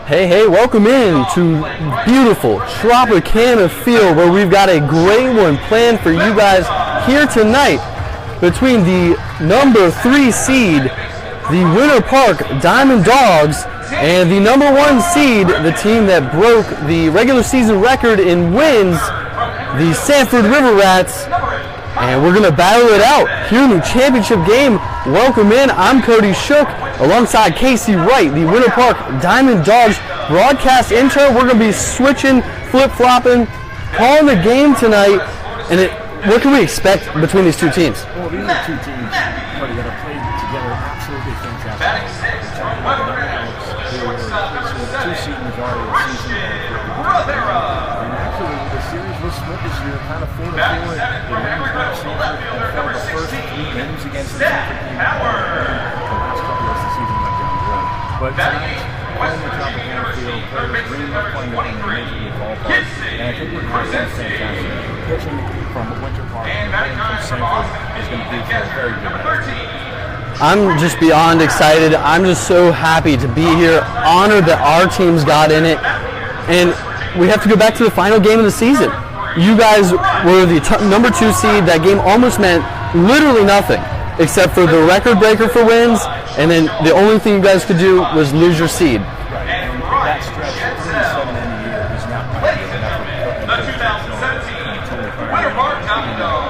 Hey, welcome in to beautiful Tropicana field where we've got a great one planned for you guys here tonight between the number 3 seed, the Winter Park Diamond Dawgs, and the number 1 seed, the team that broke the regular season record in wins, the Sanford River Rats. And we're going to battle it out here in the championship game. Welcome in. I'm Cody Shook alongside Casey Wright, the Winter Park Diamond Dawgs broadcast intern. We're going to be switching, flip-flopping, calling the game tonight. And what can we expect between these two teams? Well, these are two teams that have played together absolutely fantastic. They were two seed majority of the season. And actually, the series was split this year, kind of 4-4. It went against Sanford and fell the first 3 games against the Sanford team. The last couple of the season went down the road. But tonight, playing the Tropicana field, players dream of playing it in the Major League ballpark. And I think we're going to see fantastic. Pitching from Winter Park and playing from Sanford is going to be very good. I'm just beyond excited. I'm just so happy to be here, honored that our teams got in it. And we have to go back to the final game of the season. You guys were the number 2 seed. That game almost meant literally nothing except for the record breaker for wins, and then the only thing you guys could do was lose your seed. Right, and that stretch, 37 in the year, is not ideal enough.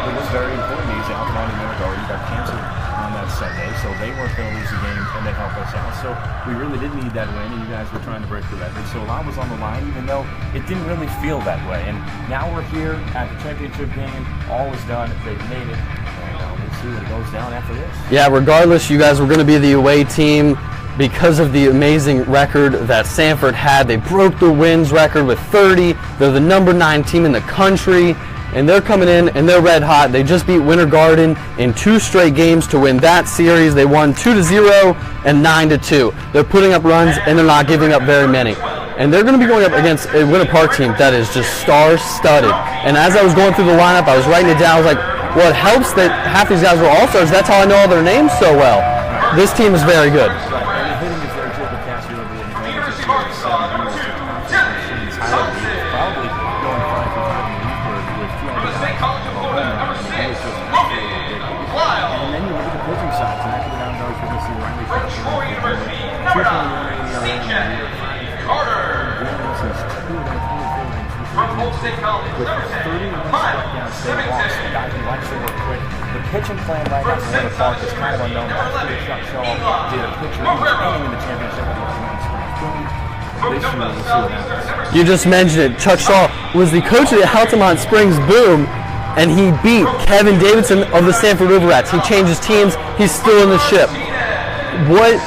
It was very important because Alpine and Minnesota got canceled on that Sunday, so they weren't going to lose the game, and they helped us out. So we really did need that win, and you guys were trying to break the record. So a lot was on the line, even though it didn't really feel that way. And now we're here at the championship game. All is done. They've made it. We'll see what goes down after this. Yeah, regardless, you guys were going to be the away team because of the amazing record that Sanford had. They broke the wins record with 30. They're the number 9 team in the country, and they're coming in and they're red hot. They just beat Winter Garden in 2 straight games to win that series. They won 2-0 and 9-2. They're putting up runs and they're not giving up very many. And they're going to be going up against a Winter Park team that is just star-studded. And as I was going through the lineup, I was writing it down. I was like, well, it helps that half these guys were all-stars. That's how I know all their names so well. This team is very good. With 31 strikeouts, they lost. The guy who likes to work quick. The pitching plan right now for Winter Park is kind of unknown. Chuck Shaw did a pitcher in the championship this year. We'll see what happens. You just mentioned it. Chuck Shaw was the coach of the Altamont Springs Boom, and he beat Kevin Davidson of the Sanford River Rats. He changes teams. He's still in the ship. What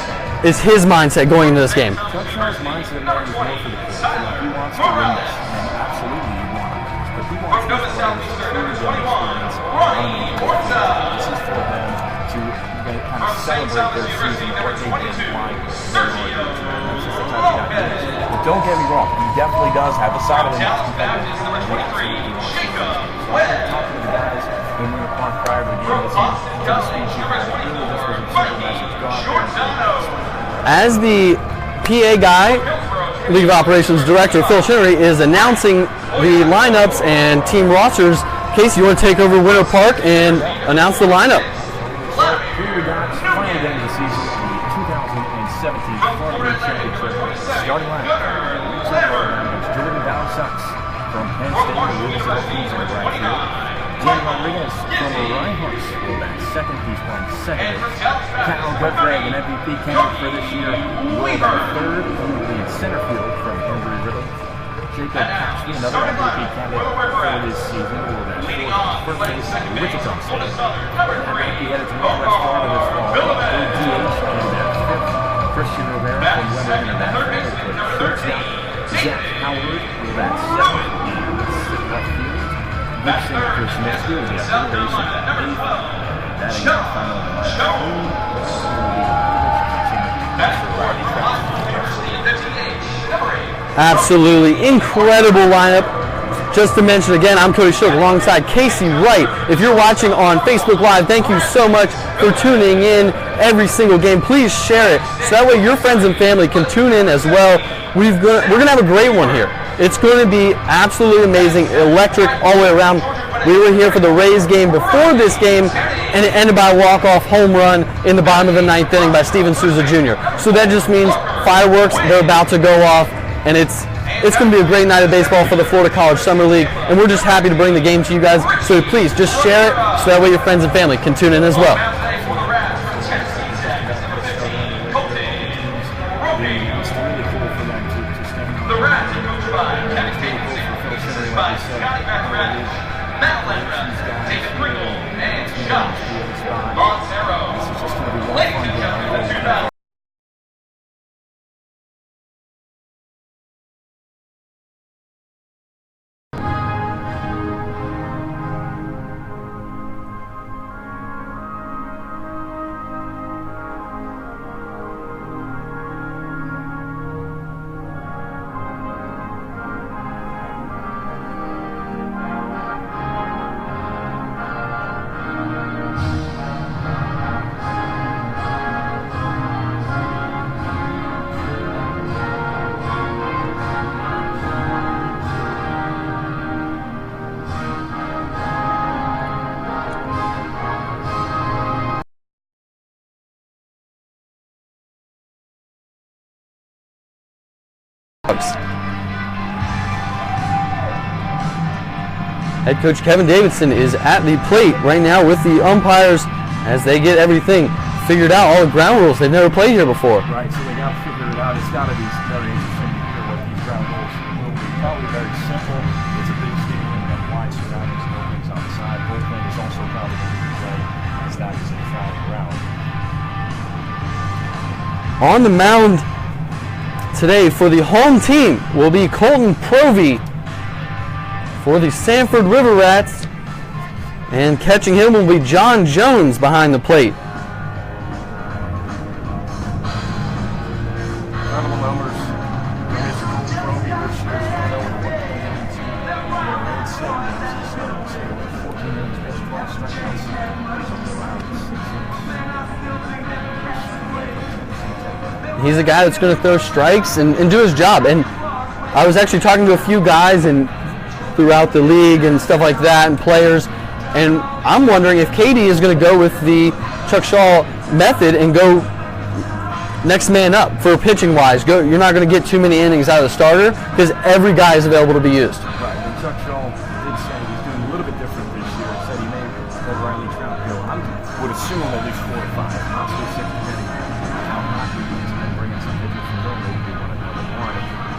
is his mindset going into this game? Chuck Shaw's mindset now is more for the kids. He wants to win this. Absolutely, he wants to win this. But he wants to win this. This is for them to kind of celebrate their season, what they did, why they are doing. That's just the type of guy he is. But don't get me wrong, he definitely does have a side of him that's competitive. And he absolutely wants to win. So I've been talking to the guys in Winter Park prior to the game, listening to the speech he had. I think this was a simple message. Go out there. As the PA guy, League of Operations Director Phil Chinnery is announcing the lineups and team rosters. Casey, you want to take over Winter Park and announce the lineup? So here we got final game of the season, the 2017 Florida Championship starting lineup. Jordan Dawgs from Penn State, the Louisville Dolphins in the right field. Jim Rodriguez from Reinhardt will bat second. He's playing second. Kyle Goodbrag, an MVP candidate for this year, will bat third. He will be in center field from Henry Riddle. Jacob Kasky, another MVP candidate for this season, will bat fourth base at Wichita State. He headed to Northwest Florida this fall. DH and fifth. Christian Rivera from Weber International will play shortstop. Zach Howard will bat seventh. Left field. Gibson Krasnitsky will be at third base and eighth. Batting in the final of the lineup. Catching Absolutely incredible lineup. Just to mention again, I'm Cody Shook alongside Casey Wright. If you're watching on Facebook Live, thank you so much for tuning in every single game. Please share it so that way your friends and family can tune in as well. We're going to have a great one here. It's going to be absolutely amazing, electric all the way around. We were here for the Rays game before this game, and it ended by a walk-off home run in the bottom of the 9th inning by Steven Souza Jr. So that just means fireworks, they're about to go off, and it's going to be a great night of baseball for the Florida College Summer League, and we're just happy to bring the game to you guys. So please, just share it so that way your friends and family can tune in as well. Head coach Kevin Davidson is at the plate right now with the umpires as they get everything figured out, all the ground rules. They've never played here before. Right, so they got to figure it out. It's got to be very interesting to hear what these ground rules will be. Probably very simple. It's a big stadium and wide surroundings and openings on the side. Bullpen is also probably going to be played as that is a foul ground. On the mound today for the home team will be Colton Provey for the Sanford River Rats, and catching him will be John Jones behind the plate. Incredible numbers. Mr. Colton Provey this year is over 14 innings pitched, 12 strikeouts. He's a guy that's going to throw strikes and do his job. And I was actually talking to a few guys and throughout the league and stuff like that, and players, and I'm wondering if Cody is going to go with the Chuck Shaw method and go next man up for pitching wise. You're not going to get too many innings out of the starter because every guy is available to be used. Right, and Chuck Shaw did say he's doing a little bit different this year. He said he may go Riley Trout Hill. I would assume at least 4 to 5, possibly 6 depending on how hot he is, and then bringing some pitchers from there, maybe do one.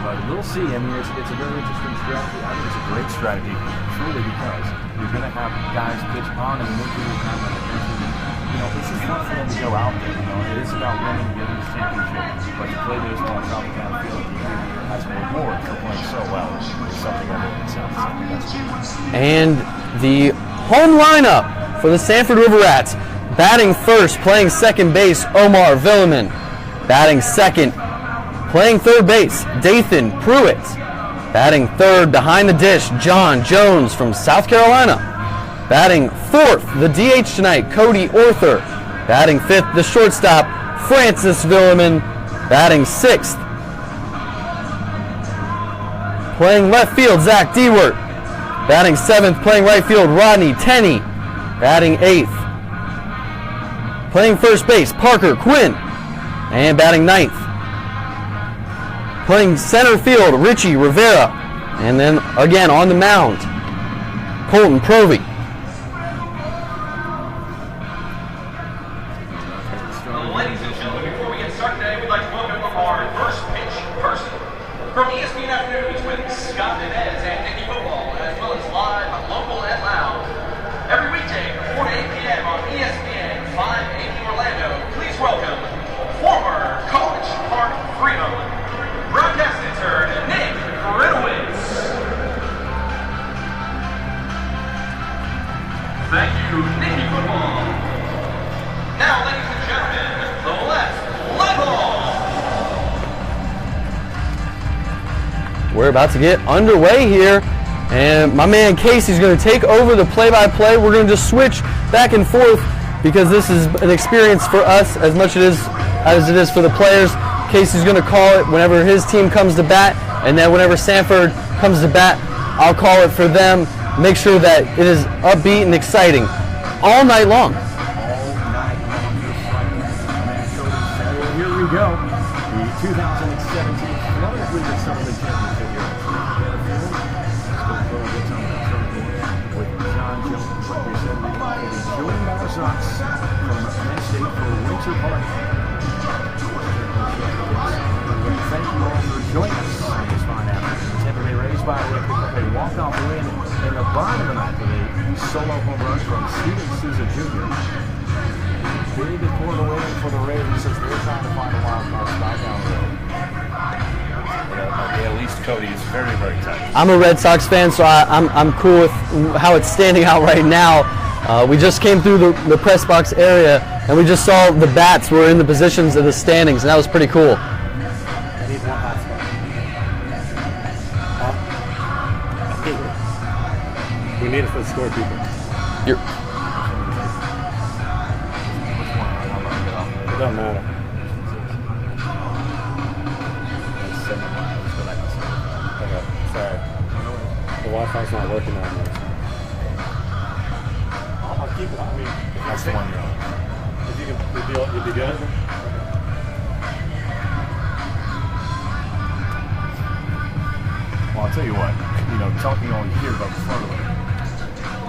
But we'll see. I mean, it's a very interesting strategy. I think it's a great strategy, truly, because you're going to have guys pitch on and move through kind of eventually. You know, this is not for them to go out there. You know, it is about winning, getting this championship. But to play baseball on Tropicana Field, has more rewards for playing so well. It's something everyone sounds. And the home lineup for the Sanford River Rats: batting first, playing second base, Omar Villeman; batting second, playing third base, Dathan Pruitt; batting third behind the dish, John Jones from South Carolina; batting fourth, the DH tonight, Cody Orther; batting fifth, the shortstop, Francis Villeman; batting sixth, playing left field, Zach Dewart; batting seventh, playing right field, Rodney Tenney; batting eighth, playing first base, Parker Quinn; and batting ninth, playing center field, Richie Rivera. And then again on the mound, Colton Provey. Ladies and gentlemen, before we get started today, we'd like to welcome our first pitch person from ESPN Afternoons with Scott Inez and Nicky Football, as well as live, local, and loud. Every weekday from 4 to 8 p.m. on ESPN 580 Orlando. Please welcome former College Park Freedom broadcast intern Nick Ridowitz. Thank you, Nicky Football. Now, ladies and gentlemen, the left level. We're about to get underway here And my man Casey's going to take over the play-by-play. We're going to just switch back and forth because this is an experience for us as much as it is for the players. Casey's going to call it whenever his team comes to bat, and then whenever Sanford comes to bat, I'll call it for them. Make sure that it is upbeat and exciting all night long. All night long, just like man Cody said. Well, here we go. The 2017 Florida Collegiate Summer League Championship here at Tropicana Field. Let's go get some of that circle with John Jones. Like we said, we will be joining our Sox from Penn State for Winter Park. Thank you all for joining us on this fine afternoon. Tampa Bay Rays by a walk-off win in the bottom of the ninth with a solo home run from Steven Souza Jr. Big important win for the Rays as they're trying to find a wild card spot down the road. At least Cody is very, very tight. I'm a Red Sox fan, so I'm cool with how it's standing out right now. We just came through the press box area, and we just saw the bats were in the positions of the standings, and that was pretty cool. I need one hot spot. We need it for the scorekeeper. You're, It doesn't matter. Okay, sorry. The Wi-Fi's not working on this. I'll keep it. I mean, That's the one you're on. if you can, you'd be good. Well, I'll tell you what, talking all year about Florida,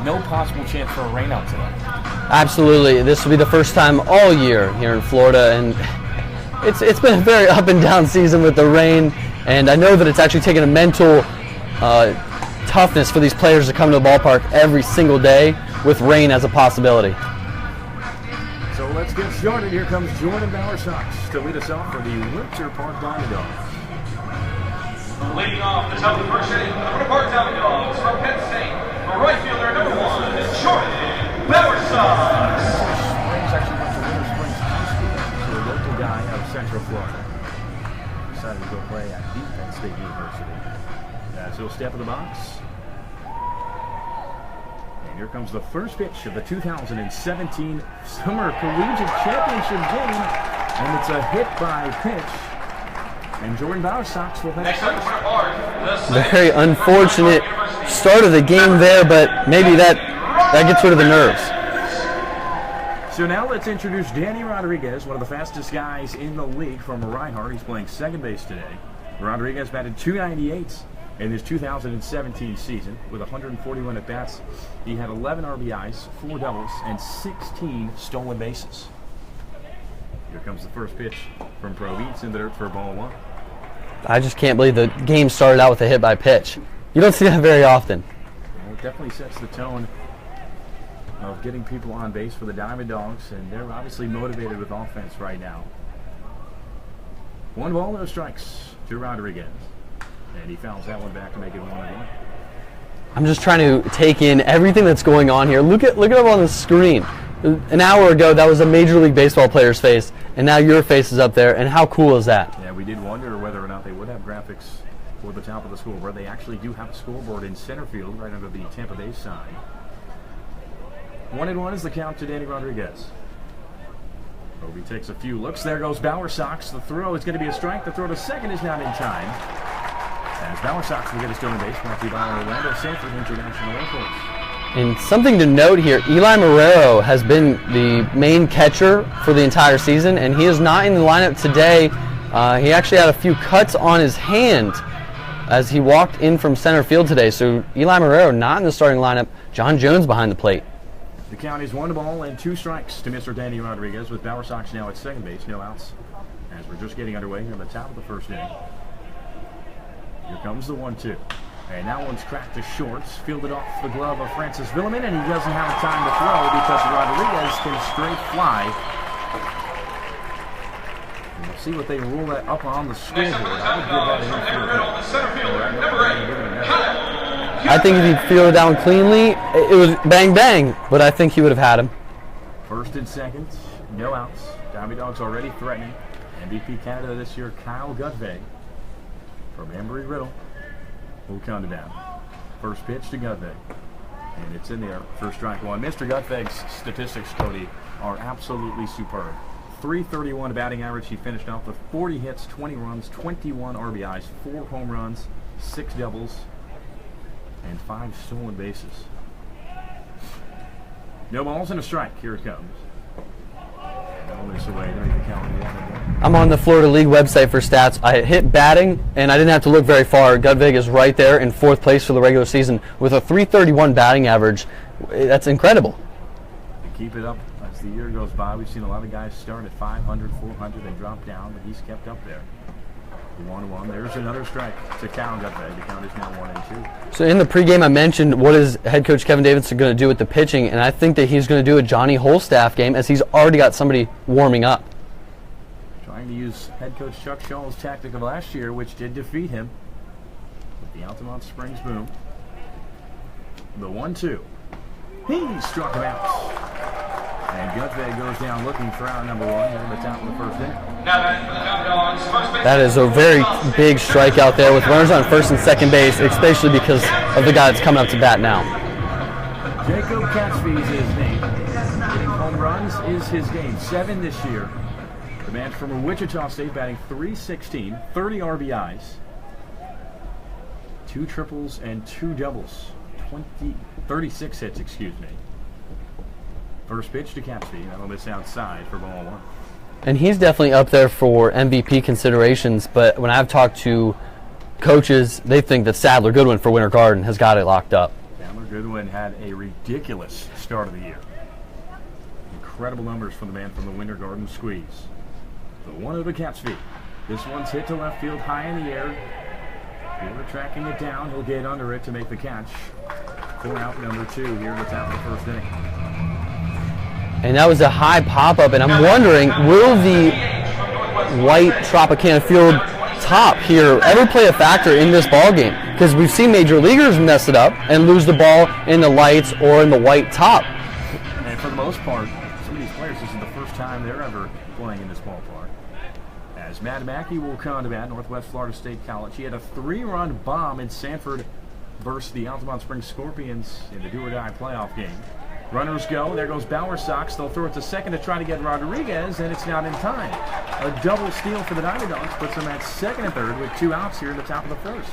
no possible chance for a rainout today. absolutely. This will be the first time all year here in Florida, and it's been a very up and down season with the rain, and I know that it's actually taken a mental toughness for these players to come to the ballpark every single day with rain as a possibility. So let's get started. Here comes Jordan Bowersox to lead us off for the Winter Park Diamond Dogs. Leading off the top of the first inning, the Winter Park Diamond Dogs from Penn State, right fielder number 1 is Jordan Bowersox. Springs actually went to Winter Springs High School, so a local guy out of Central Florida. Decided to go play at Penn State University. So he'll step in the box. And here comes the first pitch of the 2017 Summer Collegiate Championship game. And it's a hit by pitch. And Jordan Bowersox will Next have up, Winter Park. Very unfortunate start of the game there, but maybe that gets rid of the nerves. So now let's introduce Danny Rodriguez, one of the fastest guys in the league from Reinhardt. He's playing second base today. Rodriguez batted .298 in his 2017 season with 141 at-bats. He had 11 RBIs, 4 doubles, and 16 stolen bases. Here comes the first pitch from Pro. Eats in the dirt for ball 1. I just can't believe the game started out with a hit by pitch. You don't see that very often. Well, it definitely sets the tone of getting people on base for the Diamond Dogs, and they're obviously motivated with offense right now. 1 ball, no strikes to Rodriguez. And he fouls that one back to make it 1-1. I'm just trying to take in everything that's going on here. Look it up on the screen. An hour ago, that was a Major League Baseball player's face, and now your face is up there, and how cool is that? Yeah, we did wonder whether or not they would have graphics for the top of the scoreboard. They actually do have a scoreboard in center field right under the Tampa Bay sign. 1-1 is the count to Danny Rodriguez. Obi takes a few looks. There goes Bowersox. The throw is going to be a strike. The throw to second is not in time. As Bowersox will get a stolen base, brought to you by Orlando Sanford International Airport. And something to note here, Eli Marrero has been the main catcher for the entire season, and he is not in the lineup today. He actually had a few cuts on his hand as he walked in from center field today. So Eli Marrero not in the starting lineup. John Jones behind the plate. The count is 1 ball and 2 strikes to Mr. Danny Rodriguez, with Bowersox now at second base, no outs. As we're just getting underway here in the top of the first inning. Here comes the 1-2. And that one's cracked to shorts, fielded off the glove of Francis Villeman, and he doesn't have time to throw because Rodriguez can straight fly. And we'll see what they rule that up on the scoreboard. I would give that an I think if he fielded down cleanly, it was bang bang, but I think he would have had him. First and second, no outs. Diamond Dogs already threatening. MVP Canada this year, Kyle Gutvey from Embry-Riddle will count it down. First pitch to Gutweg. And it's in there for strike one. Mr. Gutweg's statistics, Cody, are absolutely superb. .331 batting average. He finished off with 40 hits, 20 runs, 21 RBIs, 4 home runs, 6 doubles, and 5 stolen bases. No balls and a strike. Here it comes. All this away. There's the count. 1-1. I'm on the Florida League website for stats. I hit batting, and I didn't have to look very far. Gutweg is right there in 4th place for the regular season with a .331 batting average. That's incredible. To keep it up as the year goes by, we've seen a lot of guys start at 500, 400, and drop down, but he's kept up there. 1-1. There's another strike to count Gutweg. The count is now 1-2. So in the pregame, I mentioned what is head coach Kevin Davidson going to do with the pitching, and I think that he's going to do a Johnny Holstaff game as he's already got somebody warming up. Trying to use head coach Chuck Shaw's tactic of last year, which did defeat him with the Altamont Springs boom. The 1-2. He struck him out. And Gutweg goes down looking for out number 1 here in the top of the first inning. That is a very big strikeout there with runners on first and second base, especially because of the guy that's coming up to bat now. Jacob Catsby is his name. Hitting home runs is his game. 7 this year. The man from Wichita State batting .316, 30 RBIs, 2 triples and 2 doubles, 36 hits, excuse me. First pitch to Catsby. That'll miss outside for ball 1. And he's definitely up there for MVP considerations, but when I've talked to coaches, they think that Sadler Goodwin for Winter Garden has got it locked up. Sadler Goodwin had a ridiculous start of the year. Incredible numbers from the man from the Winter Garden squeeze. The 1-0 to Catsby. This one's hit to left field high in the air. Fielder tracking it down. He'll get under it to make the catch. For out number 2 here in the top of the first inning. And that was a high pop-up, and I'm wondering, will the white Tropicana field top here ever play a factor in this ball game? Because we've seen major leaguers mess it up and lose the ball in the lights or in the white top. And for the most part, some of these players, this is the first time they're ever playing in this ballpark. As Matt Mackey will come to bat, Northwest Florida State College. He had a 3-run bomb in Sanford versus the Altamont Springs Scorpions in the do-or-die playoff game. Runners go. There goes Bauer Sox. They'll throw it to second to try to get Rodriguez, and it's not in time. A double steal for the Dogs puts them at second and third with 2 outs here in the top of the first.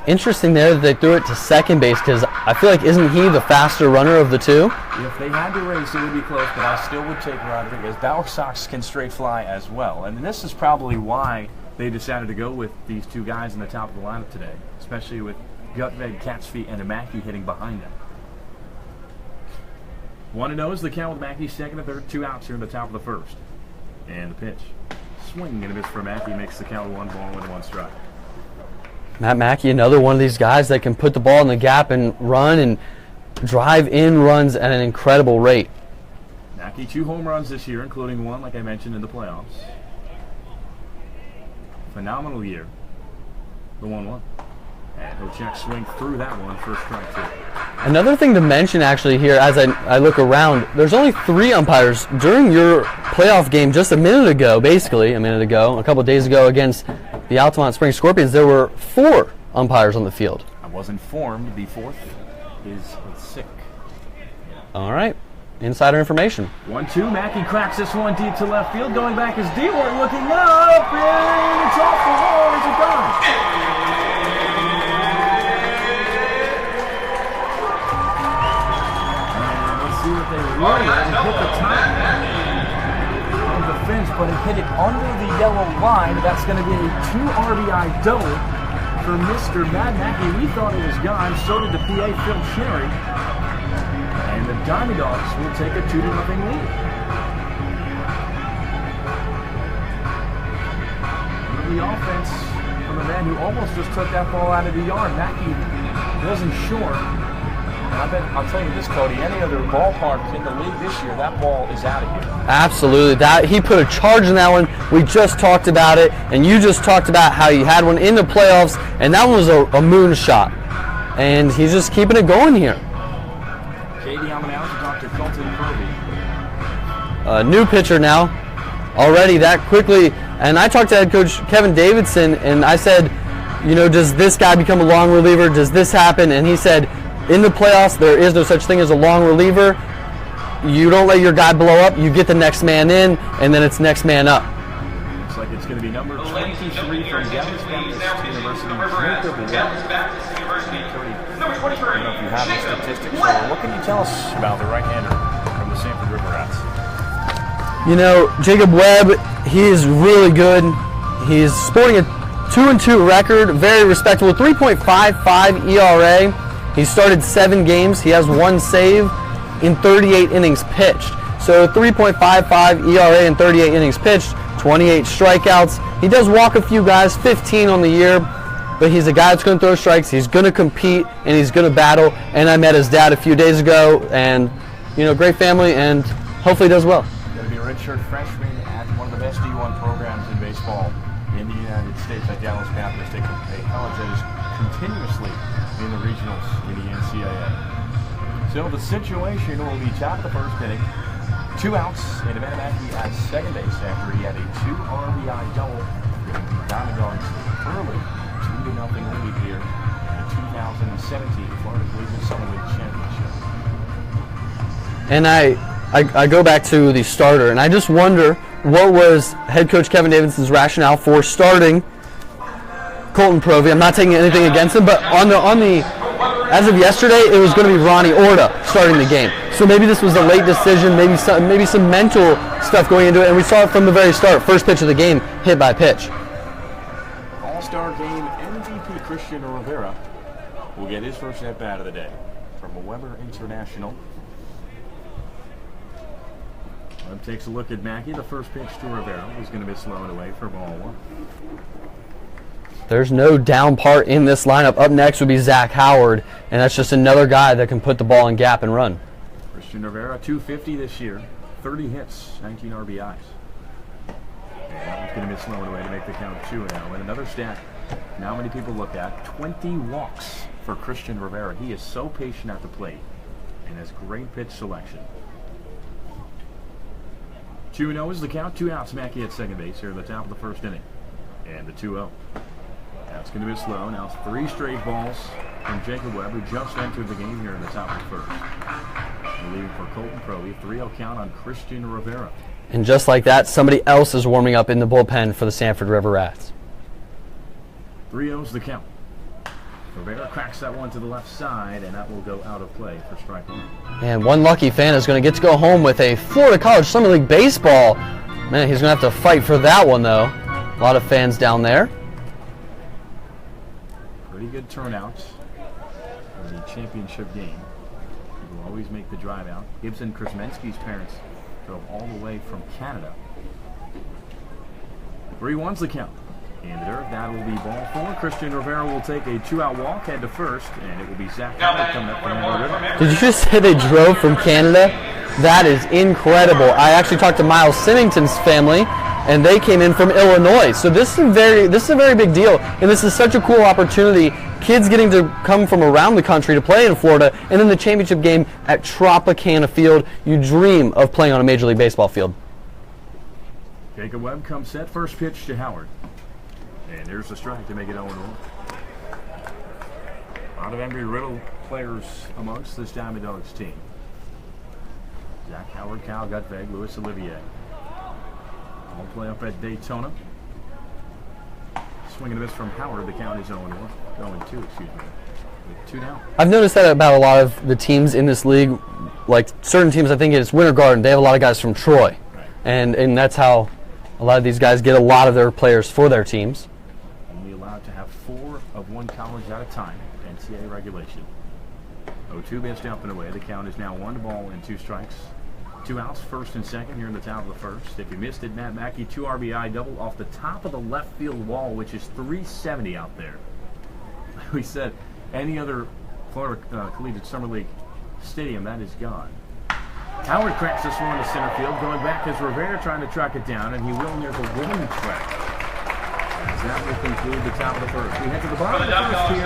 Interesting there that they threw it to second base because I feel like isn't he the faster runner of the two? If they had to race, it would be close, but I still would take Rodriguez. Bauer Sox can straight fly as well, and this is probably why they decided to go with these 2 guys in the top of the lineup today, especially with Gutweg, Catsby, and Mackey hitting behind them. 1-0 is the count with Mackey, second and third, 2 outs here in the top of the first. And the pitch. Swing and a miss for Mackey makes the count 1 ball and 1 strike. Matt Mackey, another one of these guys that can put the ball in the gap and run and drive in runs at an incredible rate. Mackey 2 home runs this year, including 1, like I mentioned, in the playoffs. Phenomenal year. The 1-1. And he'll check swing through that one for strike 2. Another thing to mention actually here as I look around, there's only 3 umpires during your playoff game just a minute ago, a couple of days ago against the Altamont Springs Scorpions. There were 4 umpires on the field. I was informed the 4th is sick. All right, insider information. 1-2, Mackey cracks this one deep to left field. Going back is Dewar looking up, and it's off the wall. Is it gone? See what they really hit the top of the fence, but it hit it under the yellow line. That's going to be a 2 RBI double for Mr. Matt Mackey. We thought it was gone. So did the PA Phil Sherry. And the Dogs will take a 2-0 lead. The offense from the man who almost just took that ball out of the yard. Mackey wasn't sure. I'll tell you this, Cody, any other ballpark in the league this year, that ball is out of here. Absolutely. He put a charge in that one. We just talked about it, and you just talked about how you had one in the playoffs, and that one was a moonshot. And he's just keeping it going here. Katie on the mound to Dr. Colton Kirby. New pitcher now, already that quickly. And I talked to head coach Kevin Davidson, and I said, does this guy become a long reliever? Does this happen? And he said, in the playoffs, there is no such thing as a long reliever. You don't let your guy blow up. You get the next man in, and then it's next man up. Looks like it's going to be number 23 from Dallas Baptist University, Jacob Webb. Cody, I don't know if you have the statistics, or what can you tell us about the right-hander from the Sanford River Rats? Jacob Webb, he is really good. He's sporting a 2-2 record, very respectable, 3.55 ERA. He started 7 games. He has 1 save in 38 innings pitched. So 3.55 ERA in 38 innings pitched, 28 strikeouts. He does walk a few guys, 15 on the year, but he's a guy that's going to throw strikes. He's going to compete, and he's going to battle. And I met his dad a few days ago, and, great family, and hopefully does well. Going to be a redshirt freshman at one of the best D1 programs in baseball in the United States at Dallas Baptist, a college that is continuously in the regionals in the NCAA. So the situation will be top of the first inning. 2 outs, and Evan Mackey at second base after he had a 2 RBI double. Giving the Dawgs early 2-0 lead here in the 2017 Florida Collegiate Summer League Championship. And I go back to the starter, and I just wonder what was head coach Kevin Davidson's rationale for starting Colton Provey. I'm not taking anything against him, but on the as of yesterday, it was going to be Ronnie Orta starting the game. So maybe this was a late decision, maybe some mental stuff going into it, and we saw it from the very start. First pitch of the game, hit by pitch. All-Star Game MVP Christian Rivera will get his first at-bat of the day from a Weber International. Webb takes a look at Mackey. The first pitch to Rivera is going to be slowed away for ball 1. There's no down part in this lineup. Up next would be Zach Howard, and that's just another guy that can put the ball in gap and run. Christian Rivera, 250 this year, 30 hits, 19 RBIs. And that one's going to be slowed away to make the count 2 now. And another stat not many people look at, 20 walks for Christian Rivera. He is so patient at the plate and has great pitch selection. 2-0 is the count, 2 outs. Mackey at second base here at the top of the first inning. And the 2-0. That's going to be slow. Now 3 straight balls from Jacob Webb, who just entered the game here in the top of the first. Leaving for Colton Provey, 3-0 count on Christian Rivera. And just like that, somebody else is warming up in the bullpen for the Sanford River Rats. 3-0's the count. Rivera cracks that one to the left side, and that will go out of play for strike 1. And one lucky fan is going to get to go home with a Florida College Summer League baseball. Man, he's going to have to fight for that one, though. A lot of fans down there. Pretty good turnout for the championship game. People always make the drive out. Gibson Krasmensky's parents drove all the way from Canada. 3-1's the count. And there, that will be ball 4. Christian Rivera will take a 2-out walk, head to first, and it will be Zach Howard coming up from the river. Did you just say they drove from Canada? That is incredible. I actually talked to Miles Sennington's family, and they came in from Illinois. So this is a very big deal, and this is such a cool opportunity. Kids getting to come from around the country to play in Florida, and then the championship game at Tropicana Field. You dream of playing on a Major League Baseball field. Jacob Webb comes set. First pitch to Howard. And there's the strike to make it 0-1. A lot of Embry-Riddle players amongst this Diamond Dogs team. Zach Howard, Kyle Gutveg, Louis Olivier. All play up at Daytona. Swing and a miss from Howard. The count is 0-1. 0-2, excuse me. With 2 down. I've noticed that about a lot of the teams in this league. Like certain teams, I think it's Winter Garden. They have a lot of guys from Troy. Right. And that's how a lot of these guys get a lot of their players for their teams. Only allowed to have 4 of one college at a time. NCAA regulation. 0-2 pitch up and away. The count is now 1 ball and 2 strikes. 2 outs, first and second here in the top of the first. If you missed it, Matt Mackey, 2 RBI double off the top of the left field wall, which is 370 out there. We said any other Florida Collegiate Summer League stadium, that is gone. Howard cracks this one to center field. Going back is Rivera trying to track it down, and he will near the warning track. As that will conclude the top of the first. We head to the bottom of the first here.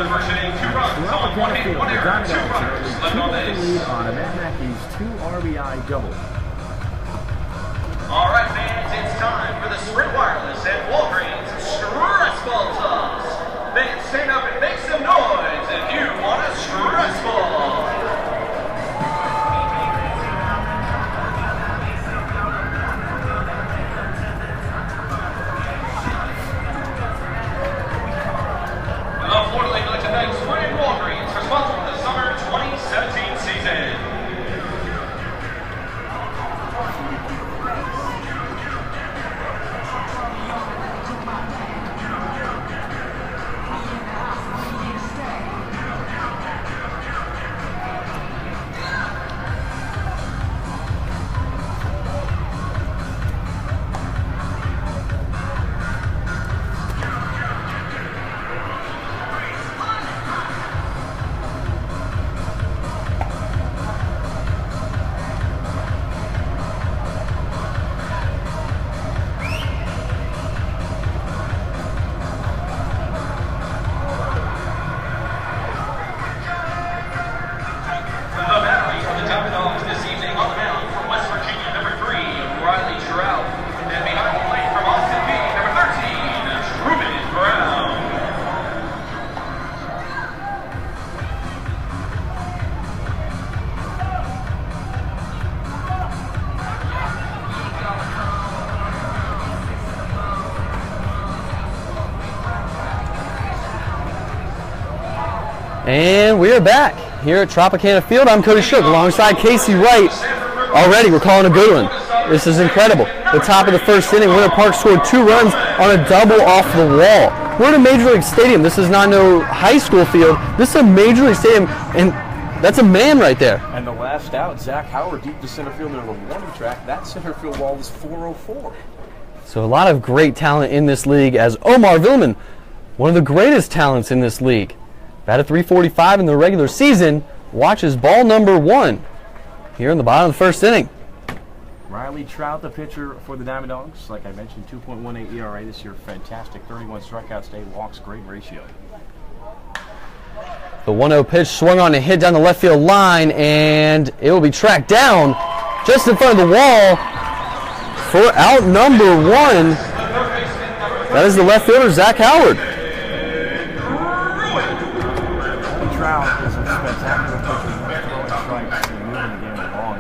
Tropicana Field. The Diamond Dogs early 2 lead on Matt Mackey's 2 RBI double. All right, fans, it's time for the Sprint Wireless and Walgreens Stress Ball Toss. Fans, And we are back here at Tropicana Field. I'm Cody Shook alongside Casey Wright. Already, we're calling a good one. This is incredible. The top of the first inning, Winter Park scored 2 runs on a double off the wall. We're at a Major League Stadium. This is not no high school field. This is a Major League Stadium, and that's a man right there. And the last out, Zach Howard deep to center field near the warning track. That center field wall is 404. So a lot of great talent in this league as Omar Villman, one of the greatest talents in this league. Batted .345 in the regular season, watches ball number 1 here in the bottom of the first inning. Riley Trout, the pitcher for the Diamond Dogs. Like I mentioned, 2.18 ERA this year. Fantastic. 31 strikeouts today. Walks, great ratio. The 1-0 pitch swung on and hit down the left field line, and it will be tracked down just in front of the wall for out number 1. That is the left fielder, Zach Howard. Trout is a spectacular pitcher, throwing strikes and moving the game along.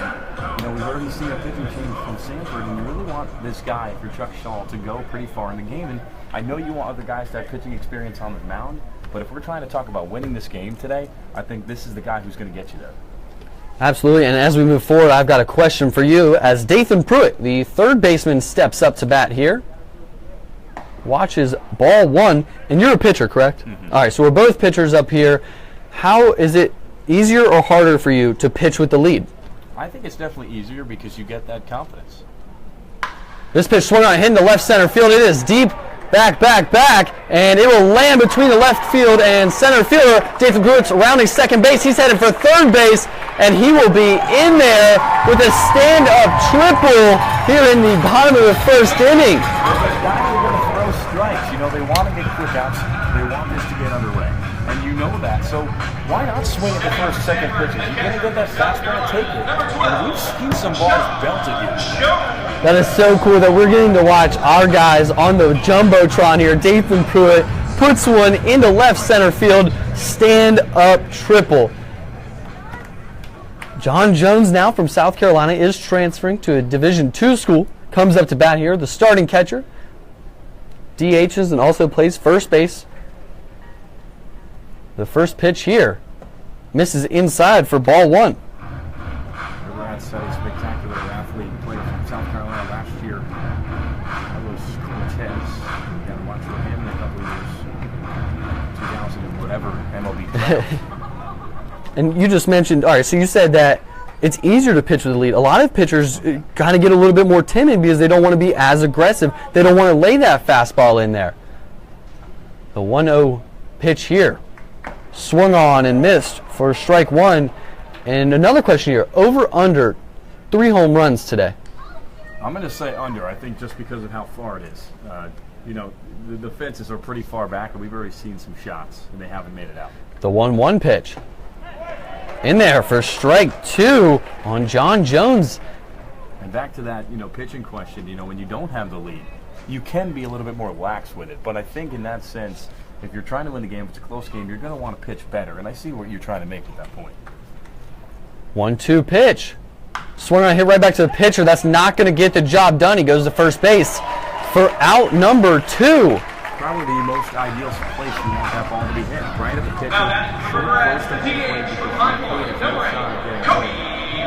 And, we've already seen a pitching change from Sanford, and you really want this guy, if you're Chuck Shaw, to go pretty far in the game. And I know you want other guys to have pitching experience on the mound, but if we're trying to talk about winning this game today, I think this is the guy who's going to get you there. Absolutely, and as we move forward, I've got a question for you as Dathan Pruitt, the third baseman, steps up to bat here. Watches ball 1, and you're a pitcher, correct? Mm-hmm. All right, so we're both pitchers up here. How is it easier or harder for you to pitch with the lead? I think it's definitely easier because you get that confidence. This pitch swung on, hitting the left center field. It is deep, back, and it will land between the left field and center fielder. Dathan Pruitt's rounding second base. He's headed for third base, and he will be in there with a stand-up triple here in the bottom of the first inning. The guys are going to throw strikes. They want to get quick outs. They want this to get underway. And you know that, so why not swing at the first, second pitches? You're going to get that fastball, take it. And we've seen some balls belted you. That is so cool that we're getting to watch our guys on the Jumbotron here. Dathan Pruitt puts one into left center field, stand-up triple. John Jones now from South Carolina is transferring to a Division II school. Comes up to bat here, the starting catcher. DHs and also plays first base. The first pitch here misses inside for ball 1. That's a spectacular athlete played from South Carolina last year. That was Cortez. You got to watch for him in a couple of years. 2000 and whatever MLB. And you just mentioned, all right, so you said that it's easier to pitch with the lead. A lot of pitchers kind of get a little bit more timid because they don't want to be as aggressive. They don't want to lay that fastball in there. The 1-0 pitch here. Swung on and missed for strike 1. And another question here, over under 3 home runs today? I'm going to say under, I think just because of how far it is. The fences are pretty far back, and we've already seen some shots, and they haven't made it out. The 1-1 pitch. In there for strike 2 on John Jones. And back to that, pitching question, when you don't have the lead, you can be a little bit more lax with it. But I think in that sense, if you're trying to win the game, if it's a close game, you're going to want to pitch better. And I see what you're trying to make at that point. 1-2 pitch. Swung on, hit right back to the pitcher. That's not going to get the job done. He goes to first base for out number 2. Probably the most ideal place you want that ball to be hit. Right at the pitcher, short close to the plate because Cody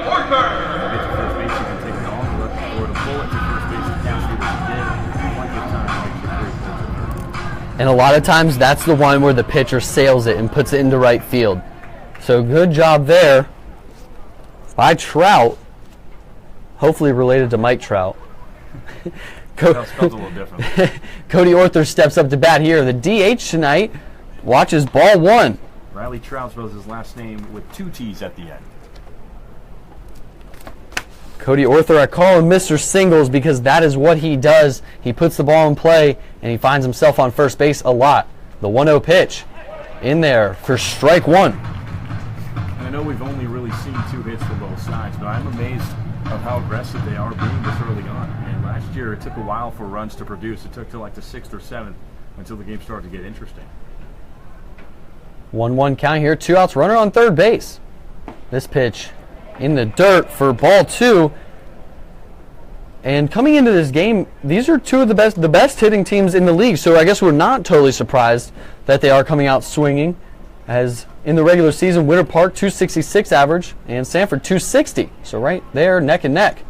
Orther. Get to first base, you can take it on, or to pull it to first base and catch it, which he did. Plenty of time to make it. And a lot of times that's the one where the pitcher sails it and puts it into right field. So good job there by Trout, hopefully related to Mike Trout. Spelled a little different. Cody Orther steps up to bat here. The DH tonight watches ball 1. Riley Trout spells his last name with 2 T's at the end. Cody Orther, I call him Mr. Singles because that is what he does. He puts the ball in play, and he finds himself on first base a lot. The 1-0 pitch in there for strike 1. And I know we've only really seen 2 hits from both sides, but I'm amazed of how aggressive they are being this early on. And last year, it took a while for runs to produce. It took till like the 6th or 7th until the game started to get interesting. 1-1 count here. 2 outs. Runner on third base. This pitch in the dirt for ball 2. And coming into this game, these are 2 of the best hitting teams in the league. So I guess we're not totally surprised that they are coming out swinging. As in the regular season, Winter Park 266 average and Sanford 260. So right there, neck and neck.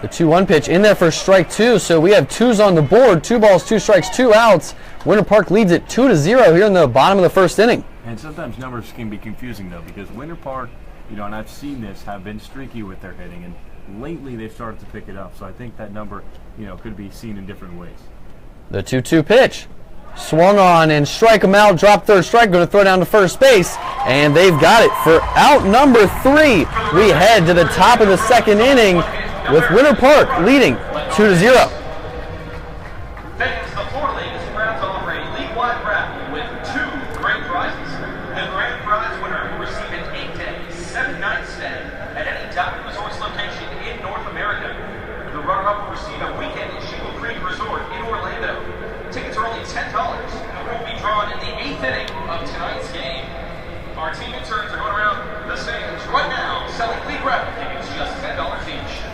The 2-1 pitch in there for strike 2. So we have 2s on the board. 2 balls, 2 strikes, 2 outs. Winter Park leads it 2-0 here in the bottom of the first inning. And sometimes numbers can be confusing, though, because Winter Park, and I've seen this, have been streaky with their hitting, and lately they've started to pick it up. So I think that number, could be seen in different ways. The 2-2 pitch. Swung on and strike him out. Drop third strike. Going to throw down to first base. And they've got it for out number 3. We head to the top of the second inning with Winter Park leading 2-0. Thanks, the Floor League is proud to offer a league-wide raffle with 2 great prizes. The grand prize winner will receive an 8-day, 7-night stay at any Diamond Resorts location in North America. The runner-up will receive a weekend at Shingle Creek Resort in Orlando. Tickets are only $10 and will be drawn in the 8th inning of tonight's game. Our team interns are going around the stands right now selling league raffle tickets just $10 each.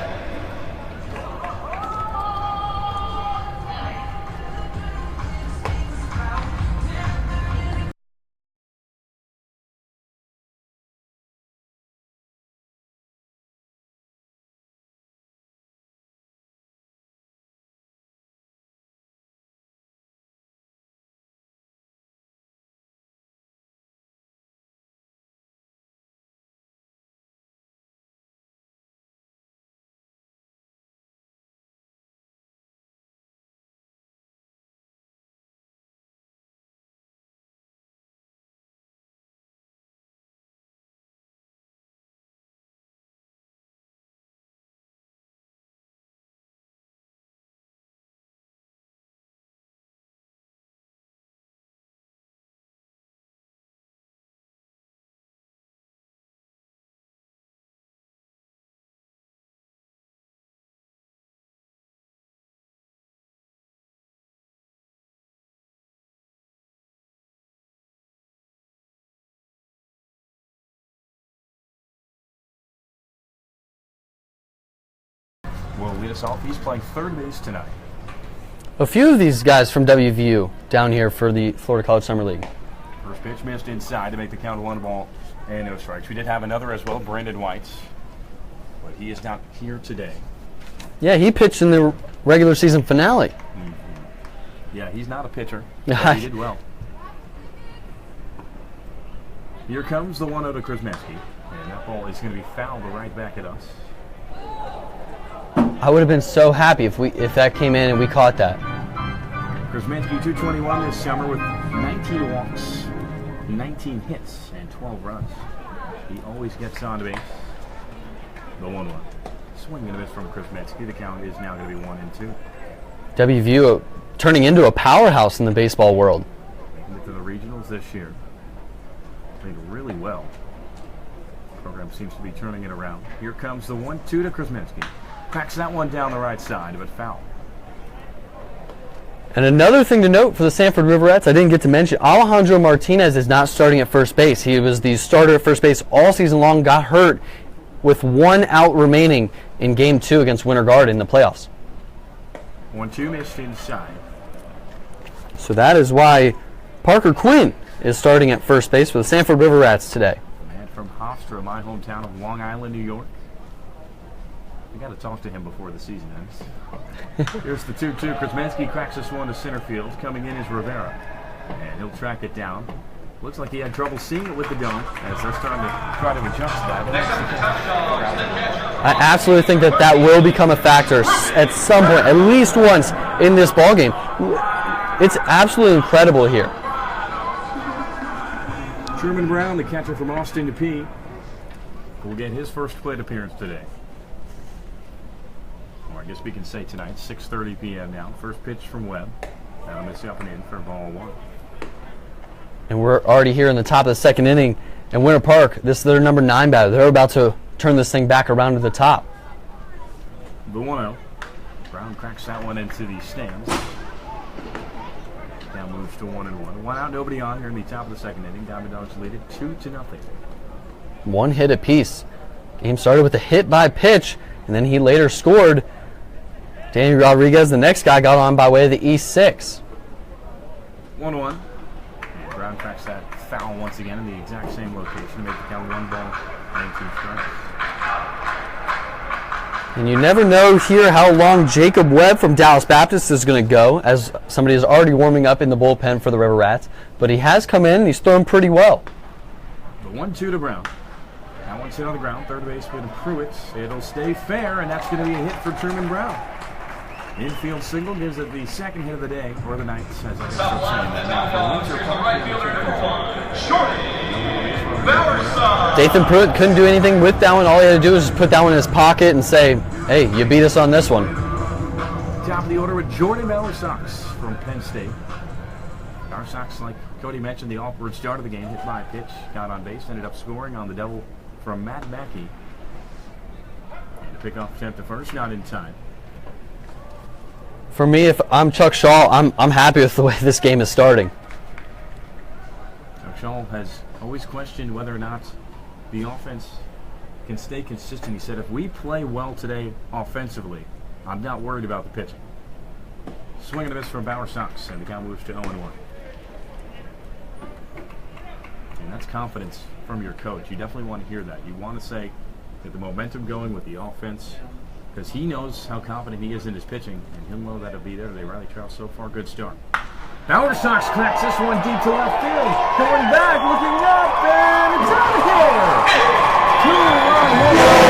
Will lead us off. He's playing third base tonight. A few of these guys from WVU down here for the Florida College Summer League. First pitch missed inside to make the count 1 and no strikes. We did have another as well, Brandon White, but he is not here today. Yeah, he pitched in the regular season finale. Yeah, he's not a pitcher, but he did well. Here comes the 1-0 to Krasminski, and that ball is going to be fouled right back at us. I would have been so happy if that came in and we caught that. Krasminski 221 this summer with 19 walks, 19 hits, and 12 runs. He always gets on to base. The 1-1. Swing and a miss from Krasminski. The count is now going to be 1-2. WVU turning into a powerhouse in the baseball world. Making it to the regionals this year. Played really well. The program seems to be turning it around. Here comes the 1-2 to Krasminski. Cracks that one down the right side, but foul. And another thing to note for the Sanford Riverettes, I didn't get to mention, Alejandro Martinez is not starting at first base. He was the starter at first base all season long, got hurt with 1 out remaining in Game 2 against Winter Guard in the playoffs. 1-2 missed inside. So that is why Parker Quinn is starting at first base for the Sanford Riverettes today. The man from Hofstra, my hometown of Long Island, New York. We got to talk to him before the season ends. Here's the 2-2. Krasminski cracks this one to center field. Coming in is Rivera. And he'll track it down. Looks like he had trouble seeing it with the dome as they're starting to try to adjust that. I absolutely think that will become a factor at some point, at least once in this ballgame. It's absolutely incredible here. Truman Brown, the catcher from Austin P, will get his first plate appearance today. Or I guess we can say tonight, 6:30 p.m. now. First pitch from Webb. That'll miss up and in for ball 1. And we're already here in the top of the second inning. And Winter Park, this is their number 9 batter. They're about to turn this thing back around to the top. The 1-0. Brown cracks that one into the stands. Now moves to 1-1. 1 out, nobody on here in the top of the second inning. Diamond Dogs lead it 2-0. 1 hit apiece. Game started with a hit by pitch, and then he later scored. Danny Rodriguez, the next guy, got on by way of the E6. 1-1. Brown cracks that foul once again in the exact same location to make the count 1 ball and 2 strikes. And you never know here how long Jacob Webb from Dallas Baptist is going to go, as somebody is already warming up in the bullpen for the River Rats. But he has come in and he's thrown pretty well. The 1-2 to Brown. That one's hit on the ground. Third baseman Pruitt. It'll stay fair, and that's going to be a hit for Truman Brown. Infield single gives it the second hit of the day for the Knights. As I start saying that now. Dathan Pruitt couldn't do anything with that one. All he had to do was just put that one in his pocket and say, hey, you beat us on this one. Top of the order with Jordan Bowersox from Penn State. Bowersox, like Cody mentioned, the awkward start of the game, hit by a pitch, got on base, ended up scoring on the double from Matt Mackey. And the pickoff attempt to first, not in time. For me, if I'm Chuck Shaw, I'm happy with the way this game is starting. Chuck Shaw has always questioned whether or not the offense can stay consistent. He said, if we play well today offensively, I'm not worried about the pitching. Swing and a miss from Bowersox, and the count moves to 0-1. And that's confidence from your coach. You definitely want to hear that. You want to say that the momentum going with the offense, because he knows how confident he is in his pitching, and he'll know that'll be there. They Riley Trout so far, good start. Bowersox cracks this one deep to left field. Going back, looking up, and it's out of here. 2-run home run.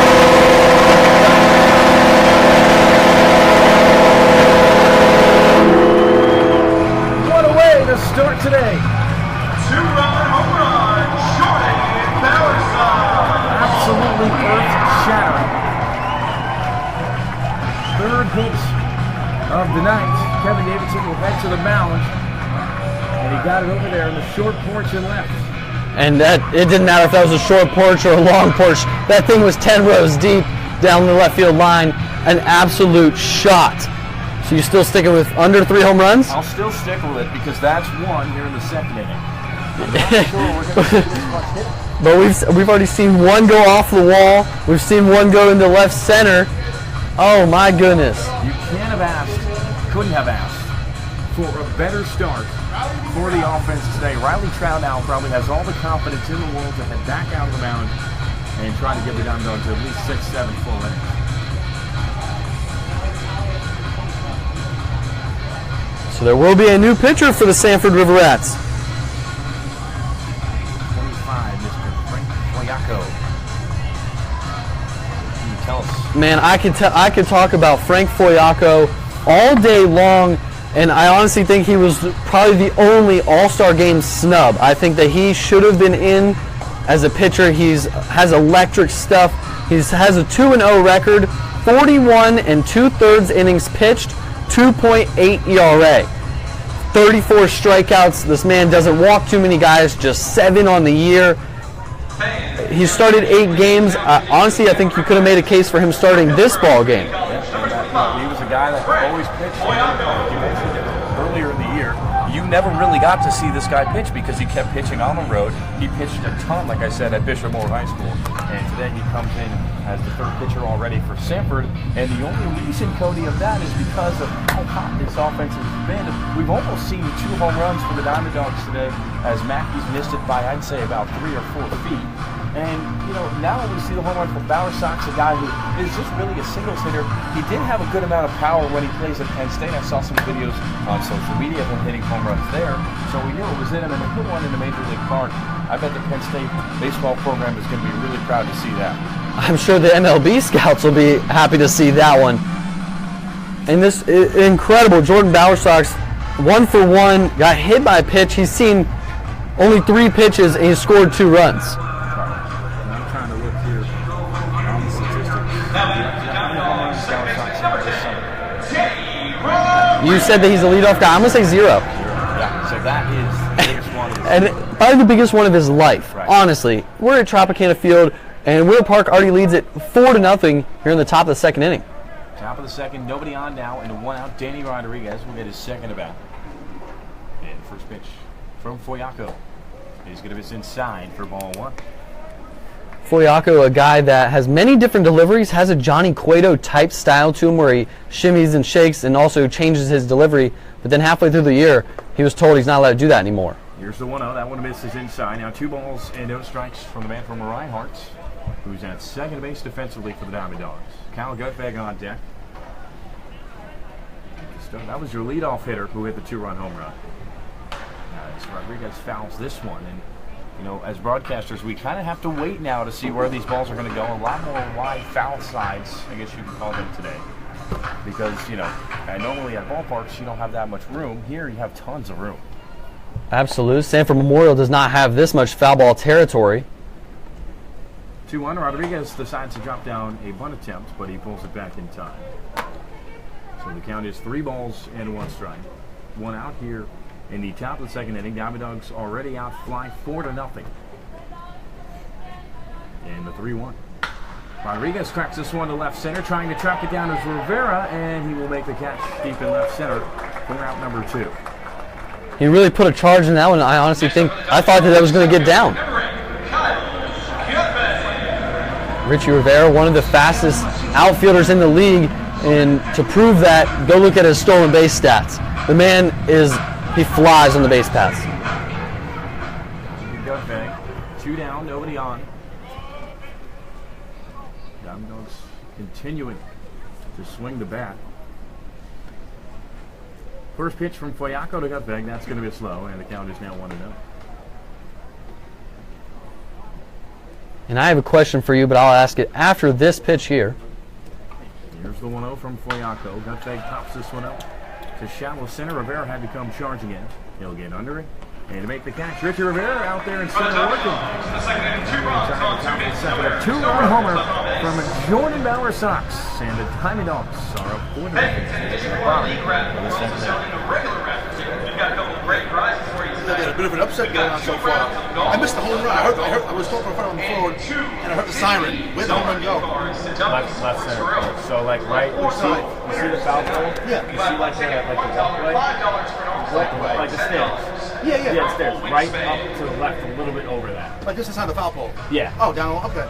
What a way to start today. 2-run home run, Jordan Bowersox. Absolutely earth-shattering. Third pitch of the night. Kevin Davidson will head to the mound, and he got it over there in the short porch and left. And that it didn't matter if that was a short porch or a long porch. That thing was 10 rows deep down the left field line. An absolute shot. So you're still sticking with under 3 home runs? I'll still stick with it because that's one here in the second inning. I'm not sure we're going to see this much hit. But we've already seen one go off the wall. We've seen one go into left center. Oh my goodness. You couldn't have asked for a better start for the offense today. Riley Trout now probably has all the confidence in the world to head back out of the mound and try to give the Diamondbacks to at least 6-7 full innings. So there will be a new pitcher for the Sanford River Rats. 25, Mr. Frank Foyaco. Can you tell us? Man, I could talk about Frank Foyaco all day long, and I honestly think he was probably the only All-Star Game snub. I think that he should have been in as a pitcher. Has electric stuff. He has a 2-0 record, 41 2/3 innings pitched, 2.8 ERA, 34 strikeouts. This man doesn't walk too many guys, just 7 on the year. He started 8 games. Honestly, I think you could have made a case for him starting this ball game. He was a guy that always pitched. You mentioned it earlier in the year. You never really got to see this guy pitch because he kept pitching on the road. He pitched a ton, like I said, at Bishop Moore High School. And today he comes in as the third pitcher already for Sanford. And the only reason, Cody, of that is because of how hot this offense has been. We've almost seen 2 home runs for the Diamond Dogs today as Mackey's missed it by, I'd say, about 3 or 4 feet. And, now we see the home run from Bowersox, a guy who is just really a singles hitter. He did have a good amount of power when he plays at Penn State. I saw some videos on social media of him hitting home runs there. So we knew it was in him, and to hit one in the Major League Park, I bet the Penn State baseball program is going to be really proud to see that. I'm sure the MLB scouts will be happy to see that one. And this incredible Jordan Bowersox, 1 for 1, got hit by a pitch. He's seen only 3 pitches, and he scored 2 runs. You said that he's a leadoff guy. I'm going to say 0. Yeah, so that is the biggest one of his And probably the biggest one of his life, right. Honestly. We're at Tropicana Field, and Wheeler Park already leads it 4-0 here in the top of the second inning. Top of the second, nobody on now, and a 1 out. Danny Rodriguez will get his second at bat. And first pitch from Foyaco. He's going to miss inside for ball 1. Foyaco, a guy that has many different deliveries, has a Johnny Cueto type style to him where he shimmies and shakes and also changes his delivery. But then halfway through the year, he was told he's not allowed to do that anymore. Here's the 1-0. That one misses inside. Now 2 balls and no strikes from the man from Reinhardt, who's at second base defensively for the Diamond Dogs. Kyle Gutbag on deck. So that was your leadoff hitter who hit the 2-run home run. As Rodriguez fouls this one. And, you know, as broadcasters, we kind of have to wait now to see where these balls are going to go. A lot more wide foul sides, I guess you could call them today. Because, you know, normally at ballparks, you don't have that much room. Here, you have tons of room. Absolutely. Sanford Memorial does not have this much foul ball territory. 2-1. Rodriguez decides to drop down a bunt attempt, but he pulls it back in time. So the count is 3 balls and 1 strike. 1 out here in the top of the second inning. Diamond Dogs already out fly 4-0. And the 3-1. Rodriguez cracks this one to left center, trying to track it down as Rivera, and he will make the catch deep in left center for out number 2. He really put a charge in that one. I honestly thought that was going to get down. Richie Rivera, one of the fastest outfielders in the league, and to prove that, go look at his stolen base stats. The man he flies on the base paths. Gutbag, 2 down, nobody on. Diamond Dogs continuing to swing the bat. First pitch from Foyaco to Gutbag, that's going to be slow, and the count is now 1-0. And I have a question for you, but I'll ask it after this pitch here. Here's the 1-0 from Foyaco. Gutbag pops this one up to shallow center. Rivera had to come charging in. He'll get under it. And to make the catch, Richie Rivera out there in center working. The second inning, 2 runs on 2 hits. A 2-run homer from Jordan Bauer Sox. And the Diamond Dogs are up 4-0. League round, we're also starting a regular round. We've got a couple of great prizes for you tonight. A bit of an upset going on so far. I missed the home run. I was told for on the forward, and I heard the siren. Where'd the home run go? Left center. So like right, you see the foul pole? Yeah. You see like the walkway? Like the stairs. Yeah. Yeah, it's there. Right up to the left, a little bit over that. Like just inside the foul pole. Yeah. Oh, down. Okay.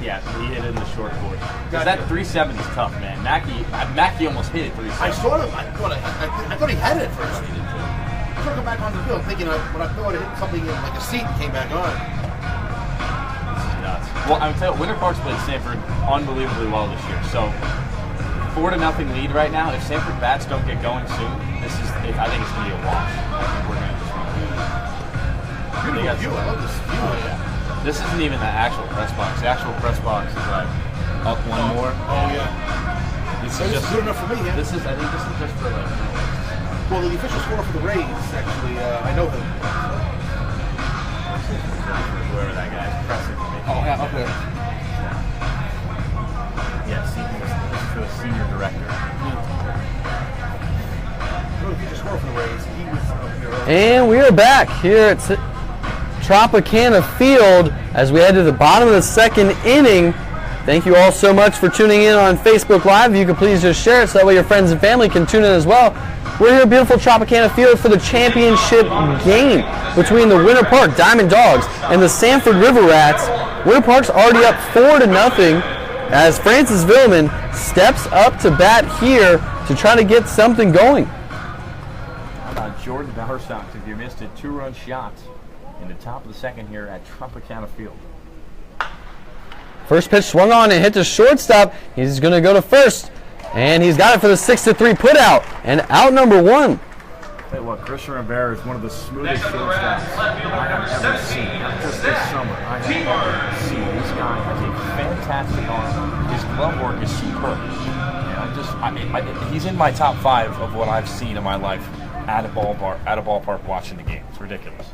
Yeah, he hit it in the short court. Because that 370 is tough, man. Mackey almost hit it 370. I saw him. I thought he had it at first. I took him back on the field, thinking when I thought it hit something like a seat and came back on. Nuts. Well, I would tell you, Winter Park's played Sanford unbelievably well this year. So 4-0 lead right now. If Sanford bats don't get going soon, I think it's going to be a wash. I think we're going to just run. Beautiful view. I love this view. Oh, yeah. This isn't even the actual press box. The actual press box is like up one more. Oh yeah. This So is this is good enough for me, yeah. I think this is just for like. Well, the official score for the Rays, actually, I know him. Whoever that guy is, pressing for me. Oh, yeah, okay. Yeah, this is for the senior director. The official score for the Rays, he was up here earlier. And we are back here at Tropicana Field as we head to the bottom of the second inning. Thank you all so much for tuning in on Facebook Live. If you could please just share it so that way your friends and family can tune in as well. We're here at beautiful Tropicana Field for the championship game between the Winter Park Diamond Dogs and the Sanford River Rats. Winter Park's already up 4-0 as Francis Villeman steps up to bat here to try to get something going. Jordan Bauer Sox, if you missed it, 2-run shot in the top of the second here at Tropicana Field. First pitch swung on and hit to shortstop. He's going to go to first, and he's got it for the 6-3 putout, and out number 1. Hey, look, Christian Rivera is one of the smoothest shortstops I have ever seen. Not just this summer. I have ever seen. This guy has a fantastic arm. His glove work is superb. And he's in my top 5 of what I've seen in my life at a ballpark watching the game. It's ridiculous.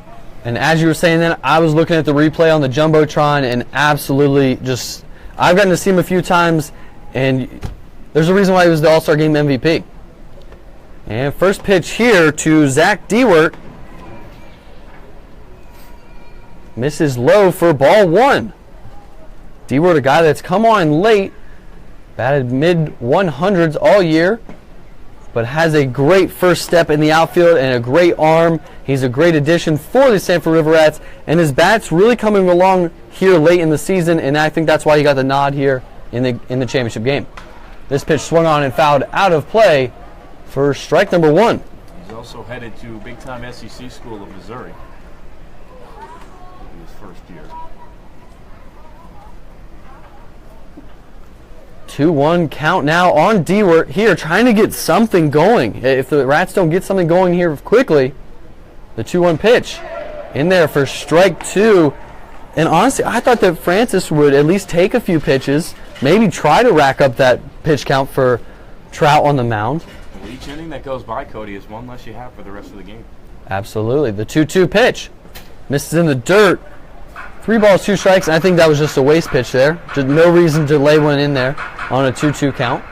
And as you were saying that, I was looking at the replay on the Jumbotron and absolutely just, I've gotten to see him a few times, and there's a reason why he was the All-Star Game MVP. And first pitch here to Zach Dewart. Misses low for ball 1. Dewart, a guy that's come on late, batted mid-100s all year, but has a great first step in the outfield and a great arm. He's a great addition for the Sanford River Rats, and his bat's really coming along here late in the season, and I think that's why he got the nod here in the championship game. This pitch swung on and fouled out of play for strike number 1. He's also headed to big-time SEC school of Missouri in his first year. 2-1 count now on Dewart here, trying to get something going. If the Rats don't get something going here quickly, the 2-1 pitch in there for strike 2. And honestly, I thought that Francis would at least take a few pitches, maybe try to rack up that pitch count for Trout on the mound. Well, each inning that goes by, Cody, is one less you have for the rest of the game. Absolutely. The 2-2 pitch misses in the dirt. 3 balls, 2 strikes, and I think that was just a waste pitch there. Just no reason to lay one in there on a 2-2 count.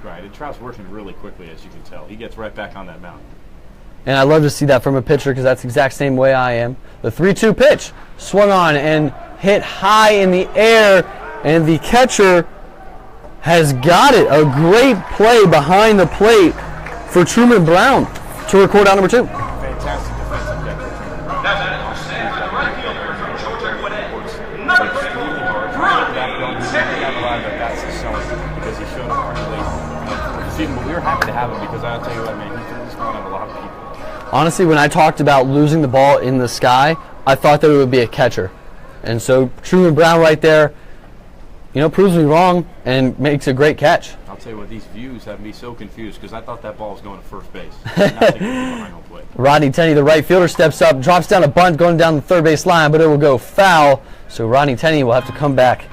Right, and Trout's working really quickly, as you can tell. He gets right back on that mound. And I love to see that from a pitcher because that's the exact same way I am. The 3-2 pitch swung on and hit high in the air, and the catcher has got it. A great play behind the plate for Truman Brown to record out number 2. Fantastic defensive catcher. Now that is the right fielder from Georgia Gwinnett. Number 3, That's the selling because he showed up pretty late in the season. But we were happy to have him because I'll tell you what, man, he threw this ball at a lot of people. Honestly, when I talked about losing the ball in the sky, I thought that it would be a catcher. And so Truman Brown right there, proves me wrong and makes a great catch. I'll tell you what, these views have me so confused because I thought that ball was going to first base. Not thinking it was behind home plate. Rodney Tenney, the right fielder, steps up, drops down a bunt going down the third base line, but it will go foul. So Rodney Tenney will have to come back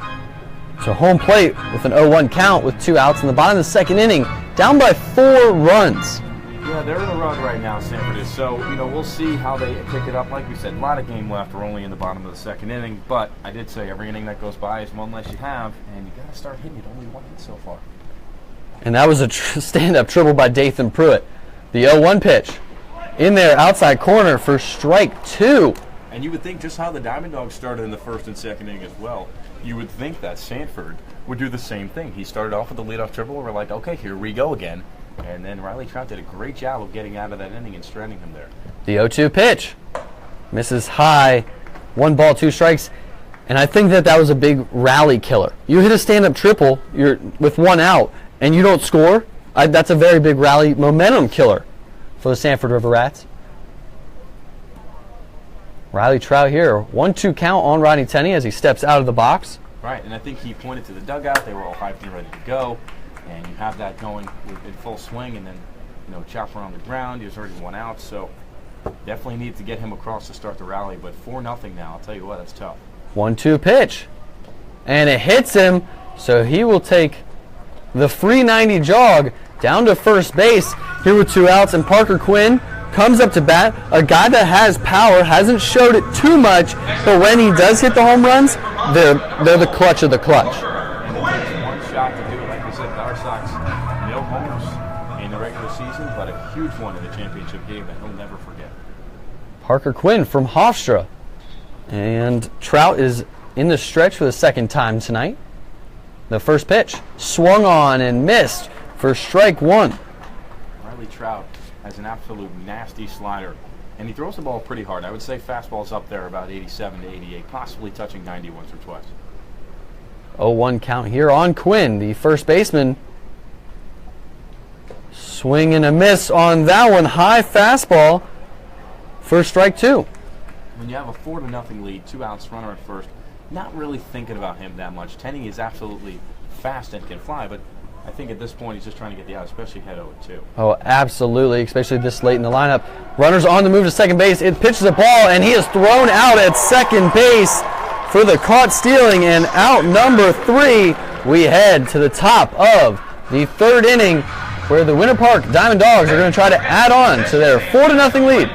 to home plate with an 0-1 count with 2 outs in the bottom of the second inning, down by 4 runs. Yeah, they're in a run right now, Sanford is. So, we'll see how they pick it up. Like we said, a lot of game left. We're only in the bottom of the second inning. But I did say every inning that goes by is one less you have, and you got to start hitting it. Only 1 hit so far. And that was a stand-up triple by Dathan Pruitt. The 0-1 pitch in there, outside corner for strike 2. And you would think just how the Diamond Dogs started in the first and second inning as well, you would think that Sanford would do the same thing. He started off with a leadoff triple. We're like, okay, here we go again. And then Riley Trout did a great job of getting out of that inning and stranding him there. The 0-2 pitch misses high. 1 ball, 2 strikes. And I think that was a big rally killer. You hit a stand-up triple with 1 out, and you don't score. That's a very big rally momentum killer for the Sanford River Rats. Riley Trout here. 1-2 count on Rodney Tenney as he steps out of the box. Right, and I think he pointed to the dugout. They were all hyped and ready to go. And you have that going in full swing, and then, Chopper on the ground. There's already 1 out, so definitely need to get him across to start the rally. But 4-0 now. I'll tell you what, that's tough. 1-2 pitch, and it hits him, so he will take the free 90 jog down to first base here with 2 outs. And Parker Quinn comes up to bat, a guy that has power, hasn't showed it too much, but when he does hit the home runs, they're the clutch of the clutch. And it takes 1 shot to do it. Like we said, the Red Sox, no homers in the regular season, but a huge one in the championship game that he'll never forget. Parker Quinn from Hofstra. And Trout is in the stretch for the second time tonight. The first pitch swung on and missed for strike 1. Riley Trout has an absolute nasty slider, and he throws the ball pretty hard. I would say fastball's up there about 87 to 88, possibly touching 90 once or twice. 0-1 count here on Quinn, the first baseman. Swing and a miss on that one. High fastball for strike 2. When you have a 4-0 lead, 2 outs, runner at first, not really thinking about him that much. Tenney is absolutely fast and can fly, but I think at this point he's just trying to get the out, especially head 0-2. Oh, absolutely, especially this late in the lineup. Runners on the move to second base. It pitches a ball, and he is thrown out at second base for the caught stealing, and out number 3. We head to the top of the third inning, where the Winter Park Diamond Dogs are going to try to add on to their 4-0 lead.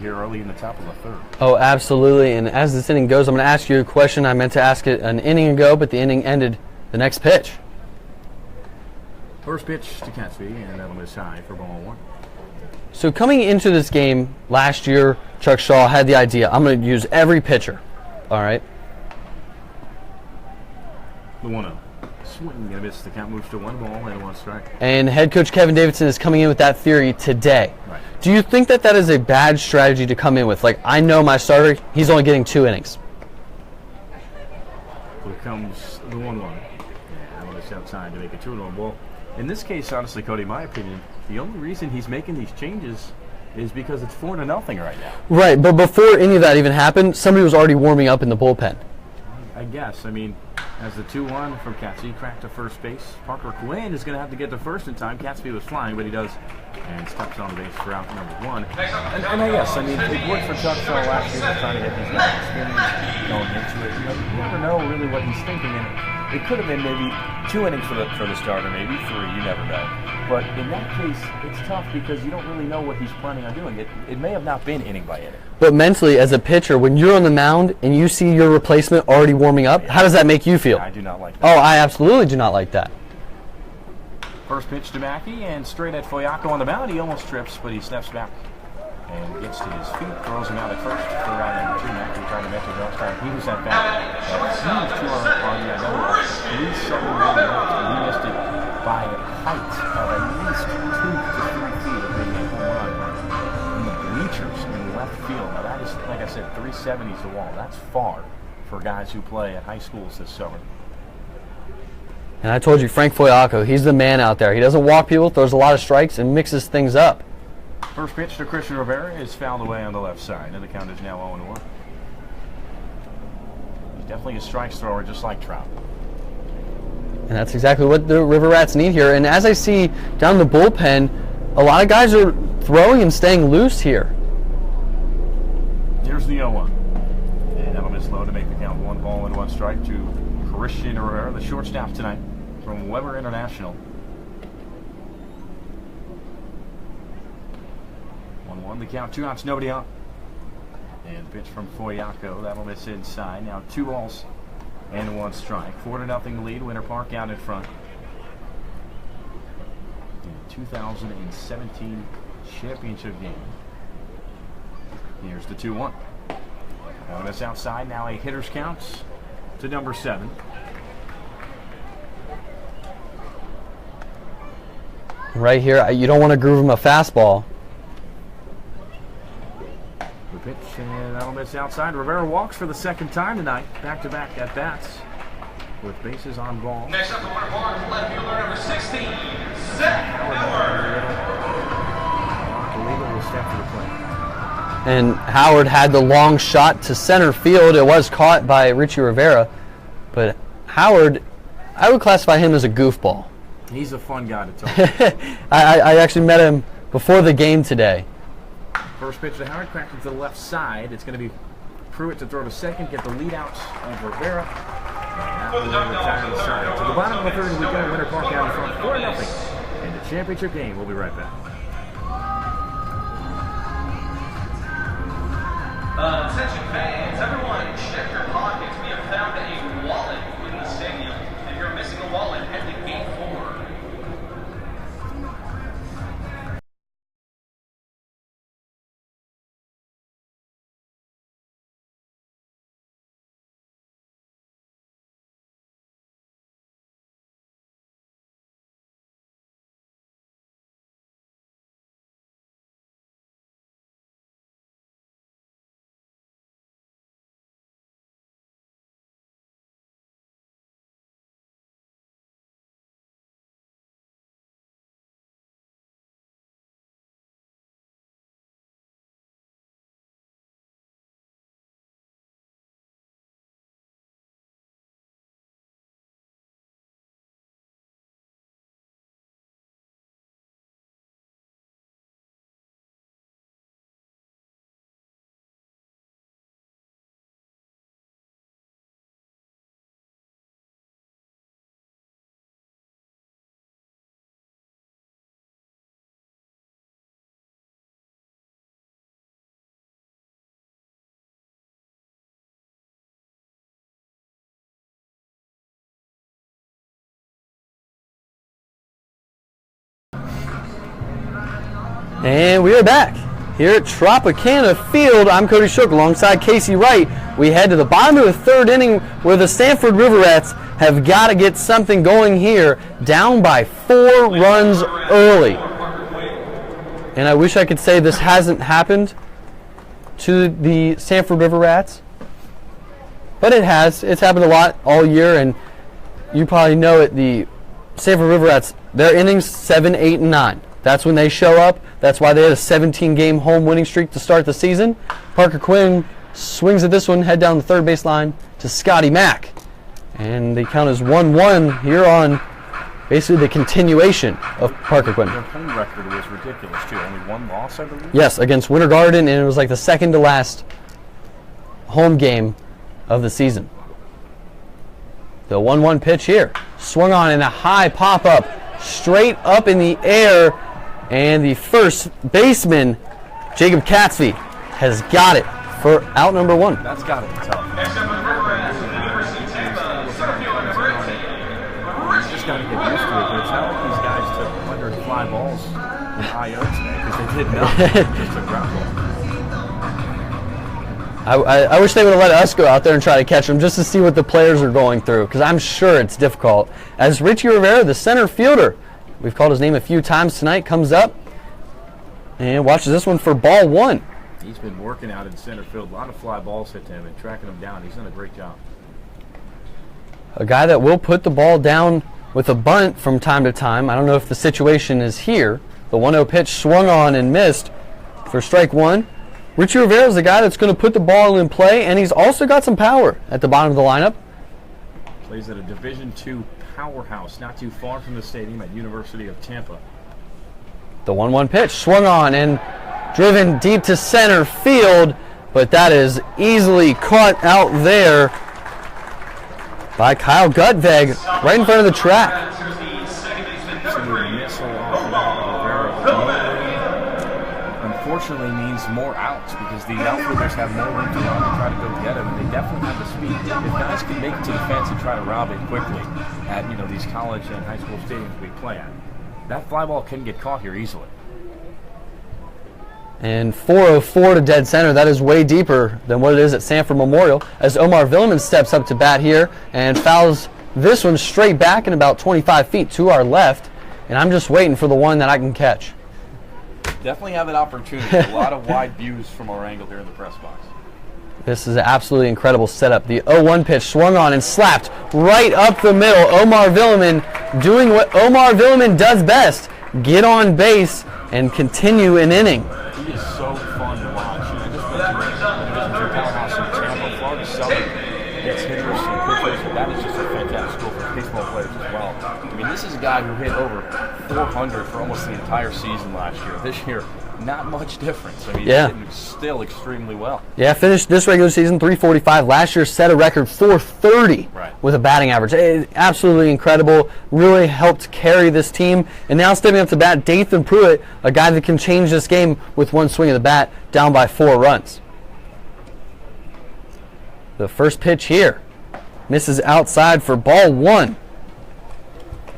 here early in the top of the third. Oh, absolutely. And as this inning goes, I'm going to ask you a question. I meant to ask it an inning ago, but the inning ended the next pitch. First pitch to Catsby, and that'll miss high for ball one. So coming into this game last year, Chuck Shaw had the idea, I'm going to use every pitcher. All right. The 1-0. Swing and a miss. The count moves to 1 ball and 1 strike. And head coach Kevin Davidson is coming in with that theory today. Right. Do you think that that is a bad strategy to come in with? Like, I know my starter, he's only getting 2 innings. Here comes the 1-1. And that'll miss outside to make it 2-1 ball. In this case, honestly, Cody, my opinion, the only reason he's making these changes is because it's 4-0 right now. Right, but before any of that even happened, somebody was already warming up in the bullpen. I guess. I mean, as the 2-1 from Catsby cracked to first base, Parker Quinn is going to have to get to first in time. Catsby was flying, but he does, and steps on the base for out number 1. And I guess, I mean, it worked for Chuck Shaw last year, trying to get these guys experience going into it. You never know really what he's thinking, and it could have been maybe 2 innings for the starter, maybe 3. You never know. But in that case, it's tough because you don't really know what he's planning on doing. It may have not been inning by inning. But mentally, as a pitcher, when you're on the mound and you see your replacement already warming up, how does that make you feel? I do not like that. Oh, I absolutely do not like that. First pitch to Mackey, and straight at Foyaco on the mound. He almost trips, but he steps back and gets to his feet, throws him out at first for round number 2. Mackey trying to make a Dawgs time. He was at bat. Huge 2 on the number 371 left. He missed it by a height of at least 2 to 3 feet of being a home run in the bleachers in left field. Now that is, like I said, 370 is the wall. That's far for guys who play at high schools this summer. And I told you, Frank Foyaco, he's the man out there. He doesn't walk people, throws a lot of strikes, and mixes things up. First pitch to Christian Rivera is fouled away on the left side, and the count is now 0-1. He's definitely a strikes thrower, just like Trout. And that's exactly what the River Rats need here. And as I see down the bullpen, a lot of guys are throwing and staying loose here. Here's the 0-1. And that'll miss low to make the count 1 ball and 1 strike to Christian Rivera, the shortstop tonight from Weber International. 1-1, the count, 2 outs, nobody on. And the pitch from Foyaco, that'll miss inside. Now 2 balls and 1 strike. 4-0 lead, Winter Park out in front. In the 2017 championship game. Here's the 2-1. That'll miss outside, now a hitter's count to number 7. Right here, you don't want to groove him a fastball. The pitch, and that'll miss outside. Rivera walks for the 2nd time tonight. Back-to-back at-bats with bases on ball. Next up, the Winter Park, left fielder number 16, Zach Howard. Illegal will step to the plate. And Howard had the long shot to center field. It was caught by Richie Rivera. But Howard, I would classify him as a goofball. He's a fun guy to talk to. I actually met him before the game today. First pitch to Howard, cracked to the left side. It's going to be Pruitt to throw to second, get the lead out of Rivera. And that will retire the side. To the bottom of the 3rd, we go. Winter Park out in front, 4-0. And the championship game. We'll be right back. Attention fans, everyone check your pockets. We have found a wallet in the stadium. If you're missing a wallet, head to gate 4. And we are back here at Tropicana Field. I'm Cody Shook alongside Casey Wright. We head to the bottom of the third inning where the Sanford River Rats have got to get something going here, down by 4 runs early. And I wish I could say this hasn't happened to the Sanford River Rats, but it has. It's happened a lot all year, and you probably know it. The Sanford River Rats, their innings 7, 8, and 9. That's when they show up. That's why they had a 17-game home winning streak to start the season. Parker Quinn swings at this one, head down the third base line to Scotty Mack. And the count is 1-1 here on basically the continuation of Parker Quinn. Their home record was ridiculous, too. Only 1 loss, I believe? Yes, against Winter Garden, and it was like the second to last home game of the season. The 1-1 pitch here. Swung on in a high pop-up, straight up in the air. And the first baseman, Jacob Katzvey, has got it for out number 1. That's got to be tough. You just got to get used to it. But it's not like these guys took 100 fly balls in IO today because they did nothing. Just took ground balls. I wish they would have let us go out there and try to catch them just to see what the players are going through, because I'm sure it's difficult. As Richie Rivera, the center fielder, we've called his name a few times tonight, comes up and watches this one for ball 1. He's been working out in center field. A lot of fly balls hit to him and tracking him down. He's done a great job. A guy that will put the ball down with a bunt from time to time. I don't know if the situation is here. The 1-0 pitch swung on and missed for strike 1. Richie Rivera is the guy that's going to put the ball in play, and he's also got some power at the bottom of the lineup. Plays at a Division II powerhouse not too far from the stadium at University of Tampa. The 1-1 pitch swung on and driven deep to center field, but that is easily caught out there by Kyle Gutveg right in front of the track. Unfortunately means more outs because the outfielders have more room to run and try to go get him, and they definitely have the speed. If guys can make it to the fence and try to rob it quickly at these college and high school stadiums we play at, that fly ball can get caught here easily. And 404 to dead center. That is way deeper than what it is at Sanford Memorial, as Omar Villeman steps up to bat here and fouls this one straight back and about 25 feet to our left. And I'm just waiting for the one that I can catch. Definitely have an opportunity. A lot of wide views from our angle here in the press box. This is an absolutely incredible setup. The 0-1 pitch swung on and slapped right up the middle. Omar Villeman doing what Omar Villeman does best, get on base and continue an inning. He is so fun to watch. I just mentioned the Division II powerhouse in Tampa. Florida Southern gets hitters and pitchers, and that is just a fantastic school for baseball players as well. I mean, this is a guy who hit over 400 for almost the entire season last year. This year, not much difference. I mean, he's hitting still extremely well. Yeah, finished this regular season 345. Last year set a record 430 with a batting average. Absolutely incredible. Really helped carry this team. And now stepping up to bat, Dathan Pruitt, a guy that can change this game with one swing of the bat, down by 4 runs. The first pitch here misses outside for ball 1.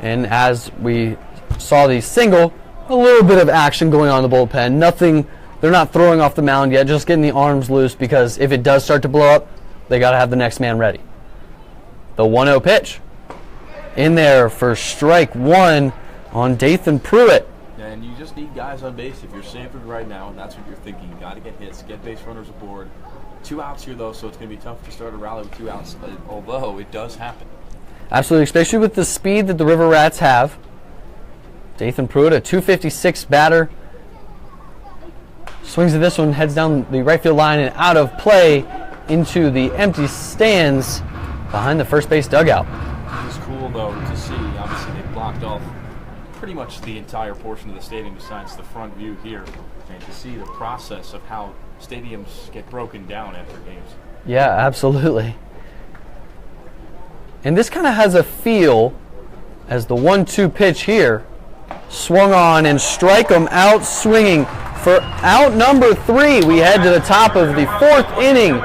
And as we saw the single, a little bit of action going on in the bullpen. Nothing, they're not throwing off the mound yet, just getting the arms loose because if it does start to blow up, they got to have the next man ready. The 1-0 pitch in there for strike 1 on Dathan Pruitt. And you just need guys on base if you're Sanford right now, and that's what you're thinking. You got to get hits, get base runners aboard. 2 outs here, though, so it's going to be tough to start a rally with 2 outs, although it does happen. Absolutely, especially with the speed that the River Rats have. Dathan Pruitt, a 256 batter, swings at this one, heads down the right field line and out of play into the empty stands behind the first base dugout. It's cool, though, to see. Obviously, they blocked off pretty much the entire portion of the stadium besides the front view here, and to see the process of how stadiums get broken down after games. Yeah, absolutely. And this kind of has a feel as the 1-2 pitch here swung on and strike him out swinging for out number 3. We head to the top of the 4th inning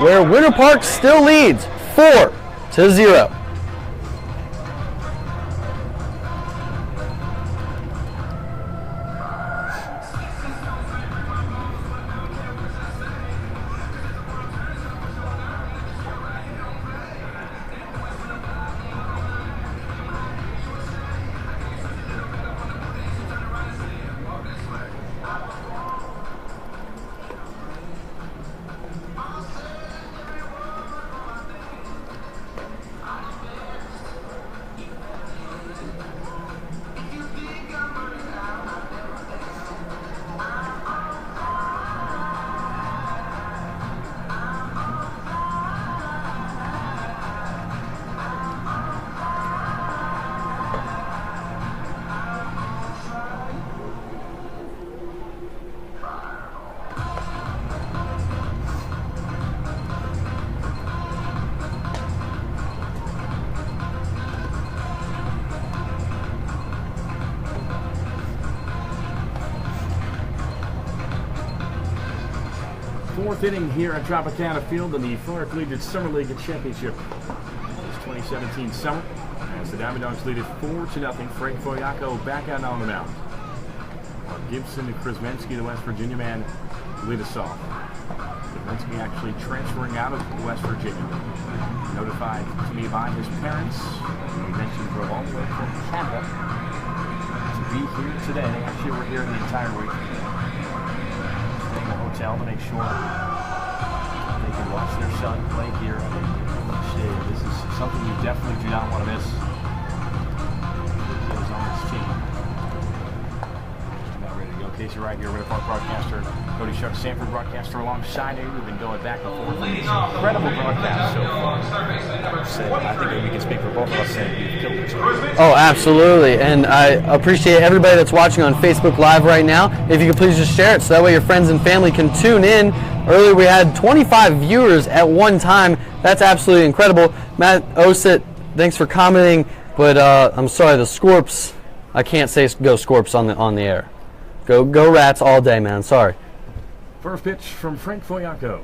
where Winter Park still leads 4-0. fourth inning here at Tropicana Field in the Florida Collegiate Summer League Championship. This 2017 summer, as the Diamond Dogs lead it 4-0. Frank Foyaco back out on the mound. Gibson and Krasmensky, the West Virginia man, lead us off. Krasmensky actually transferring out of West Virginia. Notified to me by his parents. We mentioned drove all the way from Tampa to be here today. Actually, we're here the entire week. Staying in a hotel to make sure they can watch their son play here each day. This is something you definitely do not want to miss. He is on this team. About ready to go. Casey Wright here, Winter Park broadcaster. Cody Shuck, Sanford broadcaster alongside me. We've been going back and forth. It's an incredible broadcast so far. I think that we can speak for both of us saying we've killed it. Oh, absolutely. And I appreciate everybody that's watching on Facebook Live right now. If you could please just share it so that way your friends and family can tune in. Earlier we had 25 viewers at one time. That's absolutely incredible. Matt Osit, thanks for commenting, but I'm sorry, the Scorps, I can't say go Scorps on the air. Go Rats all day, man. Sorry. First pitch from Frank Foyaco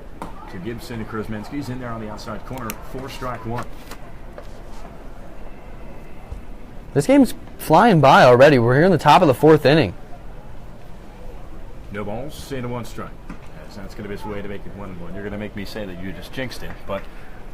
to Gibson and Krasmensky's in there on the outside corner. 4-1. This game's flying by already. We're here in the top of the fourth inning. No balls, and a 1 strike. That's going to be his way to make it 1-1. You're going to make me say that you just jinxed it, but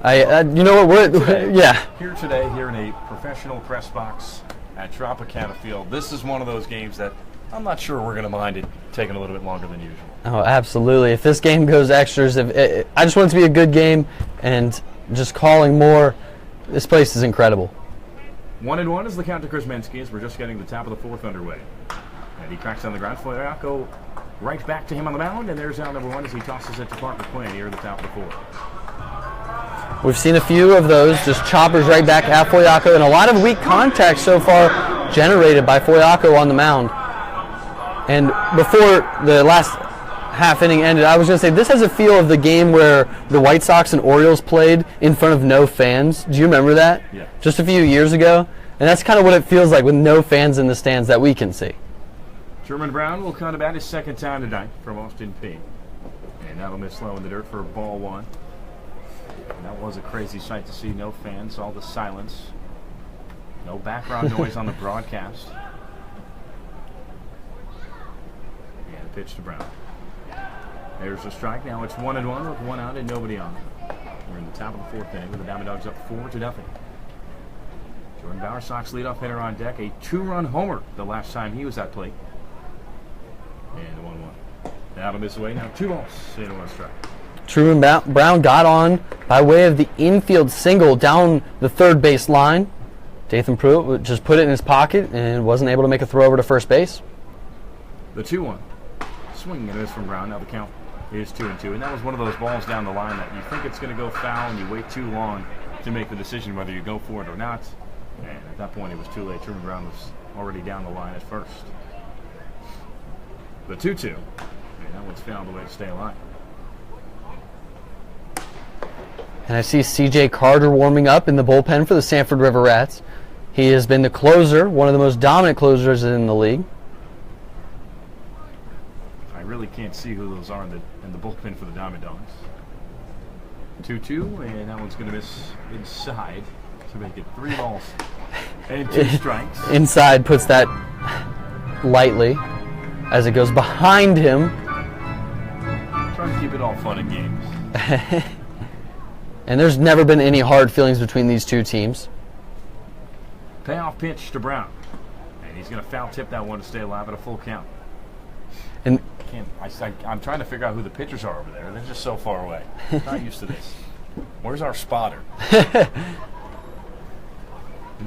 you know what? Yeah. Here today, here in a professional press box at Tropicana Field, this is one of those games that I'm not sure we're going to mind it taking a little bit longer than usual. Oh, absolutely. If this game goes extras, I just want it to be a good game, and just calling more. This place is incredible. 1-1 is the count to Krasmensky as we're just getting the top of the fourth underway. And he cracks on the ground. Foyaco right back to him on the mound, and there's out number 1 as he tosses it to Parker Quinn here at the top of the fourth. We've seen a few of those, just choppers right back at Foyaco, and a lot of weak contact so far generated by Foyaco on the mound. And before the last half inning ended, I was going to say this has a feel of the game where the White Sox and Orioles played in front of no fans. Do you remember that? Yeah. Just a few years ago? And that's kind of what it feels like with no fans in the stands that we can see. Sherman Brown will come to bat his second time tonight from Austin Peay. And that'll miss low in the dirt for ball 1. And that was a crazy sight to see. No fans, all the silence. No background noise on the broadcast. And a pitch to Brown. There's a strike. Now it's 1-1 with 1 out and nobody on. We're in the top of the fourth inning with the Diamond Dogs up 4-0. Jordan Bauer, Sox leadoff hitter on deck. A 2-run homer the last time he was at plate. And 1-1. That'll miss away. Now 2 balls and 1 strike. Truman Brown got on by way of the infield single down the third base line. Dathan Pruitt just put it in his pocket and wasn't able to make a throw over to first base. The 2-1. Swing and a miss from Brown. Now the count is 2-2. And that was one of those balls down the line that you think it's going to go foul and you wait too long to make the decision whether you go for it or not. And at that point it was too late. Truman Brown was already down the line at first. The 2-2. And that one's found the way to stay alive. And I see C.J. Carter warming up in the bullpen for the Sanford River Rats. He has been the closer, one of the most dominant closers in the league. I really can't see who those are in the bullpen for the Diamond Dogs. 2-2, and that one's going to miss inside to make it 3 balls and 2 strikes. Inside puts that lightly as it goes behind him. Trying to keep it all fun and games. And there's never been any hard feelings between these two teams. Payoff pitch to Brown. And he's going to foul tip that one to stay alive at a full count. And I'm trying to figure out who the pitchers are over there. They're just so far away. I'm not used to this. Where's our spotter? We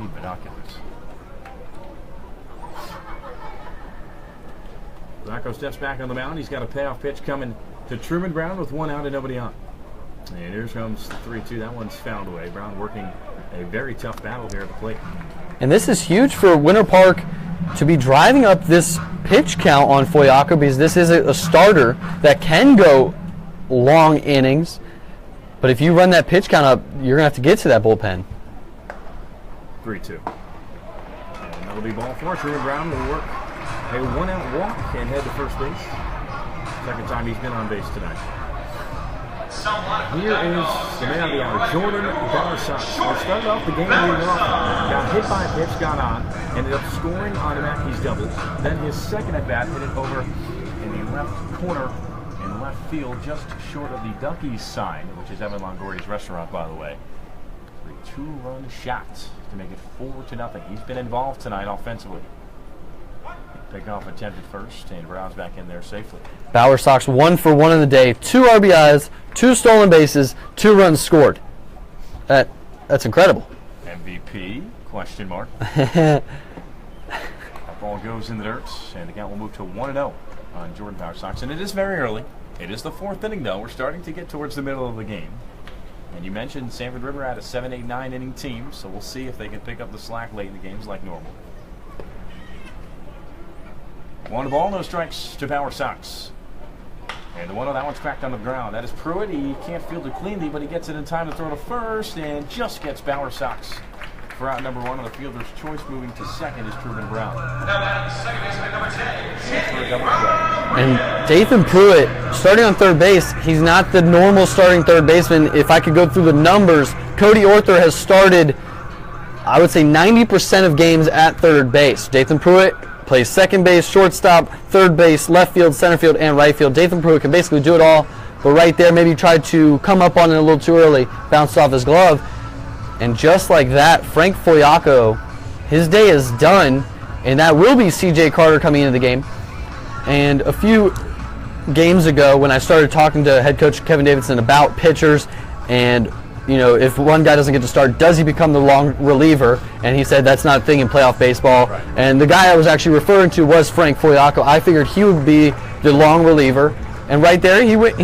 need binoculars. Zacco steps back on the mound. He's got a payoff pitch coming to Truman Brown with 1 out and nobody on. And here comes the 3-2. That one's fouled away. Brown working a very tough battle here at the plate. And this is huge for Winter Park to be driving up this pitch count on Foyaco, because this is a starter that can go long innings. But if you run that pitch count up, you're going to have to get to that bullpen. 3-2. And that'll be ball 4. Truman Brown will work a 1-out walk and head to first base. Second time he's been on base tonight. Here is the man of the hour, Jordan Dawgs. Started off the game leading off, got hit by a pitch, got on, ended up scoring on a Mackey's double. Then his second at bat hit it over in the left corner in left field, just short of the Duckies sign, which is Evan Longoria's restaurant, by the way. A 2-run shot to make it 4-0. He's been involved tonight offensively. Pickoff attempted first, and Brown's back in there safely. Bauer Sox 1 for 1 in the day. 2 RBIs, 2 stolen bases, 2 runs scored. That's incredible. MVP? Question mark. That ball goes in the dirt, and the count will move to 1-0 on Jordan Bauer Sox. And it is very early. It is the 4th inning, though. We're starting to get towards the middle of the game. And you mentioned Sanford River had a 7, 8, 9 inning team, so we'll see if they can pick up the slack late in the games like normal. 1 ball, no strikes to Bauer Sox. And the 1-0, that one's cracked on the ground. That is Pruitt. He can't field it cleanly, but he gets it in time to throw to first and just gets Bauer Sox for out number 1 on the fielder's choice. Moving to second is Truman Brown. And Dathan Pruitt, starting on third base, he's not the normal starting third baseman. If I could go through the numbers, Cody Orther has started, I would say, 90% of games at third base. Dathan Pruitt plays second base, shortstop, third base, left field, center field, and right field. Dathan Pruitt can basically do it all, but right there, maybe tried to come up on it a little too early, bounced off his glove, and just like that, Frank Fogliaco, his day is done, and that will be CJ Carter coming into the game. And a few games ago, when I started talking to head coach Kevin Davidson about pitchers, and if one guy doesn't get to start, does he become the long reliever? And he said that's not a thing in playoff baseball. Right. And the guy I was actually referring to was Frank Fogliaco. I figured he would be the long reliever. And right there, he went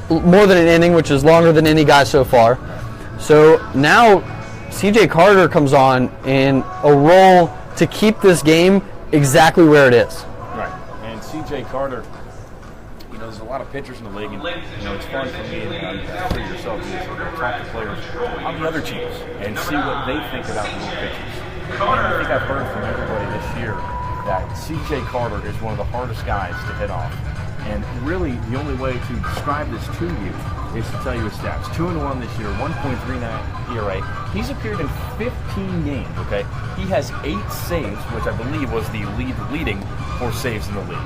more than an inning, which is longer than any guy so far. So now CJ Carter comes on in a role to keep this game exactly where it is. Right. And CJ Carter, there's a lot of pitchers in the league, and it's fun for me and for yourself to talk to players on the other teams and see what they think about the new pitchers. And I think I've heard from everybody this year that CJ Carter is one of the hardest guys to hit off. And really, the only way to describe this to you is to tell you his stats. 2-1 this year, 1.39 ERA. He's appeared in 15 games, okay? He has 8 saves, which I believe was the leading for saves in the league.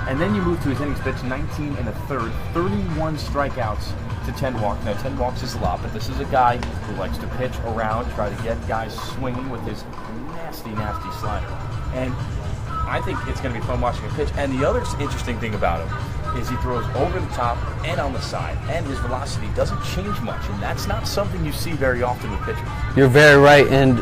And then you move to his innings pitched, 19 1/3, 31 strikeouts to 10 walks. Now, 10 walks is a lot, but this is a guy who likes to pitch around, try to get guys swinging with his nasty, nasty slider. And I think it's going to be fun watching him pitch. And the other interesting thing about him is he throws over the top and on the side, and his velocity doesn't change much, and that's not something you see very often with pitchers. You're very right, and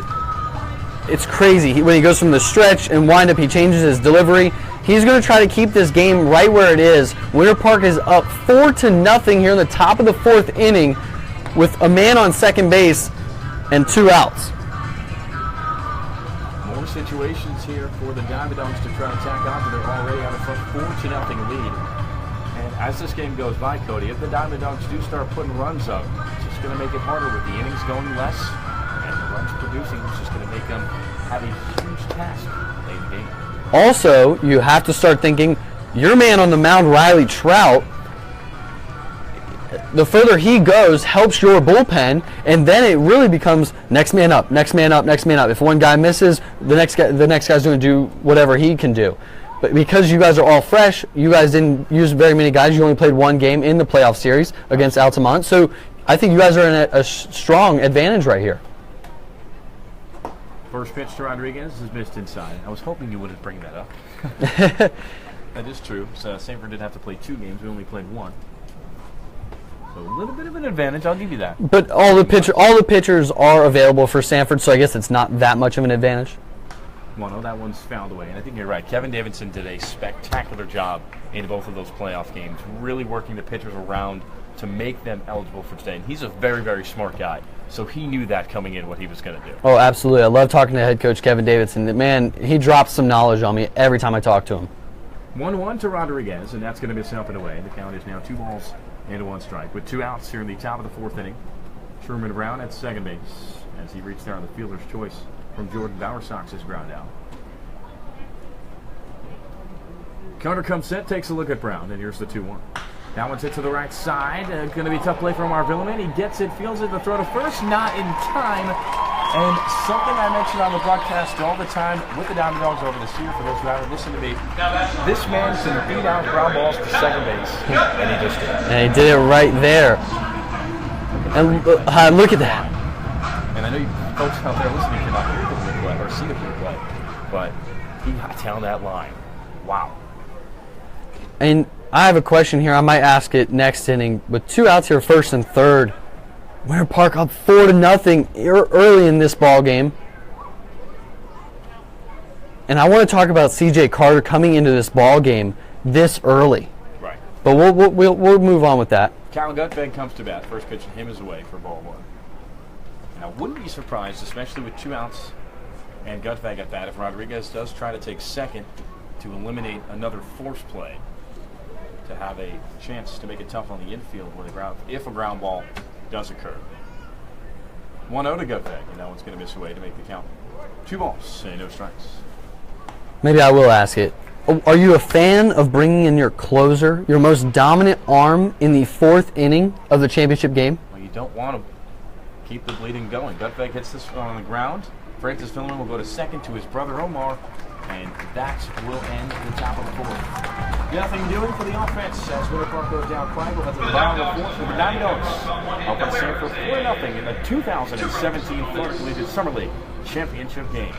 it's crazy. When he goes from the stretch and windup, he changes his delivery. He's going to try to keep this game right where it is. Winter Park is up 4-0 here in the top of the 4th inning with a man on second base and 2 outs. More situations here for the Diamondbacks to try to tack on to their already out of front 4-0 lead. And as this game goes by, Cody, if the Diamondbacks do start putting runs up, it's just going to make it harder with the innings going less and the runs producing. It's just going to make them have a huge task late in the game. Also, you have to start thinking, your man on the mound, Riley Trout, the further he goes helps your bullpen, and then it really becomes next man up, next man up, next man up. If one guy misses, the next guy's going to do whatever he can do. But because you guys are all fresh, you guys didn't use very many guys. You only played 1 game in the playoff series against Altamont. So I think you guys are in a strong advantage right here. First pitch to Rodriguez is missed inside. I was hoping you wouldn't bring that up. That is true. So Sanford did have to play 2 games. We only played 1. So a little bit of an advantage. I'll give you that. But all the pitchers are available for Sanford, so I guess it's not that much of an advantage. 1-0. That one's fouled away. And I think you're right. Kevin Davidson did a spectacular job in both of those playoff games, really working the pitchers around to make them eligible for today. And he's a very, very smart guy. So he knew that coming in, what he was going to do. Oh, absolutely. I love talking to head coach Kevin Davidson. Man, he drops some knowledge on me every time I talk to him. 1-1 to Rodriguez, and that's going to miss up and away. The count is now 2 balls and 1 strike. With 2 outs here in the top of the 4th inning, Truman Brown at second base as he reached there on the fielder's choice from Jordan Bauer Sox's ground out. Carter comes set, takes a look at Brown, and here's the 2-1. That one's hit to the right side. Going to be a tough play from our Villaman. He gets it, feels it, the throw to first, not in time. And something I mentioned on the broadcast all the time with the Diamond Dogs over this year, for those who haven't listened to me, this man can beat out ground balls to second base, and he just did. And he did it right there. And look at that. And I know you folks out there listening cannot hear the replay or see the replay, but he got down that line. Wow. And I have a question here. I might ask it next inning. With 2 outs here, first and third, Winter Park up 4-0 early in this ball game. And I want to talk about C.J. Carter coming into this ball game this early. Right. But we'll move on with that. Cal Gutfeld comes to bat. First pitch, and him is away for ball 1. And I wouldn't be surprised, especially with 2 outs and Gutfeld at bat, if Rodriguez does try to take second to eliminate another force play, to have a chance to make it tough on the infield where the ground, if a ground ball does occur. 1-0 to Gutfeld. You know it's going to miss away to make the count 2 balls and no strikes. Maybe I will ask it. Are you a fan of bringing in your closer, your most dominant arm in the 4th inning of the championship game? Well, you don't want to keep the bleeding going. Gutfeld hits this on the ground. Francis Filliman will go to second to his brother Omar, and that will end the top of the 4th. Nothing doing for the offense as Winter Park goes down. Triangle has a bottom of the 4th with the Diamond Dogs up on Sanford 4-0 in the 2017 Florida Collegiate Summer League Championship game.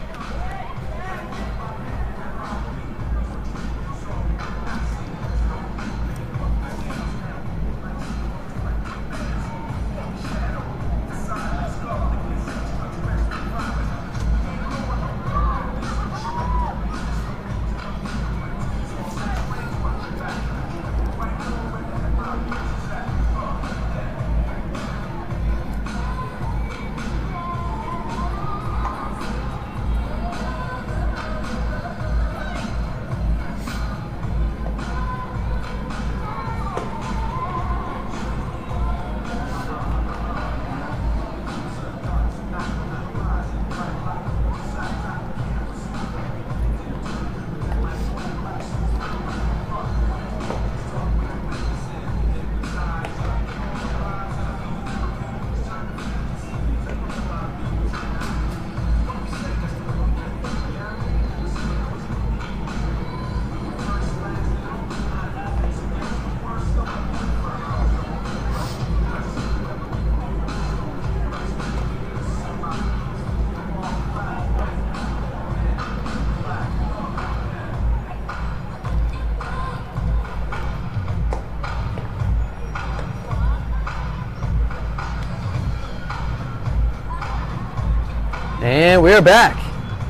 And we're back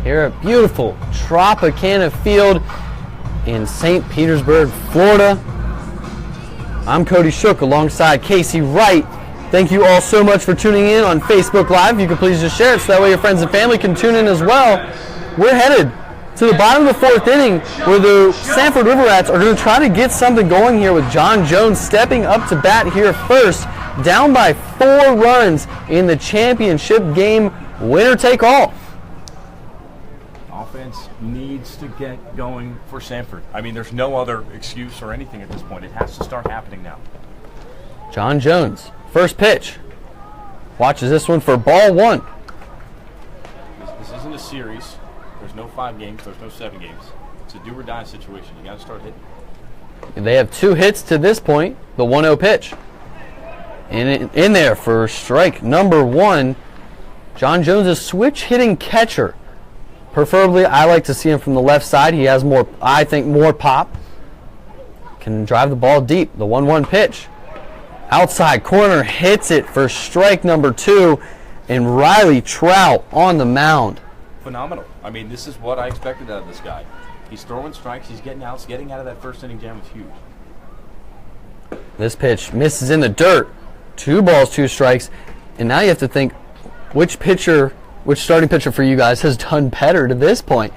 here at beautiful Tropicana Field in St. Petersburg, Florida. I'm Cody Shook alongside Casey Wright. Thank you all so much for tuning in on Facebook Live. You can please just share it so that way your friends and family can tune in as well. We're headed to the bottom of the 4th inning where the Sanford River Rats are going to try to get something going here with John Jones stepping up to bat here first, down by 4 runs in the championship game. Winner take all. Offense needs to get going for Sanford. I mean, there's no other excuse or anything at this point. It has to start happening now. John Jones, first pitch. Watches this one for ball 1. This isn't a series. There's no 5 games. There's no 7 games. It's a do-or-die situation. You got to start hitting. They have 2 hits to this point. The 1-0 pitch. In there for strike number 1. John Jones is switch hitting catcher. Preferably, I like to see him from the left side. He has more, I think, more pop. Can drive the ball deep. The 1-1 pitch. Outside corner hits it for strike number 2. And Riley Trout on the mound. Phenomenal. I mean, this is what I expected out of this guy. He's throwing strikes. He's getting outs. Getting out of that first inning jam was huge. This pitch misses in the dirt. 2 balls, 2 strikes. And now you have to think, which starting pitcher for you guys has done better to this point?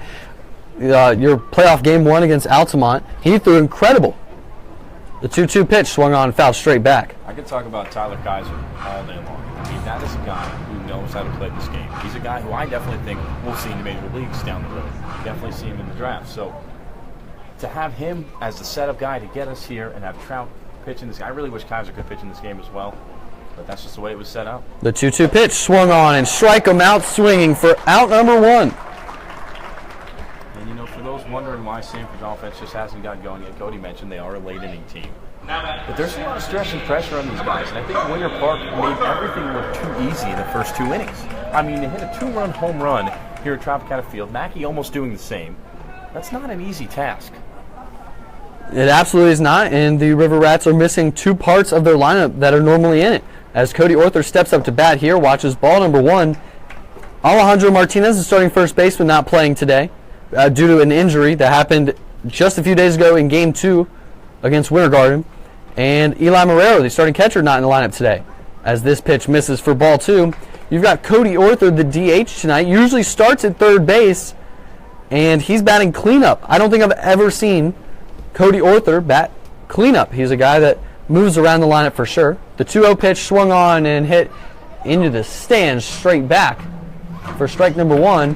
Your playoff game 1 against Altamont, he threw incredible. The 2-2 pitch swung on and fouled straight back. I could talk about Tyler Kaiser all day long. I mean, that is a guy who knows how to play this game. He's a guy who I definitely think we'll see in the major leagues down the road. Definitely see him in the draft. So to have him as the setup guy to get us here and have Trout pitch in this. I really wish Kaiser could pitch in this game as well, but that's just the way it was set up. The 2-2 pitch swung on and strike him out swinging for out number 1. And, you know, for those wondering why Sanford's offense just hasn't got going yet, Cody mentioned they are a late inning team. But there's a lot of stress and pressure on these guys, and I think Winter Park made everything look too easy in the first 2 innings. I mean, they hit a 2-run home run here at Tropicana Field. Mackey almost doing the same. That's not an easy task. It absolutely is not, and the River Rats are missing 2 parts of their lineup that are normally in it. As Cody Orther steps up to bat here, watches ball number 1. Alejandro Martinez, the starting first baseman, not playing today due to an injury that happened just a few days ago in Game 2 against Winter Garden. And Eli Marrero, the starting catcher, not in the lineup today. As this pitch misses for ball 2, you've got Cody Orther, the DH tonight, usually starts at third base, and he's batting cleanup. I don't think I've ever seen Cody Orther bat cleanup. He's a guy that moves around the lineup for sure. The 2-0 pitch swung on and hit into the stands straight back for strike number 1.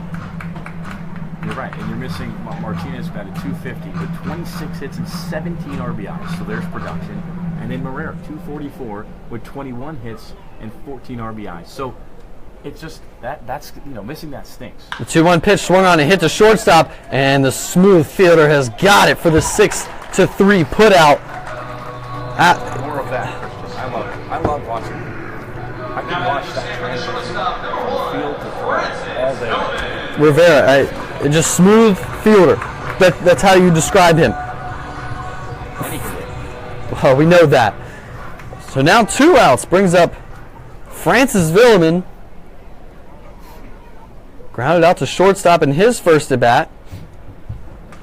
You're right, and you're missing Martinez batted .250 with 26 hits and 17 RBIs, so there's production. And then Marrero, .244 with 21 hits and 14 RBIs. So it's just that's missing that stinks. The 2-1 pitch swung on and hit the shortstop, and the smooth fielder has got it for the 6-3 putout. More of that, Christian. I love it. I love watching it. I can watch that transition from field to third all day. Rivera, just smooth fielder. That's how you describe him. Well, we know that. So now 2 outs brings up Francis Villeman. Grounded out to shortstop in his first at bat.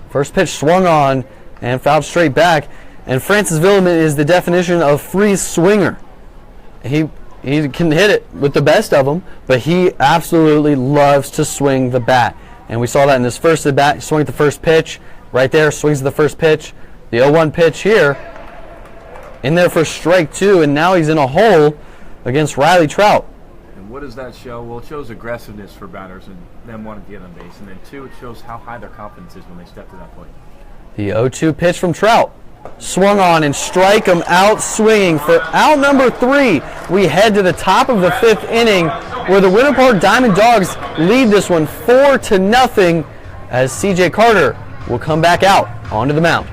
First pitch swung on and fouled straight back. And Francis Villeman is the definition of free swinger. He can hit it with the best of them, but he absolutely loves to swing the bat. And we saw that in his first at bat. He swung at the first pitch. Right there, swings at the first pitch. The 0-1 pitch here. In there for strike 2, and now he's in a hole against Riley Trout. And what does that show? Well, it shows aggressiveness for batters and them wanting to get on base. And then 2, it shows how high their confidence is when they step to that plate. The 0-2 pitch from Trout. Swung on and strike him out swinging for out number 3. We head to the top of the 5th inning where the Winter Park Diamond Dogs lead this one 4-0 as C.J. Carter will come back out onto the mound.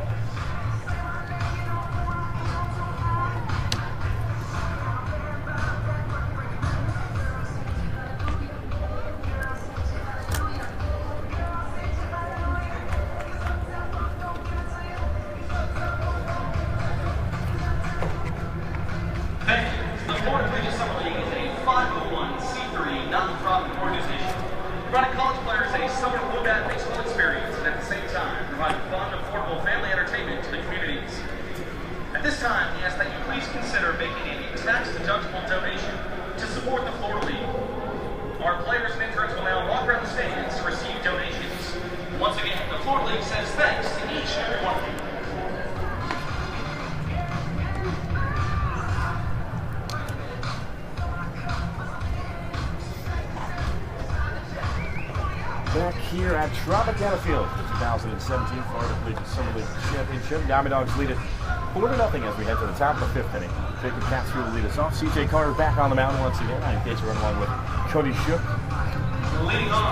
Back here at Tropicana Field, the 2017 Florida Collegiate Summer League Championship. Diamond Dogs lead it 4-0 as we head to the top of the 5th inning. Jacob Catsfield will lead us off. C.J. Carter back on the mound once again. I'm Casey run along with Cody Shook.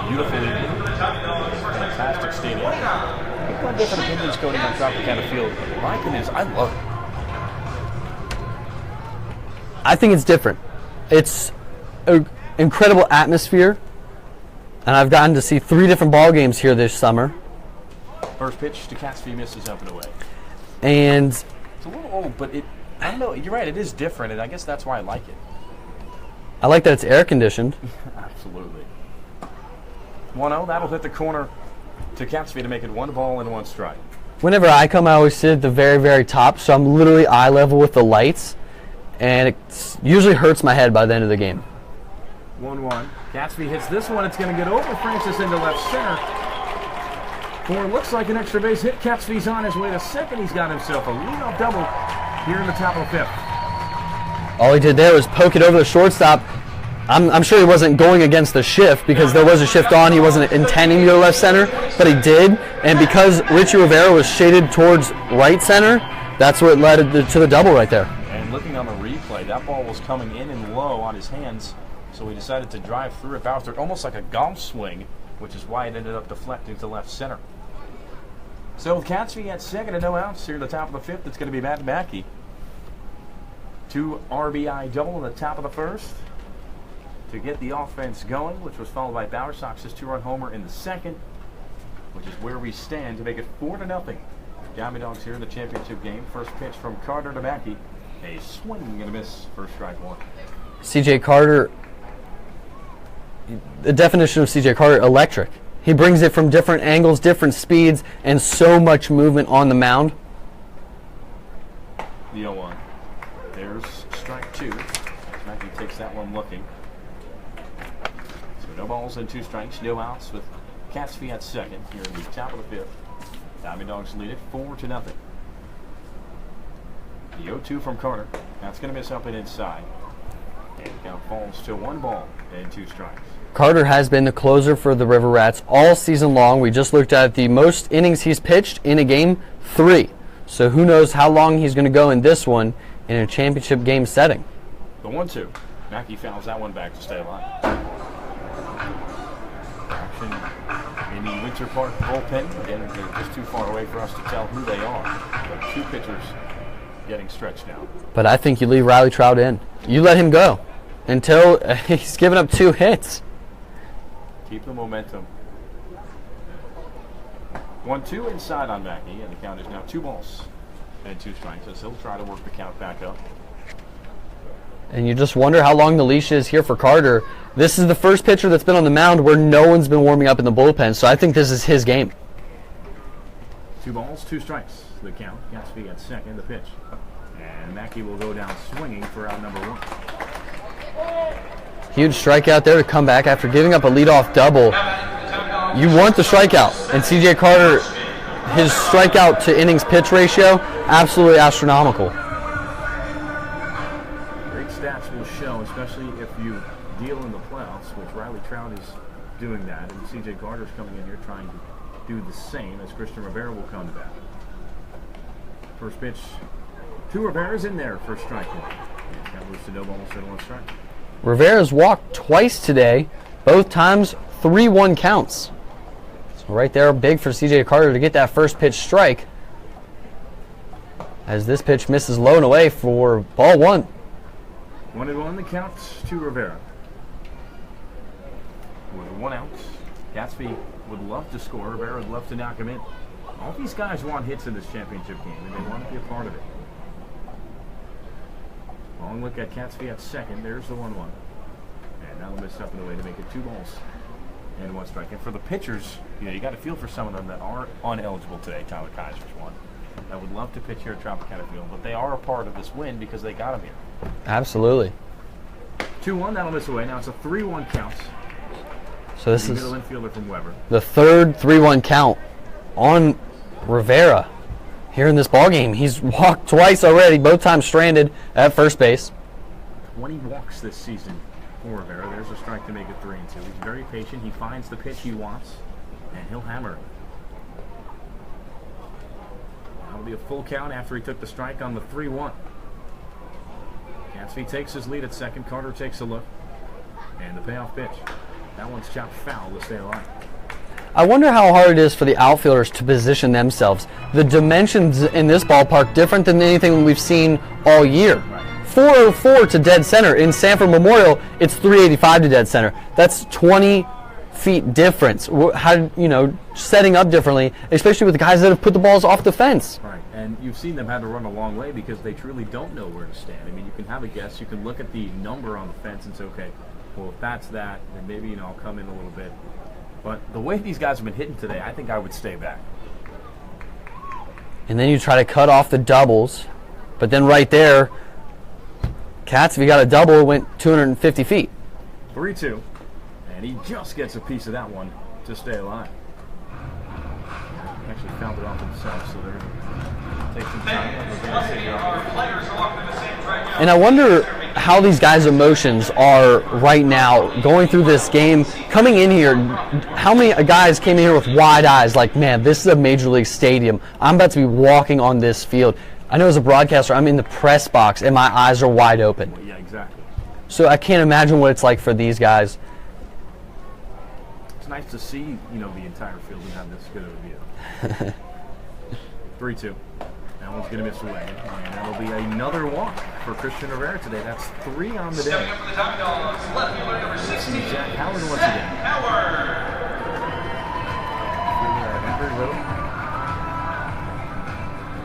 Beautiful evening. Fantastic stadium. I've got different opinions, Cody, on Tropicana Field. My opinion is I love it. I think it's different. It's an incredible atmosphere. And I've gotten to see 3 different ball games here this summer. First pitch to Catsfield misses up and away. And it's a little old, but I don't know. You're right. It is different, and I guess that's why I like it. I like that it's air conditioned. Absolutely. 1-0. That'll hit the corner to Catsfield to make it 1 ball and 1 strike. Whenever I come, I always sit at the very, very top, so I'm literally eye level with the lights, and it usually hurts my head by the end of the game. 1-1. Catsfield hits this one. It's going to get over Francis into left center. For it looks like an extra base hit. Catsfield's on his way to second. He's got himself a leadoff double here in the top of the 5th. All he did there was poke it over the shortstop. I'm sure he wasn't going against the shift because there was a shift on. He wasn't intending to go left center, but he did. And because Richie Rivera was shaded towards right center, That's what led to the double right there. And looking on the replay, that ball was coming in and low on his hands, so he decided to drive through it, bounce through it, almost like a golf swing, which is why it ended up deflecting to left center. So with Catsby at second and no outs here at the top of the fifth, it's going to be Matt Mackey. 2 RBI double in the top of the first to get the offense going, which was followed by Bowersox's 2-run homer in the second, which is where we stand to make it 4-0. Dawgs here in the championship game. First pitch from Carter to Mackey. A swing and a miss for strike one. CJ Carter, the definition of CJ Carter, electric. He brings it from different angles, different speeds, and so much movement on the mound. The 0-1. There's strike two. Mackey takes that one looking. So no balls and 2 strikes, no outs with Catsby at second here in the top of the fifth. Dawgs lead it 4-0. The 0-2 from Carter. That's going to miss up and inside. And count falls to 1 ball and 2 strikes. Carter has been the closer for the River Rats all season long. We just looked at the most innings he's pitched in a game, 3. So who knows how long he's going to go in this one in a championship game setting. The 1-2. Mackey fouls that one back to stay alive. Action in the Winter Park bullpen. Again, they're just too far away for us to tell who they are. But 2 pitchers getting stretched out. But I think you leave Riley Trout in. You let him go until he's given up 2 hits. Keep the momentum. 1-2 inside on Mackey, and the count is now 2 balls and 2 strikes as he'll try to work the count back up. And you just wonder how long the leash is here for Carter. This is the first pitcher that's been on the mound where no one's been warming up in the bullpen, so I think this is his game. 2 balls, 2 strikes. The count. Gatsby at second, the pitch. And Mackey will go down swinging for out number 1. Huge strikeout there to come back after giving up a leadoff double. You want the strikeout. And CJ Carter, his strikeout to innings pitch ratio, absolutely astronomical. Great stats will show, especially if you deal in the playoffs, which Riley Trout is doing that. And CJ Carter's coming in here trying to do the same as Christian Rivera will come to bat. First pitch, 2 Rivera's in there for strike 1. That moves to no balls and 1 strike. Rivera's walked twice today, both times 3-1 counts. So right there, big for CJ Carter to get that first pitch strike. As this pitch misses low and away for ball 1. 1-1 the count to Rivera. With 1 out, Gatsby would love to score. Rivera would love to knock him in. All these guys want hits in this championship game, and they want to be a part of it. Long look at Catsby at second. There's the 1-1. And that'll miss up and away to make it 2 balls and 1 strike. And for the pitchers, you got to feel for some of them that are ineligible today. Tyler Kaiser's one. I would love to pitch here at Tropicana Field, but they are a part of this win because they got him here. Absolutely. 2-1, that'll miss away. Now it's a 3-1 count. So this The is middle infielder from Weber. the third 3-1 count on Rivera here in this ballgame. He's walked twice already, both times stranded at first base. 20 walks this season for Rivera. There's a strike to make it 3-2. He's very patient. He finds the pitch he wants, and he'll hammer it. That'll be a full count after he took the strike on the 3-1. Gatsby takes his lead at second. Carter takes a look, and the payoff pitch. That one's chopped foul to stay alive. I wonder how hard it is for the outfielders to position themselves. The dimensions in this ballpark different than anything we've seen all year. Right. 404 to dead center. In Sanford Memorial, it's 385 to dead center. That's 20 feet difference. How, setting up differently, especially with the guys that have put the balls off the fence. Right, and you've seen them have to run a long way because they truly don't know where to stand. I mean, you can have a guess. You can look at the number on the fence and say, okay, well, if that's that, then maybe, I'll come in a little bit. But the way these guys have been hitting today, I think I would stay back. And then you try to cut off the doubles. But then right there, Catsby got a double, went 250 feet. 3-2. And he just gets a piece of that one to stay alive. Actually fouled it off himself, so they're going to take some time. And I wonder how these guys' emotions are right now going through this game, coming in here. How many guys came in here with wide eyes like, man, this is a major league stadium. I'm about to be walking on this field. I know as a broadcaster, I'm in the press box and my eyes are wide open. Well, yeah, exactly. So I can't imagine what it's like for these guys. It's nice to see, the entire field and have this good of a view. 3-2. That one's going to miss away. And that'll be another walk for Christian Rivera today. That's 3 on the day. Stepping up for the Tampa Dawgs, left fielder number 16, Jack Howard once again. Howard.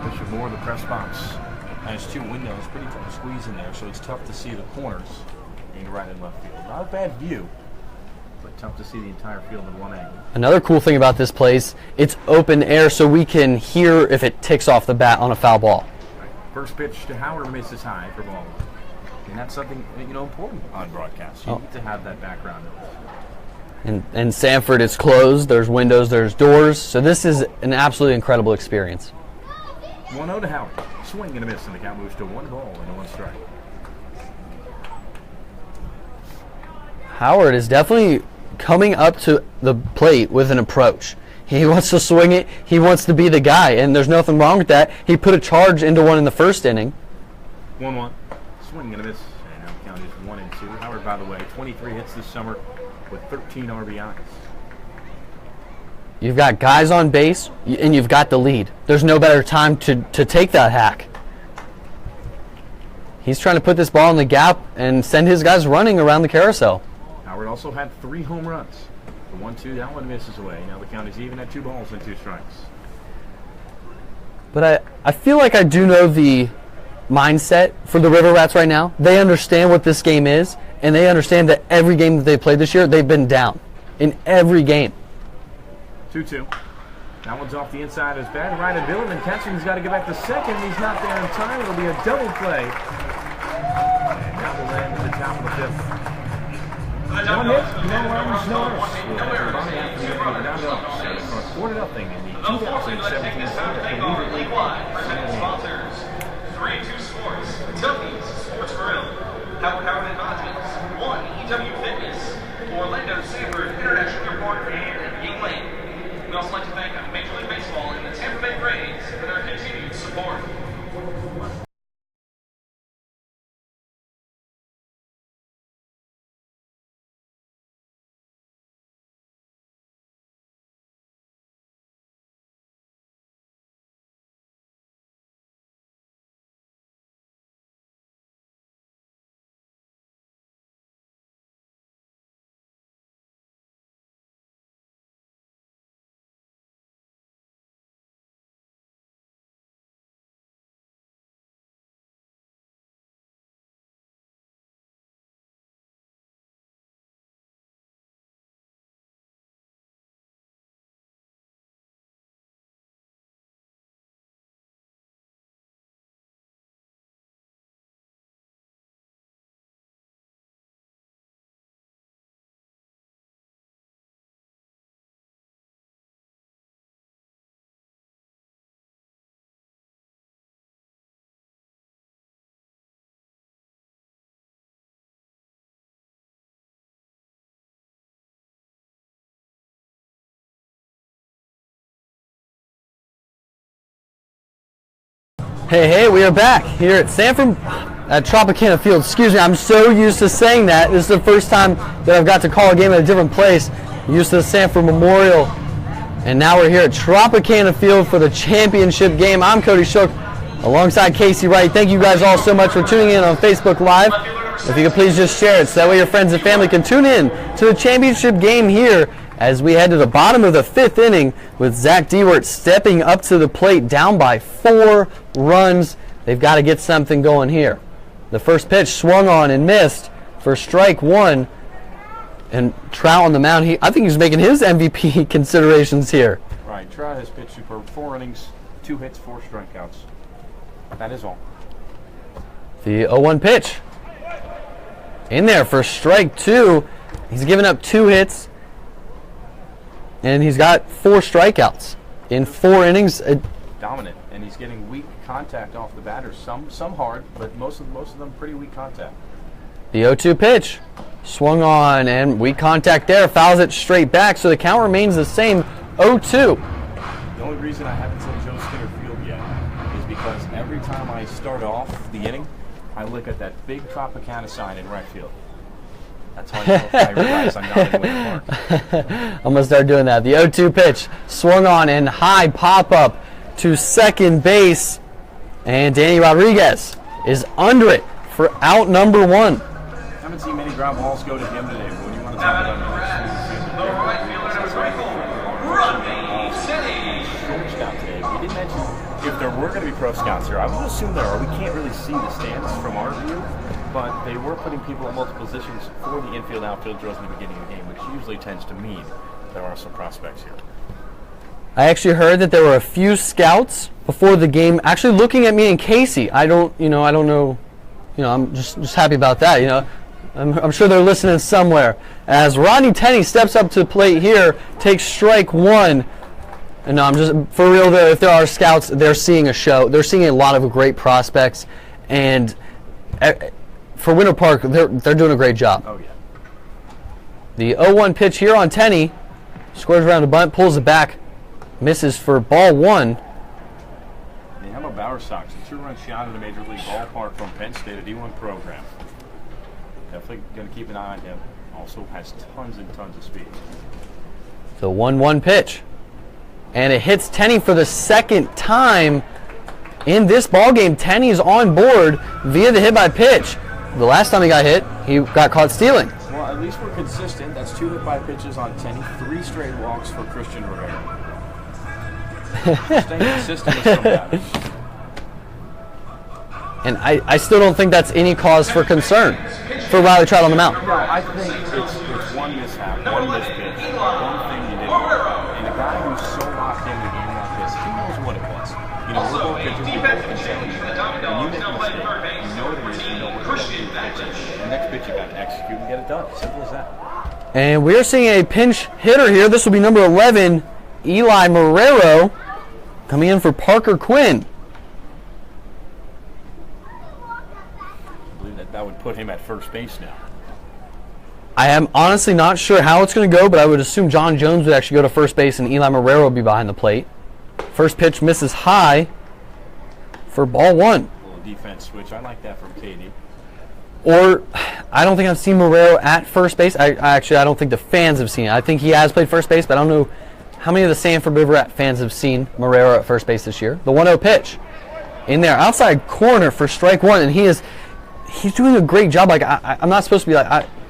Bishop Moore, the press box. There's 2 windows, pretty tough to squeeze in there, so it's tough to see the corners being right and left field. Not a bad view, but tough to see the entire field at one angle. Another cool thing about this place, it's open air, so we can hear if it ticks off the bat on a foul ball. Right. First pitch to Howard misses high for ball 1. And that's something important on broadcast. You need to have that background noise. And Sanford is closed. There's windows, there's doors. So this is an absolutely incredible experience. 1-0 to Howard. Swing and a miss, and the count moves to 1 ball and 1 strike. Howard is definitely coming up to the plate with an approach. He wants to swing it. He wants to be the guy, and there's nothing wrong with that. He put a charge into one in the first inning. 1-1. Swing and a miss, and now the count is 1-2. Howard, by the way, 23 hits this summer with 13 RBIs. You've got guys on base, and you've got the lead. There's no better time to take that hack. He's trying to put this ball in the gap and send his guys running around the carousel. Howard also had 3 home runs. The 1-2, that one misses away. Now the count is even at 2 balls and 2 strikes. But I feel like I do know the mindset for the River Rats right now. They understand what this game is, and they understand that every game that they played this year, they've been down in every game. 2-2. That one's off the inside of his bat. Right at Billerman catching. He's got to get back to second. He's not there in time. It'll be a double play. And now we'll land at the top of the 5th. 1 hit, no runs, no errors. Down to 4-0 in the 2017 season. League-wide, presented sponsors. 3-2 Sports, Tony's Sports Grill, Howard Advantages, 1 EW Fitness, Orlando Sanford International Airport, and Ying Lane. We'd also like to thank Major League Baseball and the Tampa Bay Rays for their continued support. Hey, we are back here at Sanford at Tropicana Field. Excuse me, I'm so used to saying that. This is the first time that I've got to call a game at a different place. I'm used to the Sanford Memorial. And now we're here at Tropicana Field for the championship game. I'm Cody Shook alongside Casey Wright. Thank you guys all so much for tuning in on Facebook Live. If you could please just share it so that way your friends and family can tune in to the championship game here as we head to the bottom of the 5th inning with Zach Dewart stepping up to the plate down by 4 runs. They've got to get something going here. The first pitch swung on and missed for strike 1. And Trout on the mound, I think he's making his MVP considerations here. Right, Trout has pitched superb. 4 innings, 2 hits, 4 strikeouts. That is all. The 0-1 pitch. In there for strike 2. He's given up 2 hits. And he's got 4 strikeouts in 4 innings. Dominant, and he's getting weak contact off the batters. Some hard, but most of them pretty weak contact. The 0-2 pitch swung on and weak contact there. Fouls it straight back, so the count remains the same. 0-2. The only reason I haven't said Joe Skinner Field yet is because every time I start off the inning, I look at that big Tropicana sign in right field. That's how I realize I'm not in Winter Park. I'm going to start doing that. The 0-2 pitch swung on and high pop-up to second base. And Danny Rodriguez is under it for out number 1. I haven't seen many ground balls go to him today, but when you want to talk about short today, we didn't mention if there were going to be pro scouts here. I would assume there are. We can't really see the stands from our view, but they were putting people in multiple positions for the infield outfield drills in the beginning of the game, which usually tends to mean there are some prospects here. I actually heard that there were a few scouts before the game actually looking at me and Casey. I don't know. I'm just happy about that. I'm sure they're listening somewhere. As Rodney Tenney steps up to the plate here, takes strike 1. And no, I'm just for real. Though, if there are scouts, they're seeing a show. They're seeing a lot of great prospects, and for Winter Park, they're doing a great job. Oh yeah. The 0-1 pitch here on Tenney, squares around the bunt, pulls it back, misses for ball 1. How about Bower Sox? A 2-run shot at a Major League ballpark from Penn State, a D1 program. Definitely going to keep an eye on him. Also has tons and tons of speed. The 1-1 pitch. And it hits Tenney for the second time in this ballgame. Tenney's on board via the hit by pitch. The last time he got hit, he got caught stealing. Well, at least we're consistent. That's 2 hit by pitches on Tenney, 3 straight walks for Christian Rivera. Staying consistent is something. And I still don't think that's any cause for concern for Riley Trout on the mound. No, I think it's one mishap, one mispitch, one thing you didn't know. And a guy who's so locked into a game like this, he knows what it was. We're both pitchers, we both can tell you. When you make a mistake, you know what it is, you know what it is, the next pitch you got to execute and get it done. Simple as that. And we're seeing a pinch hitter here. This will be number 11, Eli Marrero, coming in for Parker Quinn. I believe that would put him at first base now. I am honestly not sure how it's going to go, but I would assume John Jones would actually go to first base and Eli Marrero would be behind the plate. First pitch misses high for ball 1. A little defense switch. I like that from Cody. Or, I don't think I've seen Marrero at first base. I don't think the fans have seen it. I think he has played first base, but I don't know how many of the Sanford River Rat fans have seen Marrero at first base this year. The 1-0 pitch in there, outside corner for strike 1, and he's doing a great job. Like I'm not supposed to be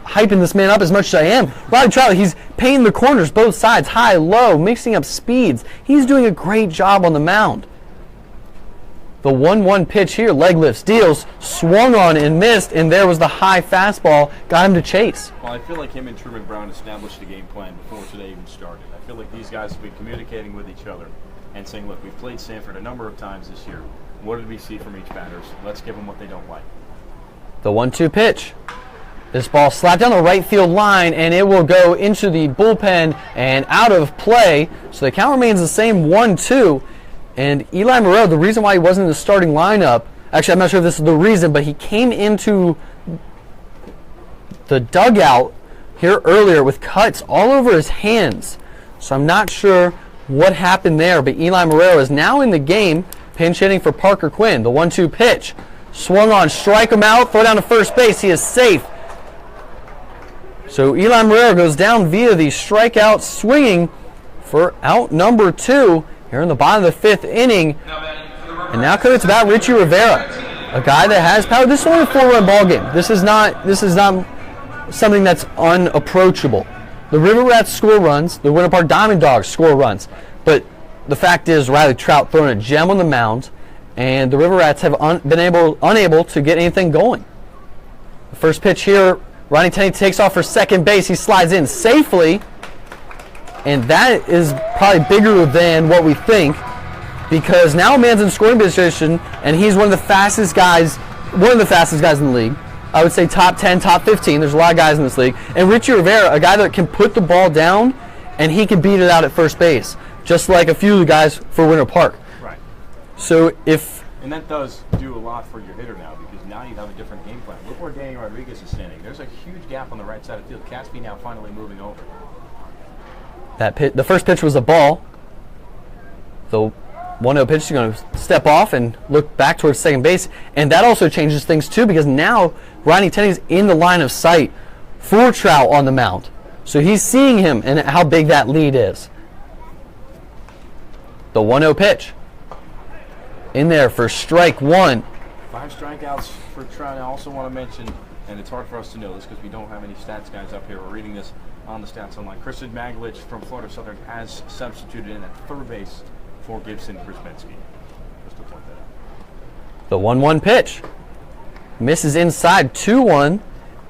hyping this man up as much as I am. Riley Trout, he's painting the corners both sides, high, low, mixing up speeds. He's doing a great job on the mound. The 1-1 pitch here, leg lifts, deals, swung on and missed, and there was the high fastball, got him to chase. Well, I feel like him and Truman Brown established a game plan before today even started. I feel like these guys have been communicating with each other and saying, look, we've played Sanford a number of times this year. What did we see from each batters? Let's give them what they don't like. The 1-2 pitch. This ball slapped down the right field line, and it will go into the bullpen and out of play. So the count remains the same, 1-2. And Eli Marrero, the reason why he wasn't in the starting lineup, actually I'm not sure if this is the reason, but he came into the dugout here earlier with cuts all over his hands. So I'm not sure what happened there, but Eli Marrero is now in the game, pinch hitting for Parker Quinn. The 1-2 pitch. Swung on, strike him out, throw down to first base. He is safe. So Eli Marrero goes down via the strikeout, swinging for out number 2 here in the bottom of the 5th inning. And now Cody, it's about Richie Rivera, a guy that has power. This is only a 4-run ball game. This is not something that's unapproachable. The River Rats score runs, the Winter Park Diamond Dogs score runs, but the fact is Riley Trout throwing a gem on the mound, and the River Rats have been unable to get anything going. The first pitch here, Ronnie Tenney takes off for second base. He slides in safely, and that is probably bigger than what we think, because now a man's in scoring position, and he's one of the fastest guys in the league. I would say top 10, top 15. There's a lot of guys in this league. And Richie Rivera, a guy that can put the ball down, and he can beat it out at first base, just like a few of the guys for Winter Park. Right. So and that does do a lot for your hitter now, because now you have a different game plan. Look where Danny Rodriguez is standing. There's a huge gap on the right side of the field. Catsby now finally moving over. The first pitch was a ball. The 1-0 pitch is going to step off and look back towards second base. And that also changes things too, because now Ronnie Tenney's in the line of sight for Trout on the mound. So he's seeing him and how big that lead is. The 1-0 pitch. In there for strike one. 5 strikeouts for Trout. I also want to mention, and it's hard for us to know this because we don't have any stats guys up here. We're reading this on the stats online. Christian Maglich from Florida Southern has substituted in at third base for Gibson Krzyzewski. Just to point that out. The 1-1 pitch. Misses inside 2-1,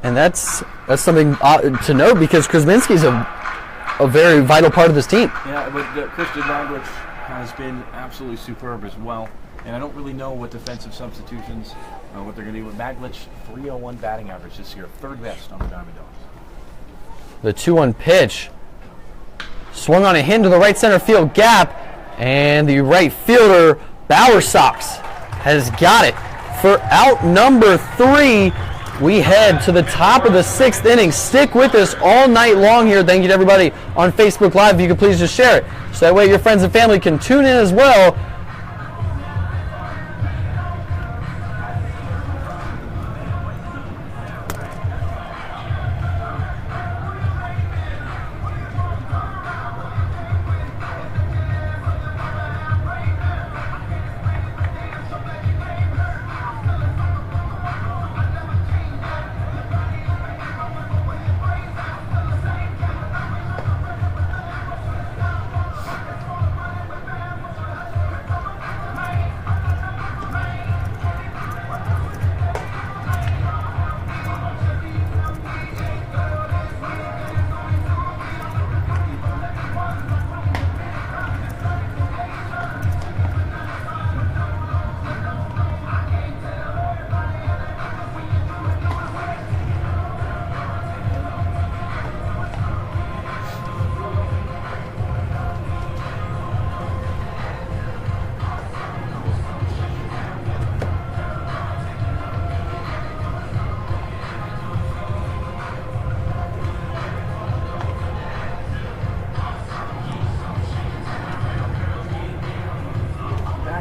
and that's something to note because Krzyzewski's a very vital part of this team. Yeah, but Christian Maglich has been absolutely superb as well. And I don't really know what defensive substitutions, what they're going to do with Maglich. 301 batting average this year, third best on the Diamond Dogs. The 2-1 pitch. Swung on a hit into the right center field gap. And the right fielder, Bowersox, has got it. For out number 3, we head to the top of the 6th inning. Stick with us all night long here. Thank you to everybody on Facebook Live. If you could please just share it, so that way your friends and family can tune in as well.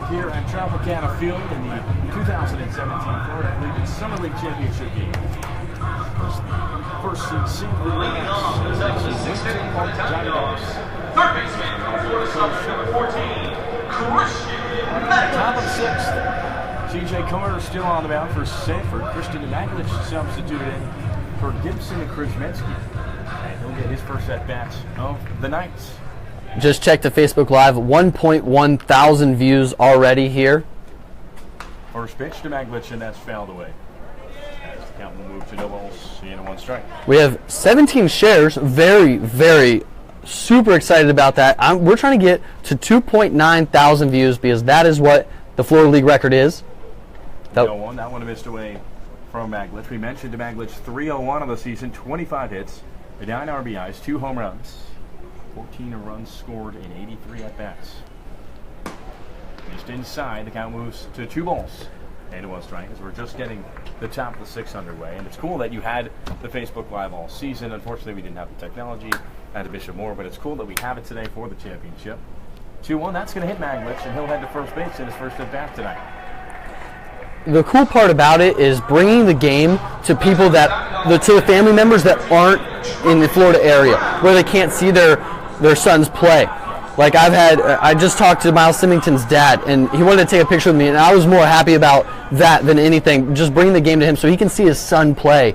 Here at Tropicana Field in the 2017 Florida Collegiate Summer League Championship game. First seed Sanford Dawgs. Third baseman from Florida Southern, number 14, Christian Top of the 6th. CJ Carter still on the mound for Sanford. Christian Maglich substituted in for Gibson and Krzyzewski. And he'll get his first at-bat of the night. Just check the Facebook Live. 1.1 thousand views already here. First pitch to Maglich, and that's fouled away. As the count will move to no balls and 1 strike. We have 17 shares. Very, very super excited about that. We're trying to get to 2.9 thousand views because that is what the Florida League record is. That one missed away from Maglich. We mentioned to Maglich 301 of the season, 25 hits, 9 RBIs, 2 home runs. 14 runs scored in 83 at-bats. Just inside, the count moves to 2 balls and 1 strike as we're just getting the top of the 6th underway. And it's cool that you had the Facebook Live all season. Unfortunately, we didn't have the technology at Bishop Moore, but it's cool that we have it today for the championship. 2-1, that's going to hit Maglich, and he'll head to first base in his first at-bat tonight. The cool part about it is bringing the game to people to the family members that aren't in the Florida area, where they can't see their sons play. Like I just talked to Miles Symington's dad, and he wanted to take a picture with me, and I was more happy about that than anything, just bringing the game to him so he can see his son play.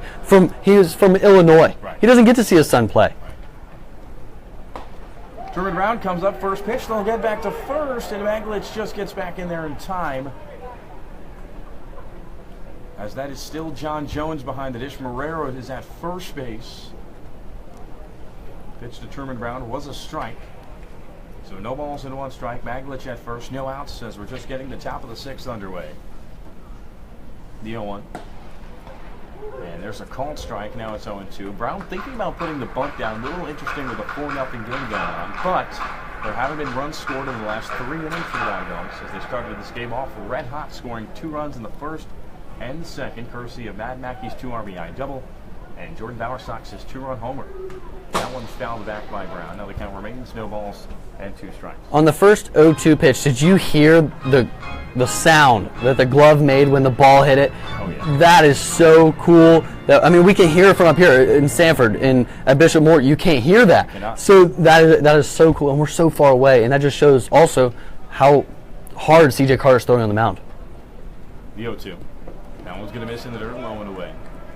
He was from Illinois. Right. He doesn't get to see his son play. Truman Brown comes up, first pitch, they'll get back to first, and Maglich just gets back in there in time. As that is still John Jones behind the dish. Marrero is at first base. Pitch to Truman Brown was a strike. So no balls and 1 strike. Maglich at first, no outs as we're just getting the top of the 6th underway. The 0-1. And there's a called strike. Now it's 0-2. Brown thinking about putting the bunt down. A little interesting with a 4-0 game going on. But there haven't been runs scored in the last 3 innings for the Dogs as they started this game off red hot, scoring 2 runs in the first and the second, courtesy of Matt Mackey's 2 RBI double And Jordan Bowersox his 2-run homer. That one's fouled back by Brown. Now the count remains no balls and 2 strikes. On the first 0-2 pitch, did you hear the sound that the glove made when the ball hit it? Oh, yeah. That is so cool. I mean, we can hear it from up here in Sanford. At Bishop Moore, you can't hear that. Cannot. So that is so cool, and we're so far away, and that just shows also how hard C.J. Carter's throwing on the mound. The 0-2. That one's going to miss in the dirt, low and away.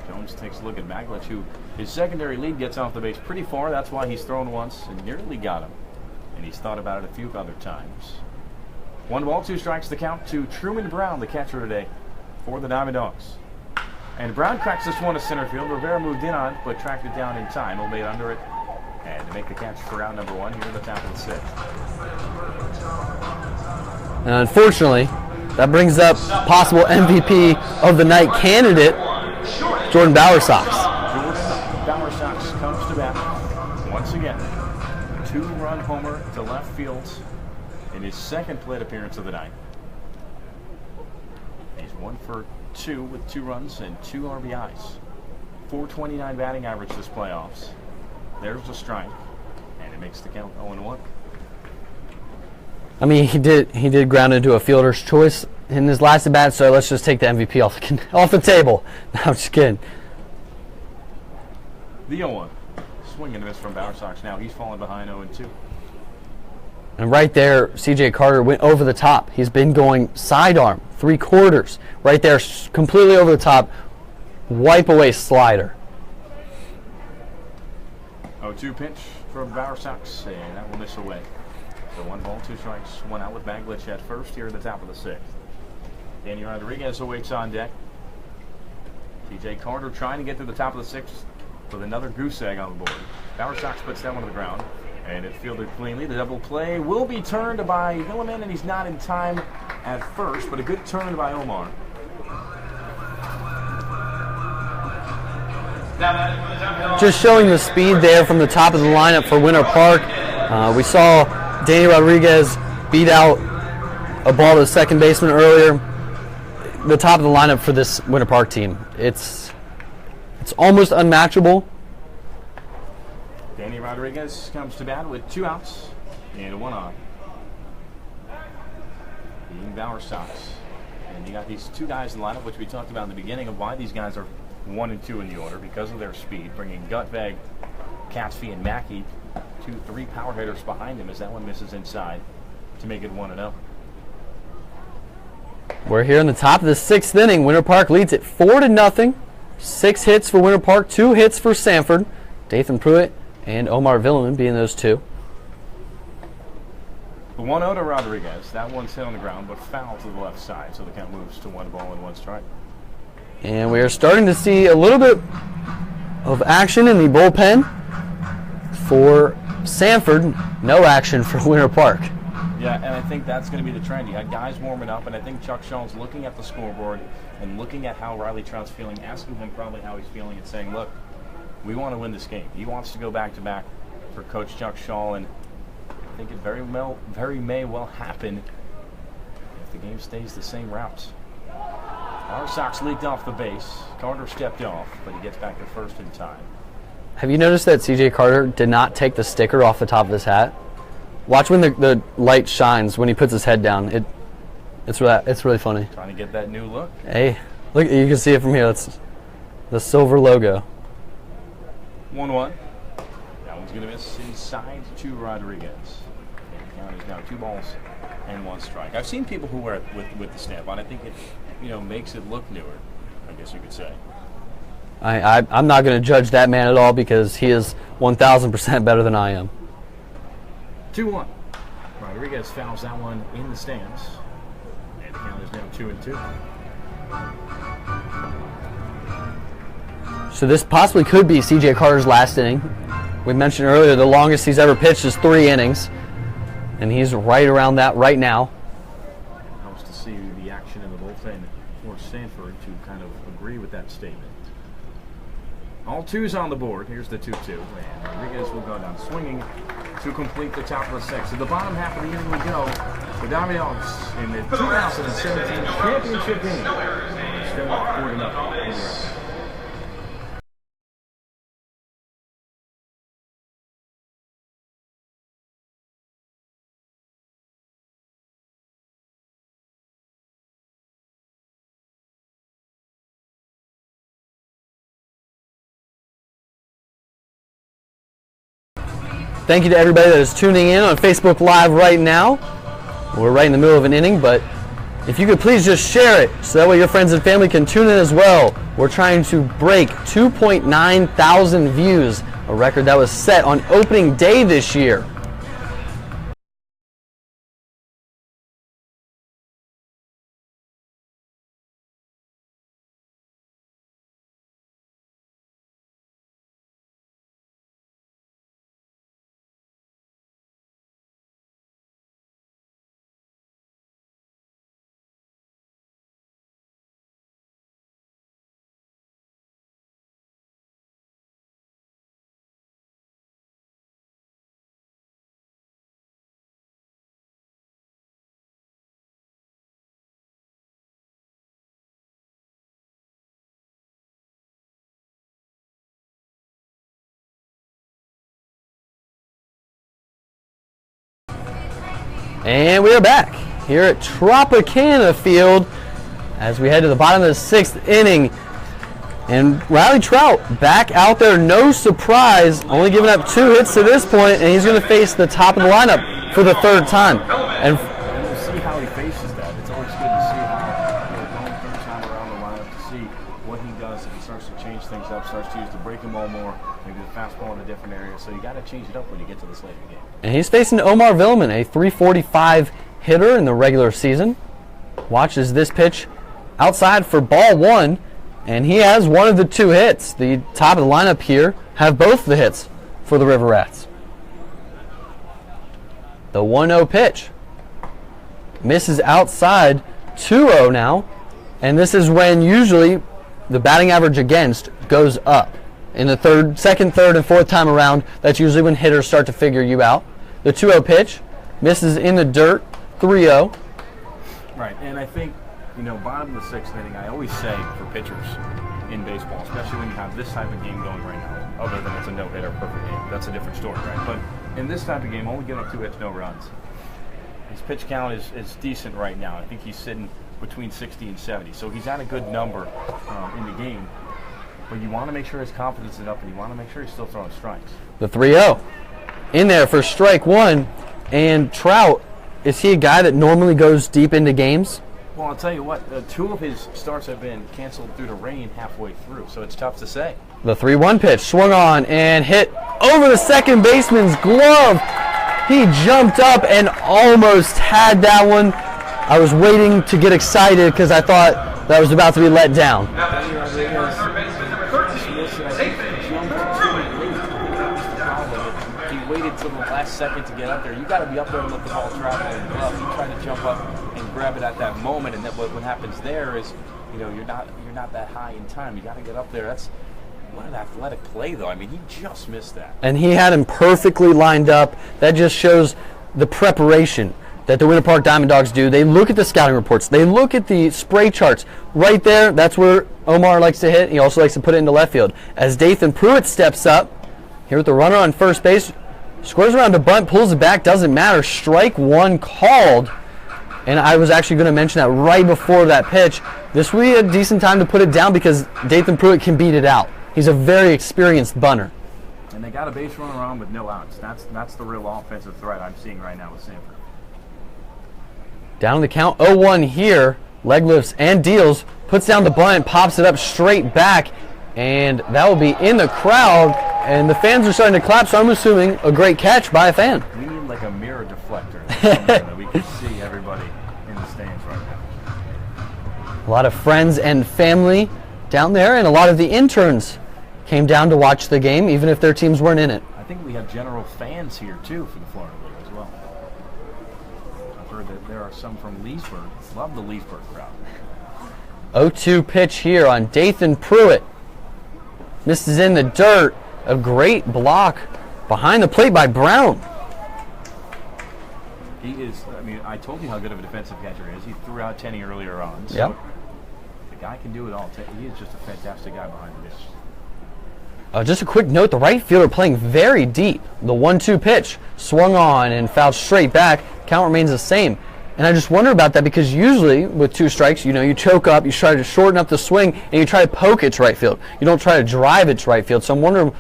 Jones takes a look at Maglich, who his secondary lead gets off the base pretty far. That's why he's thrown once and nearly got him. And he's thought about it a few other times. 1 ball, 2 strikes, the count to Truman Brown, the catcher today for the Diamond Dogs. And Brown cracks this one to center field. Rivera moved in on it, but tracked it down in time. Obeyed under it. And to make the catch for out number 1 here in the top of the 6th. And unfortunately, that brings up possible MVP of the night candidate, Jordan Bowersox. Jordan Bowersox comes to bat once again. 2-run homer to left field in his second plate appearance of the night. He's 1 for 2 with 2 runs and 2 RBIs. 429 batting average this playoffs. There's the strike, and it makes the count 0-1. I mean, he did ground into a fielder's choice in his last at bat, so let's just take the MVP off the table. No, I'm just kidding. The 0-1. Swing and a miss from Bowersox now. He's fallen behind 0-2. And right there, C.J. Carter went over the top. He's been going sidearm, 3/4. Right there, completely over the top. Wipe away slider. 0-2 pitch from Bowersox, and that will miss away. So 1 ball, 2 strikes, 1 out with Maglich at first here at the top of the 6th. Danny Rodriguez awaits on deck. C.J. Carter trying to get to the top of the 6th with another goose egg on the board. Bowersox puts that one to the ground, and it's fielded cleanly. The double play will be turned by Milliman, and he's not in time at first, but a good turn by Omar. Just showing the speed there from the top of the lineup for Winter Park. We saw Danny Rodriguez beat out a ball to the second baseman earlier. The top of the lineup for this Winter Park team. It's almost unmatchable. Danny Rodriguez comes to bat with 2 outs and 1 on. Being Bowersox. And you got these 2 guys in the lineup, which we talked about in the beginning of why these guys are 1 and 2 in the order because of their speed, bringing Gutveg, Catsby, and Mackey, 2-3 power hitters behind him as that one misses inside to make it 1-0. We're here in the top of the 6th inning. Winter Park leads it 4-0. 6 hits for Winter Park, 2 hits for Sanford. Dathan Pruitt and Omar Villeman being those 2. The 1-0 to Rodriguez. That one's hit on the ground, but foul to the left side, so the count moves to 1 ball and 1 strike. And we are starting to see a little bit of action in the bullpen for Sanford. No action for Winter Park. Yeah, and I think that's going to be the trend. You got guys warming up, and I think Chuck Shaw's looking at the scoreboard and looking at how Riley Trout's feeling, asking him probably how he's feeling, and saying, look, we want to win this game. He wants to go back-to-back for Coach Chuck Shaw, and I think it very may well happen if the game stays the same route. Our Sox leaked off the base. Carter stepped off, but he gets back to first in time. Have you noticed that C.J. Carter did not take the sticker off the top of his hat? Watch when the light shines when he puts his head down. It's really funny. Trying to get that new look. Hey, look, you can see it from here. That's the silver logo. 1-1. That one's going to miss inside to Rodriguez. And the count is now 2 balls and 1 strike. I've seen people who wear it with the stamp on. I think it makes it look newer, I guess you could say. I'm not going to judge that man at all because he is 1,000% better than I am. 2-1. Rodriguez fouls that one in the stands. And the count is now 2-2. So this possibly could be C.J. Carter's last inning. We mentioned earlier the longest he's ever pitched is 3 innings. And he's right around that right now. Helps to see the action in the bullpen for Sanford to kind of agree with that statement. All 2s on the board. Here's the 2-2. And Rodriguez will go down swinging to complete the top of the 6th. So the bottom half of the inning we go. The Diamond Dogs in the 2017 championship game. Still up 4-0. Thank you to everybody that is tuning in on Facebook Live right now. We're right in the middle of an inning, but if you could please just share it so that way your friends and family can tune in as well. We're trying to break 2.9 thousand views, a record that was set on opening day this year. And we are back here at Tropicana Field as we head to the bottom of the 6th inning. And Riley Trout back out there, no surprise, only giving up 2 hits to this point, and he's going to face the top of the lineup for the 3rd time. And we'll see how he faces that. It's always good to see how, going 3rd time around the lineup to see what he does if he starts to change things up, starts to use the breaking ball more, maybe the fastball in a different area. So you got to change it up when you get to this late in the game. And he's facing Omar Villeman, a .345 hitter in the regular season. Watches this pitch outside for ball 1, and he has one of the 2 hits. The top of the lineup here have both the hits for the River Rats. The 1-0 pitch misses outside, 2-0 now, and this is when usually the batting average against goes up. In the 2nd, 3rd, and 4th time around, that's usually when hitters start to figure you out. The 2-0 pitch misses in the dirt, 3-0. Right, and I think, bottom of the 6th inning, I always say for pitchers in baseball, especially when you have this type of game going right now, other than it's a no-hitter, perfect game, that's a different story, right? But in this type of game, only giving up 2 hits, no runs. His pitch count is decent right now. I think he's sitting between 60 and 70, so he's at a good number in the game. But you want to make sure his confidence is up, and you want to make sure he's still throwing strikes. The 3-0 in there for strike 1. And Trout, is he a guy that normally goes deep into games? Well, I'll tell you what, 2 of his starts have been canceled due to rain halfway through, so it's tough to say. The 3-1 pitch swung on and hit over the second baseman's glove. He jumped up and almost had that one. I was waiting to get excited because I thought that was about to be let down. He waited till the last second to get up there. You got to be up there and let the ball travel in the glove. He tried to jump up and grab it at that moment, and then what happens there is, you're not that high in time. You got to get up there. That's what an athletic play, though. I mean, he just missed that. And he had him perfectly lined up. That just shows the preparation that the Winter Park Diamond Dogs do. They look at the scouting reports. They look at the spray charts. Right there, that's where Omar likes to hit. He also likes to put it into left field. As Dathan Pruitt steps up, here with the runner on first base, squares around to bunt, pulls it back, doesn't matter. Strike 1 called. And I was actually going to mention that right before that pitch. This would be a decent time to put it down because Dathan Pruitt can beat it out. He's a very experienced bunter. And they got a base runner on with no outs. That's the real offensive threat I'm seeing right now with Sanford. Down the count, 0-1 here. Leg lifts and deals. Puts down the bunt, pops it up straight back. And that will be in the crowd. And the fans are starting to clap, so I'm assuming a great catch by a fan. We need like a mirror deflector that we can see everybody in the stands right now. A lot of friends and family down there, and a lot of the interns came down to watch the game, even if their teams weren't in it. I think we have general fans here, too, for the Florida League as well. I've heard that there are some from Leesburg. Love the Leesburg crowd. 0-2 pitch here on Dathan Pruitt. Misses in the dirt. A great block behind the plate by Brown. He is, I told you how good of a defensive catcher he is. He threw out Tenney earlier on. So yep. The guy can do it all. He is just a fantastic guy behind the dish. Just a quick note, the right fielder playing very deep. The 1-2 pitch swung on and fouled straight back. Count remains the same. And I just wonder about that because usually with 2 strikes, you choke up, you try to shorten up the swing, and you try to poke it to right field. You don't try to drive it to right field. So I'm wondering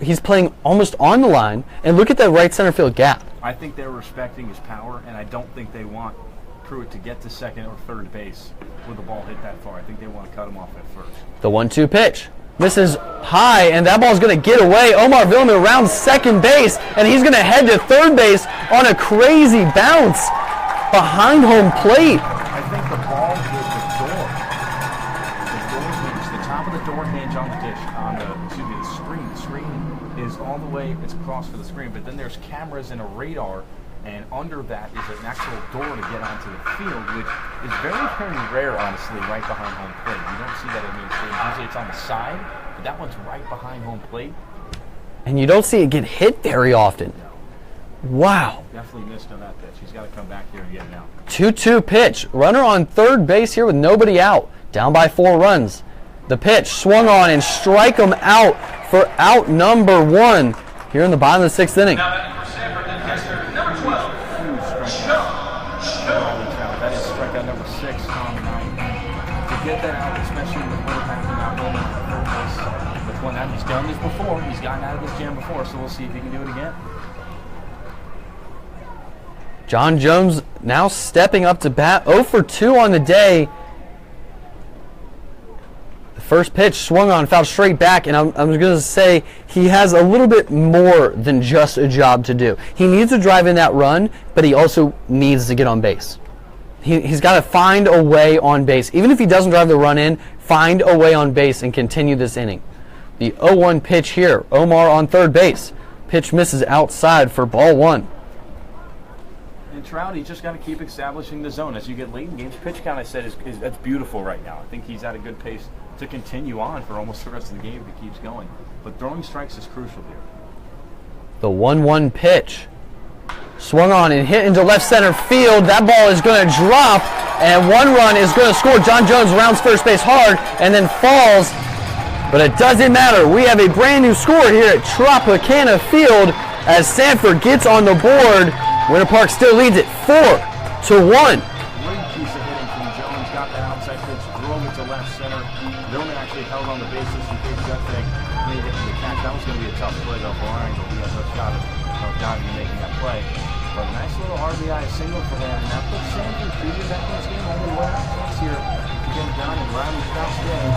He's playing almost on the line, and look at that right center field gap. I think they're respecting his power, and I don't think they want Pruitt to get to second or third base with the ball hit that far. I think they want to cut him off at first. The 1-2 pitch. Misses high, and that ball's going to get away. Omar Villman around second base, and he's going to head to third base on a crazy bounce behind home plate. I think the ball is the door. The door hinge, the top of the door hinge on the dish, the screen. The screen is all the way, it's across for the screen, but then there's cameras and a radar, and under that is an actual door to get onto the field, which is very, very rare, honestly, right behind home plate. You don't see that in the field. Usually it's on the side, but that one's right behind home plate. And you don't see it get hit very often. Wow. Definitely missed on that pitch. He's got to come back here and get it out. 2-2 pitch. Runner on third base here with nobody out. Down by 4 runs. The pitch swung on and strike him out for out number 1 here in the bottom of the 6th inning. Now batting for Sanford, then catcher number 12. Huge strikeout. That is strikeout number 6 on the night. To get that out, especially with what happened out rolling at third base with one out. He's done this before. He's gotten out of this jam before, so we'll see if he can do it again. John Jones now stepping up to bat. 0 for 2 on the day. The first pitch swung on, fouled straight back, and I'm going to say he has a little bit more than just a job to do. He needs to drive in that run, but he also needs to get on base. He's got to find a way on base. Even if he doesn't drive the run in, find a way on base and continue this inning. The 0-1 pitch here. Omar on third base. Pitch misses outside for ball 1. And Trout, he's just got to keep establishing the zone. As you get late in games, pitch count, I said, is that's beautiful right now. I think he's at a good pace to continue on for almost the rest of the game if he keeps going. But throwing strikes is crucial here. The 1-1 pitch. Swung on and hit into left center field. That ball is going to drop, and 1 run is going to score. John Jones rounds first base hard and then falls. But it doesn't matter. We have a brand new score here at Tropicana Field as Sanford gets on the board. Winter Park still leads it 4-1. Great piece of hitting from Jones. Got that outside pitch, drove it to left center. Villman actually held on the bases in case that thing made it to the catch. That was going to be a tough play though for Orange. He has no shot of diving and making that play. But a nice little RBI single for him. And that puts Sanford previous back in this game. Only one out chance here to get him down in Riley Trout's game.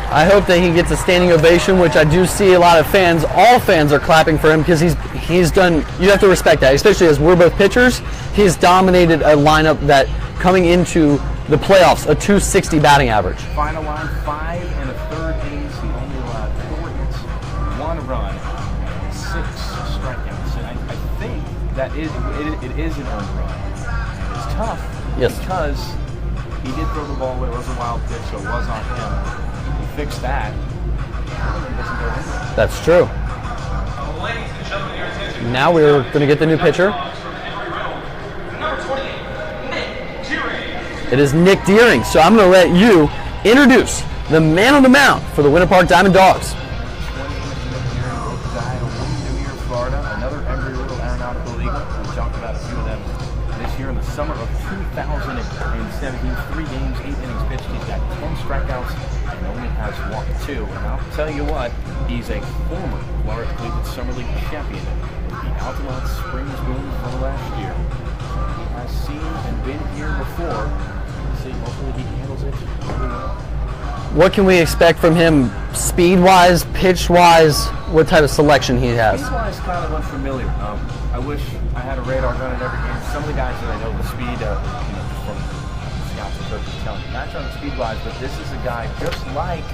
I hope that he gets a standing ovation, which I do see a lot of fans. All fans are clapping for him because he's done. You have to respect that, especially as we're both pitchers. He's dominated a lineup that coming into the playoffs, a .260 batting average. Final line, 5 1/3 innings. He only allowed 4 hits, 1 run, 6 strikeouts. And I think that it is an earned run. It's tough. Yes. Because he did throw the ball away. It was a wild pitch, so it was on him. Fix that. That's true. Now we're going to get the new pitcher. It is Nick Deering. So I'm going to let you introduce the man on the mound for the Winter Park Diamond Dogs. Another Embry-Riddle Aeronautical Eagle. We talked about a few of them this year in the summer of 2017. 3 games, 8 innings pitched. He's got 10 strikeouts. And only has 1-2. And I'll tell you what, he's a former Florida Collegiate Summer League champion with the Altamont Springs Boom from last year. He has seen and been here before. Let's see, hopefully he handles it really well. What can we expect from him speed-wise, pitch-wise? What type of selection he has? Speed-wise, kind of unfamiliar. I wish I had a radar gun in every game. Some of the guys that I know, the speed, just from scouts and coaches telling me, match on the speed-wise, but this is a guy just like,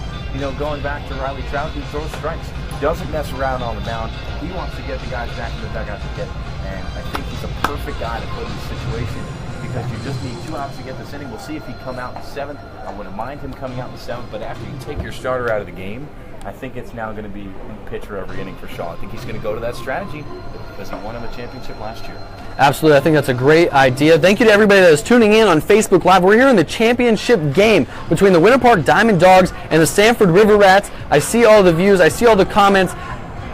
going back to Riley Trout, who throws strikes, doesn't mess around on the mound. He wants to get the guys back in the dugout to get it. And I think he's a perfect guy to put in this situation because you just need 2 outs to get this inning. We'll see if he come out in the 7th. I wouldn't mind him coming out in the 7th, but after you take your starter out of the game, I think it's now going to be pitcher every inning for Shaw. I think he's going to go to that strategy because he won him a championship last year. Absolutely. I think that's a great idea. Thank you to everybody that is tuning in on Facebook Live. We're here in the championship game between the Winter Park Diamond Dogs and the Sanford River Rats. I see all the views. I see all the comments.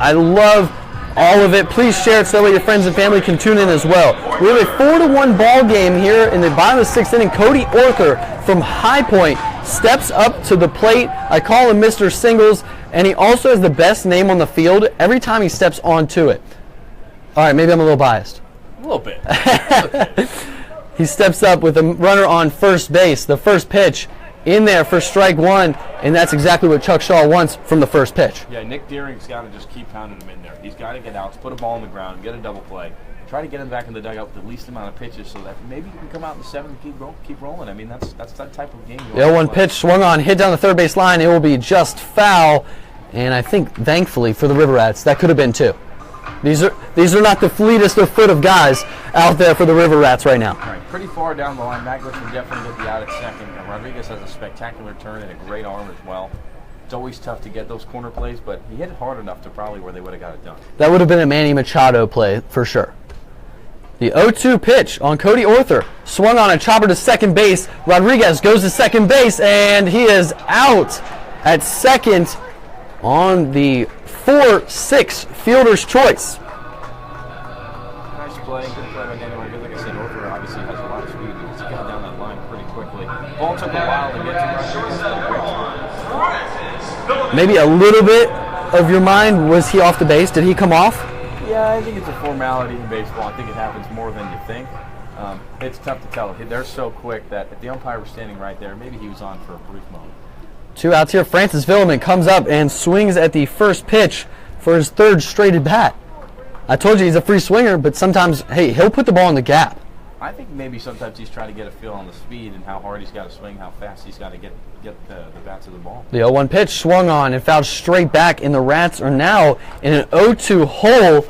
I love all of it. Please share it so that way your friends and family can tune in as well. We have a 4-1 ball game here in the bottom of the 6th inning. Cody Orker from High Point steps up to the plate. I call him Mr. Singles, and he also has the best name on the field every time he steps onto it. All right, maybe I'm a little biased. A little bit. He steps up with a runner on first base. The first pitch in there for strike one, and that's exactly what Chuck Shaw wants from the first pitch. Yeah, Nick Deering's got to just keep pounding him in there. He's got to get outs, put a ball on the ground, get a double play. Try to get him back in the dugout with the least amount of pitches so that maybe you can come out in the seventh and keep rolling. I mean, that's that type of game. The 0-1 pitch swung on, hit down the third base line. It will be just foul, and I think, thankfully, for the River Rats, that could have been two. These are not the fleetest of foot of guys out there for the River Rats right now. All right, pretty far down the line. Magnus can definitely get the out at second. And Rodriguez has a spectacular turn and a great arm as well. It's always tough to get those corner plays, but he hit it hard enough to probably where they would have got it done. That would have been a Manny Machado play for sure. The 0-2 pitch on Cody Orther. Swung on a chopper to second base. Rodriguez goes to second base, and he is out at second on the 4-6 fielder's choice. Nice play. Good play by Daniel Rodriguez. Like I said, Orther obviously has a lot of speed. He got down that line pretty quickly. Ball took a while to get to Rodriguez. Maybe a little bit of your mind, was he off the base? Did he come off? Yeah, I think it's a formality in baseball. I think it happens more than you think. It's tough to tell. They're so quick that if the umpire was standing right there, maybe he was on for a brief moment. 2 outs here. Francis Villeman comes up and swings at the first pitch for his third straight at bat. I told you he's a free swinger, but sometimes, hey, he'll put the ball in the gap. I think maybe sometimes he's trying to get a feel on the speed and how hard he's got to swing, how fast he's got to get the bat to the ball. The 0-1 pitch swung on and fouled straight back, and the Rats are now in an 0-2 hole,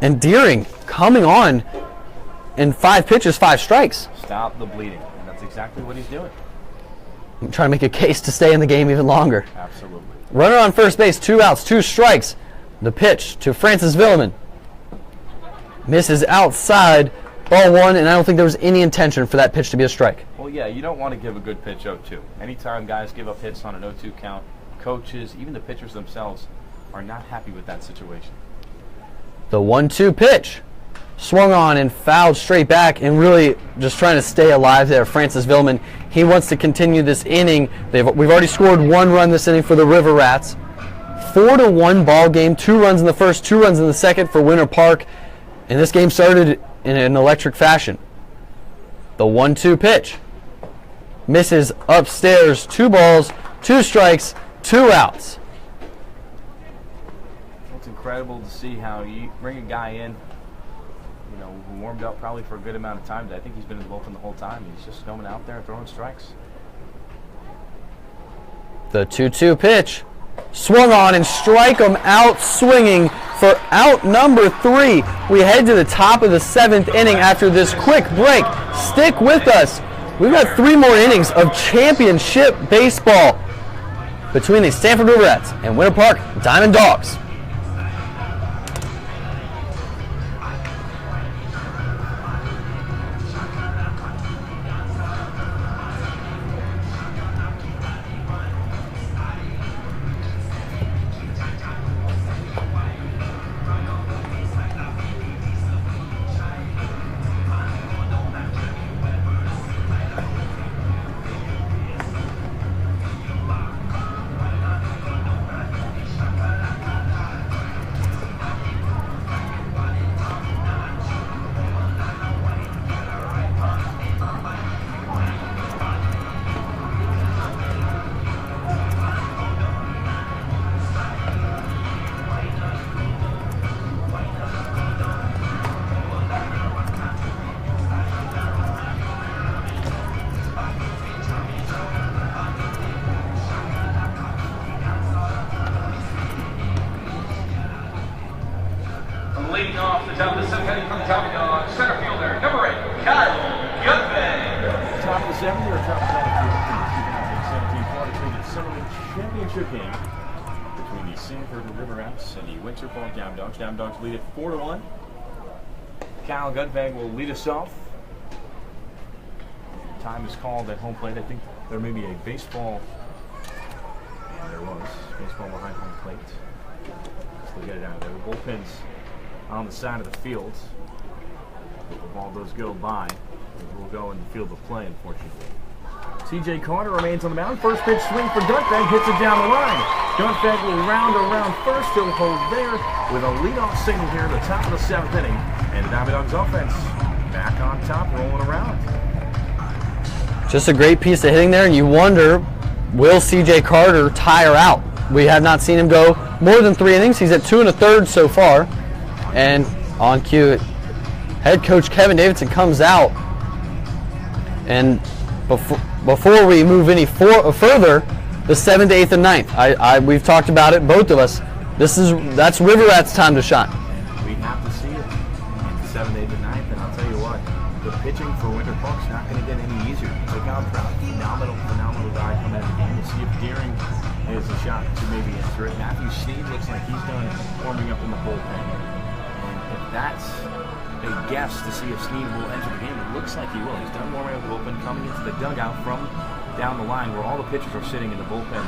and Deering coming on in 5 pitches, 5 strikes. Stop the bleeding, and that's exactly what he's doing. I'm trying to make a case to stay in the game even longer. Absolutely. Runner on first base, 2 outs, 2 strikes. The pitch to Francis Villeman. Misses outside, ball 1, and I don't think there was any intention for that pitch to be a strike. Well, yeah, you don't want to give a good pitch 0-2. Anytime guys give up hits on an 0-2 count, coaches, even the pitchers themselves, are not happy with that situation. The 1-2 pitch. Swung on and fouled straight back, and really just trying to stay alive there. Francis Villeman, he wants to continue this inning. We've already scored 1 run this inning for the River Rats. 4-1 ball game, 2 runs in the first, 2 runs in the second for Winter Park. And this game started in an electric fashion. The 1-2 pitch. Misses upstairs, 2 balls, 2 strikes, 2 outs. It's incredible to see how you bring a guy in, who warmed up probably for a good amount of time. I think he's been in the bullpen the whole time. He's just coming out there and throwing strikes. The 2-2 pitch. Swung on and strike him out swinging for out number 3. We head to the top of the 7th inning after this quick break. Stick with us. We've got 3 more innings of championship baseball between the Sanford River Rats and Winter Park Diamond Dogs. Leading off the top of the 7th inning from the Tropicana, center fielder, number 8, Kyle Gutbay. Top of the 7th or top of the 2017 Collegiate Summer Championship game between the Sanford and River Rats and the Winter Park Dawgs. Dawgs lead it 4-1. Kyle Gutbay will lead us off. Time is called at home plate. I think there may be a baseball, and there was baseball behind home plate. Let's get it out there. The bullpen's on the side of the field. If the ball does go by, it will go in the field of play, unfortunately. C.J. Carter remains on the mound. First pitch swing for Gutfeg, hits it down the line. Gutfeg will round around first. He'll hold there with a leadoff single here at the top of the 7th inning. And the Dawgs offense back on top, rolling around. Just a great piece of hitting there, and you wonder, will C.J. Carter tire out? We have not seen him go more than 3 innings. He's at 2 1/3 so far. And on cue, head coach Kevin Davidson comes out. And before we move any further, the 7th, 8th, and 9th. We've talked about it, both of us. That's River Rats' time to shine. We have to see it in the 7th, 8th, and 9th, and I'll tell you what, the pitching for Winter Park's not going to get any easier. Took out Trout, phenomenal guy coming out of the game. We'll see if Deering is a shot to maybe enter it. Matthew Sneed looks like he's done warming up in the bullpen. And if that's a guess to see if Sneed will enter the game, it looks like he will. He's done warming up the bullpen, coming into the dugout from down the line where all the pitchers are sitting in the bullpen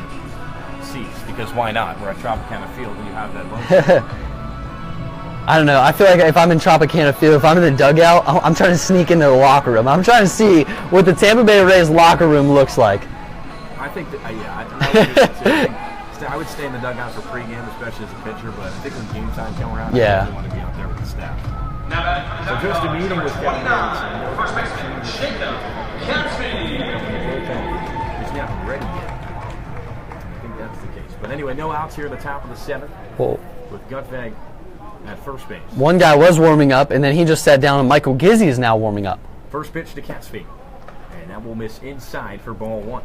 seats, because why not? We're at Tropicana Field and you have that low. I don't know. I feel like if I'm in Tropicana Field, if I'm in the dugout, I'm trying to sneak into the locker room. I'm trying to see what the Tampa Bay Rays locker room looks like. I think that, I would stay in the dugout for pregame, especially as a pitcher, but I think when game time comes around, I really want to be out there with the staff. So just a meeting with Kevin Davidson. First baseman, Jacob Catsby. He's not ready yet. I think that's the case. But anyway, no outs here at the top of the 7th with Gutfeg at first base. One guy was warming up, and then he just sat down, and Michael Gizzi is now warming up. First pitch to Catsby. And that will miss inside for ball 1.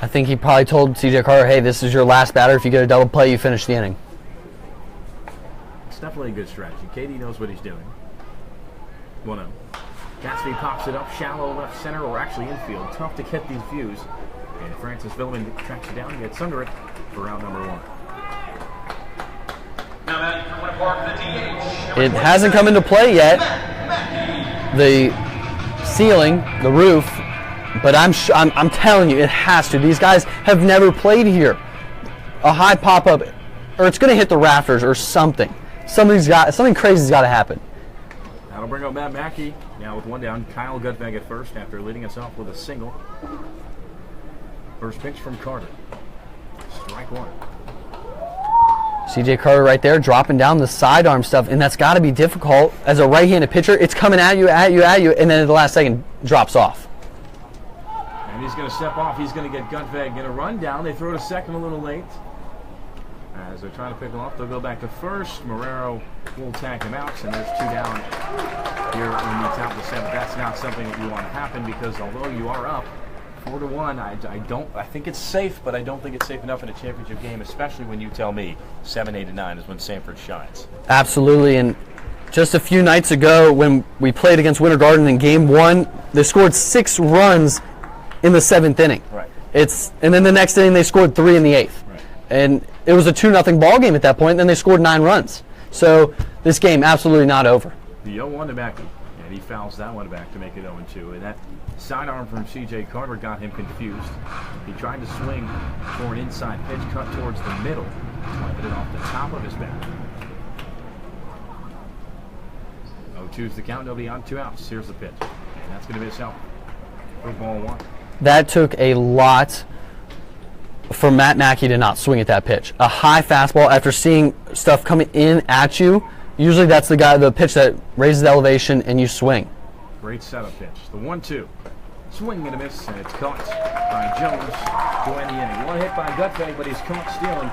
I think he probably told C.J. Carter, hey, this is your last batter. If you get a double play, you finish the inning. It's definitely a good strategy. Katie knows what he's doing. 1-0. Catsby pops it up, shallow left center, or actually infield. Tough to get these views. And Francis Villeman tracks it down and gets under it for out number 1. Now batting for Winter Park, the DH. It hasn't come into play yet. The ceiling, the roof, but I'm telling you, it has to. These guys have never played here. A high pop-up, or it's going to hit the rafters or something. Something crazy's got to happen. That'll bring up Matt Mackey. Now with 1 down, Kyle Gutfeg at first after leading us off with a single. First pitch from Carter. Strike 1. C.J. Carter right there dropping down the sidearm stuff, and that's got to be difficult as a right-handed pitcher. It's coming at you, and then at the last second drops off. And he's going to step off. He's going to get Gutfeg in a run down. They throw to second a little late. As they're trying to pick him off, they'll go back to first. Marrero will tag him out, and there's 2 down here in the top of the 7th. That's not something that you want to happen, because although you are up 4-1, I think it's safe, but I don't think it's safe enough in a championship game, especially when you tell me 7, 8, and 9 is when Sanford shines. Absolutely, and just a few nights ago when we played against Winter Garden in Game 1, they scored 6 runs in the 7th inning. Right. And then the next inning they scored 3 in the 8th. Right. And it was a 2-0 ball game at that point, and then they scored 9 runs. So this game absolutely not over. The 0-1 to Mackey, and he fouls that one back to make it 0-2. And that sidearm from C.J. Carter got him confused. He tried to swing for an inside pitch, cut towards the middle, hit it off the top of his bat. 0-2's the count, nobody on, 2 outs. Here's the pitch, and that's going to miss out for ball 1. That took a lot for Matt Mackey to not swing at that pitch. A high fastball after seeing stuff coming in at you, usually that's the pitch that raises the elevation and you swing. Great setup pitch. The 1-2. Swing and a miss, and it's caught by Jones to end the inning. 1 hit by Gutfeg, but he's caught stealing.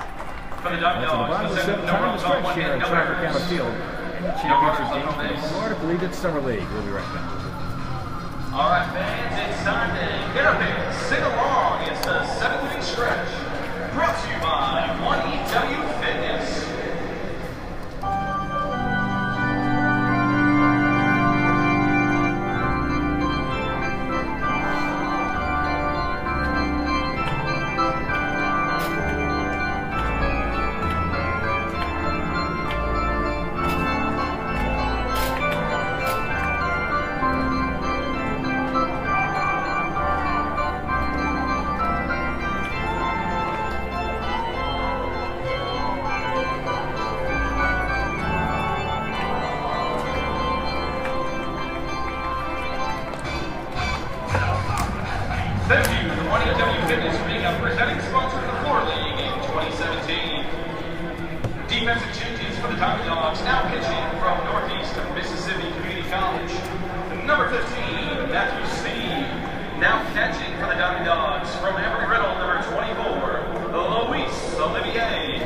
For the That's at the bottom of the 7th, time to stretch here at Tropicana Field. And the championship game for the Florida Collegiate Summer League. We'll be right back. All right, fans, it's time to get up and sing along. It's the 7th inning stretch. Brought to you by 1EW Fitness. Dawgs. Now pitching from Northeast Mississippi Community College, number 15, Matthew Sneed. Now catching for the Diamond Dawgs from Embry-Riddle, number 24, Luis Olivier.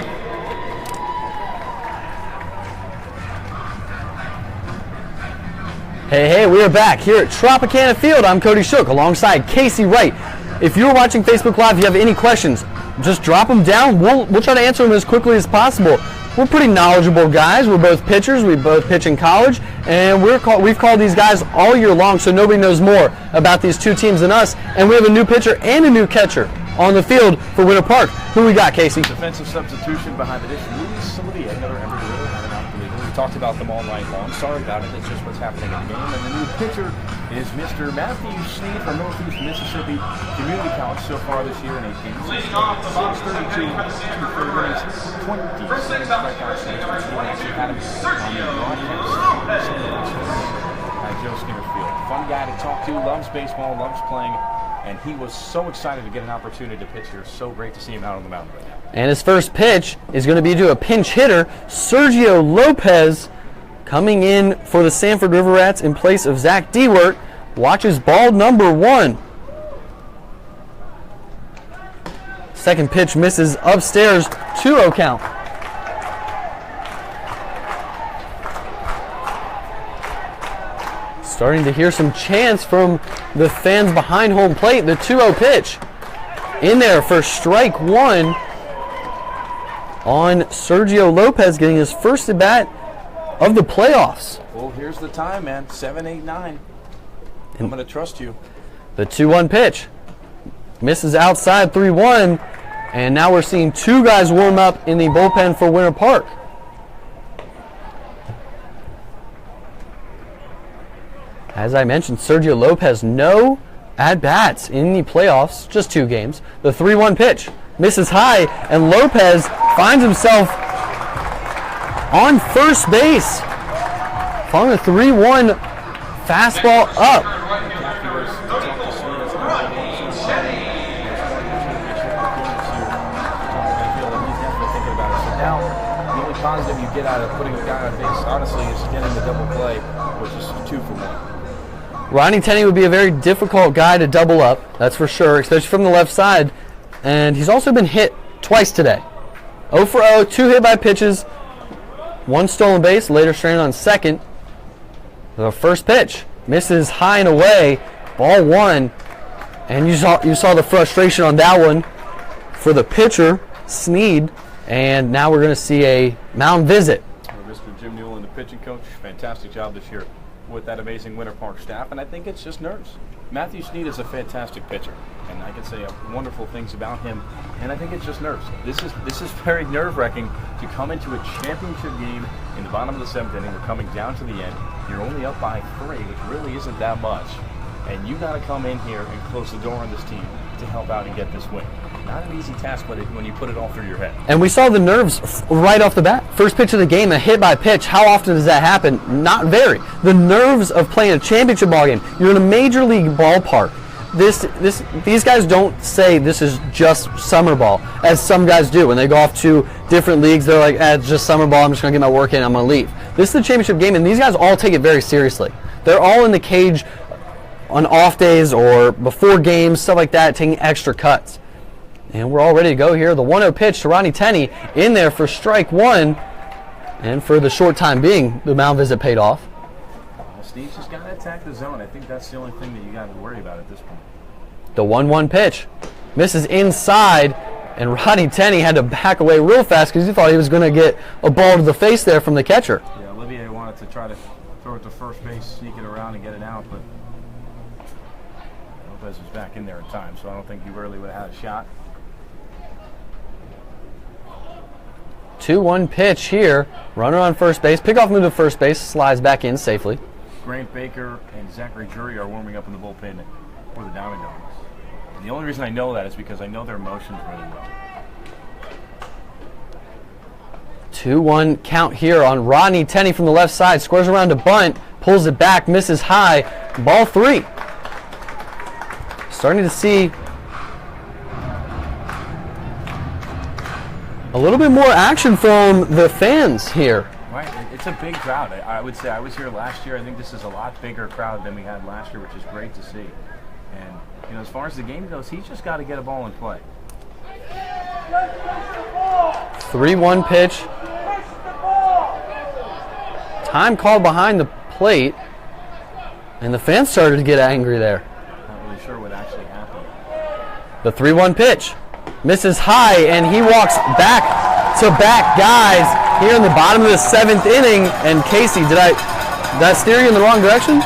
Hey, we are back here at Tropicana Field. I'm Cody Shook alongside Casey Wright. If you're watching Facebook Live, if you have any questions, just drop them down. We'll try to answer them as quickly as possible. We're pretty knowledgeable guys. We're both pitchers. We both pitch in college, and we've called these guys all year long, so nobody knows more about these two teams than us. And we have a new pitcher and a new catcher on the field for Winter Park. Who we got, Casey? Defensive substitution behind the dish. Luis Olivier, another Embry-Riddle, unbelievable. We talked about them all night long. Sorry about it. It's just what's happening in the game. And the new pitcher is Mr. Matthew Sneed from Northeast Mississippi Community College so far this year in 8 games. Leading off the box 632, 2 innings, 27 strikeouts, and 21 had him on the broadcast at Joe Skinner Field. Fun guy to talk to, loves baseball, loves playing, and he was so excited to get an opportunity to pitch here. So great to see him out on the mound right now. And his first pitch is going to be to a pinch hitter, Sergio Lopez, coming in for the Sanford River Rats in place of Zach Dewart. Watches ball number 1. Second pitch misses upstairs, 2-0 count. Starting to hear some chants from the fans behind home plate. The 2-0 pitch in there for strike 1 on Sergio Lopez, getting his first at bat of the playoffs. Well, here's the time, man. 7, 8, 9. I'm going to trust you. The 2-1 pitch misses outside, 3-1, and now we're seeing two guys warm up in the bullpen for Winter Park. As I mentioned, Sergio Lopez, no at-bats in the playoffs, just 2 games. The 3-1 pitch misses high, and Lopez finds himself on first base, following a 3-1 fastball up. Now, the only positive you get out of putting a guy on base, honestly, is getting the double play, which is 2 for 1. Ronnie Tenney would be a very difficult guy to double up, that's for sure, especially from the left side. And he's also been hit twice today. 0 for 0, 2 hit by pitches, 1 stolen base, later stranded on second. The first pitch misses high and away, ball 1. And you saw the frustration on that one for the pitcher, Sneed. And now we're going to see a mound visit. Mr. Jim Newell and the pitching coach, fantastic job this year with that amazing Winter Park staff, and I think it's just nerves. Matthew Sneed is a fantastic pitcher, and I can say wonderful things about him, and I think it's just nerves. This is very nerve-wracking to come into a championship game in the bottom of the 7th inning. We're coming down to the end. You're only up by 3, which really isn't that much, and you got to come in here and close the door on this team to help out and get this win. Not an easy task when you put it all through your head. And we saw the nerves right off the bat. First pitch of the game, a hit by pitch. How often does that happen? Not very. The nerves of playing a championship ball game. You're in a major league ballpark. These guys don't say this is just summer ball, as some guys do. When they go off to different leagues, they're like, it's just summer ball. I'm just going to get my work in. I'm going to leave. This is the championship game, and these guys all take it very seriously. They're all in the cage on off days or before games, stuff like that, taking extra cuts. And we're all ready to go here. The 1-0 pitch to Ronnie Tenney in there for strike 1. And for the short time being, the mound visit paid off. Well, Steve's just got to attack the zone. I think that's the only thing that you got to worry about at this point. The 1-1 pitch misses inside, and Ronnie Tenney had to back away real fast because he thought he was going to get a ball to the face there from the catcher. Yeah, Olivier wanted to try to throw it to first base, sneak it around and get it out, but Lopez was back in there in time, so I don't think he really would have had a shot. 2-1 pitch here. Runner on first base. Pickoff move to first base. Slides back in safely. Grant Baker and Zachary Drury are warming up in the bullpen for the Diamond Dogs. And the only reason I know that is because I know their motions really well. 2-1 count here on Ronnie Tenney from the left side. Squares around to bunt. Pulls it back. Misses high. Ball 3. Starting to see a little bit more action from the fans here Right, it's a big crowd. I would say I was here last year. I think this is a lot bigger crowd than we had last year, which is great to see. And as far as the game goes, he's just got to get a ball in play. 3-1 pitch. Time called behind the plate, and the fans started to get angry there. Not really sure what actually happened. The 3-1 pitch misses high, and he walks back-to-back guys here in the bottom of the 7th inning. And Casey, did I steer you in the wrong direction?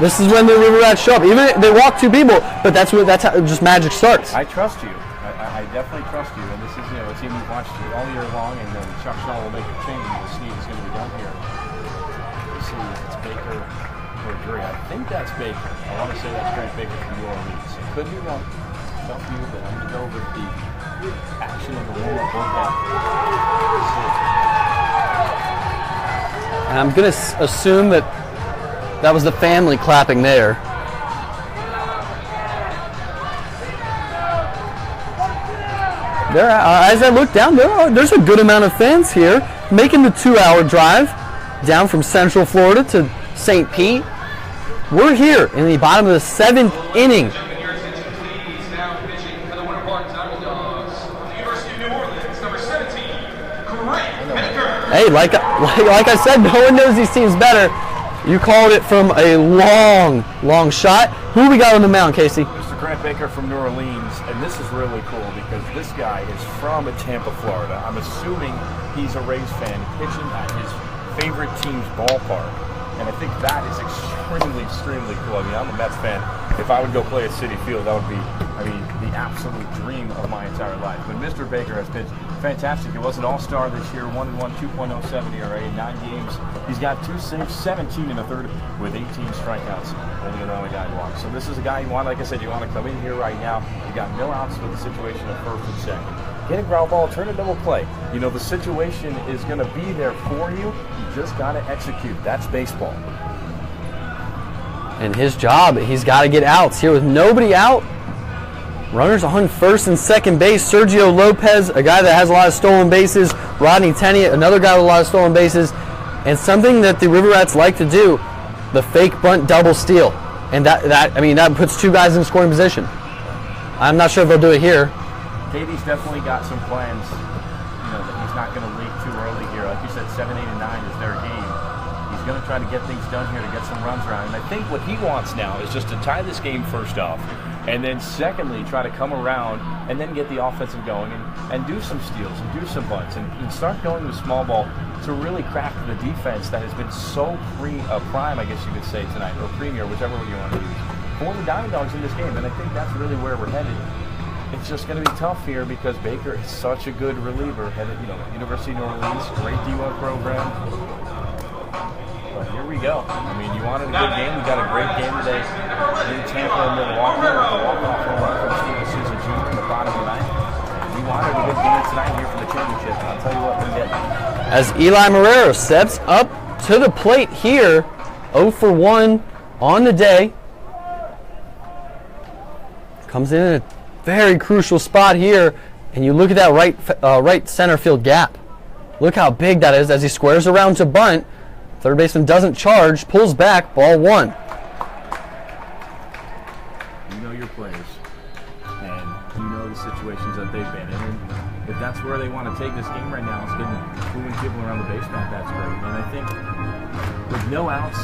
This is when the River Rats show up. Even if they walk 2 people, but that's how just magic starts. I trust you. I definitely trust you. And this is a team we've watched all year long, and then Chuck Shaw will make a change. We'll see what's going to be done here. We'll see if it's Baker or Dre. I think that's Baker. I want to say that's Grant Baker from New Orleans. It could be wrong. Tough view, but I'm going to go with the action of the warm-up bullpen. And I'm going to assume that was the family clapping there. As I look down, there's a good amount of fans here making the 2-hour drive down from Central Florida to St. Pete. We're here in the bottom of the 7th inning. Now pitching for the Winter Park Dawgs, the University of New Orleans, number 17, Grant Baker. Hey, like I said, no one knows these teams better. You called it from a long shot. Who we got on the mound, Casey? Mr. Grant Baker from New Orleans, and this is really cool because this guy is from Tampa, Florida. I'm assuming he's a Rays fan pitching at his favorite team's ballpark. And I think that is extremely cool. I mean, I'm a Mets fan. If I would go play at Citi Field, that would be, the absolute dream of my entire life. But Mr. Baker has been fantastic. He was an all-star this year, 1-1, 2.07 ERA, 9 games. He's got 2 saves, 17 in the third, with 18 strikeouts. Only another guy who walks. So this is a guy you want, like I said, you want to come in here right now. You got no outs with the situation of first and second. Get a ground ball, turn a double play. The situation is going to be there for you. You just got to execute. That's baseball. And his job, he's got to get outs here with nobody out. Runners on first and second base. Sergio Lopez, a guy that has a lot of stolen bases. Rodney Tenney, another guy with a lot of stolen bases. And something that the River Rats like to do, the fake bunt double steal. And that puts 2 guys in scoring position. I'm not sure if they'll do it here. Katie's definitely got some plans, that he's not going to leak too early here. Like you said, 7, 8, and 9 is their game. He's going to try to get things done here to get some runs around. And I think what he wants now is just to tie this game first off, and then secondly, try to come around and then get the offensive going and do some steals and do some bunts and start going with small ball to really craft the defense that has been so prime, I guess you could say, tonight, or premier, whichever one you want to use, for the Diamond Dogs in this game. And I think that's really where we're headed. It's just going to be tough here because Baker is such a good reliever. Headed, University of New Orleans, great D1 program. But here we go. You wanted a good game. We got a great game today in Tampa and Milwaukee with the walk-off home run from Steven Souza Jr. in the bottom of the ninth. We wanted a good game tonight here for the championship. And I'll tell you what, we're getting. As Eli Marrero steps up to the plate here, 0 for 1 on the day. Comes in a very crucial spot here, and you look at that right center field gap. Look how big that is as he squares around to bunt. Third baseman doesn't charge, pulls back, ball 1. You know your players, and you know the situations that they've been in. And if that's where they want to take this game right now, it's getting moving people around the baseball. That's great. And I think with no outs,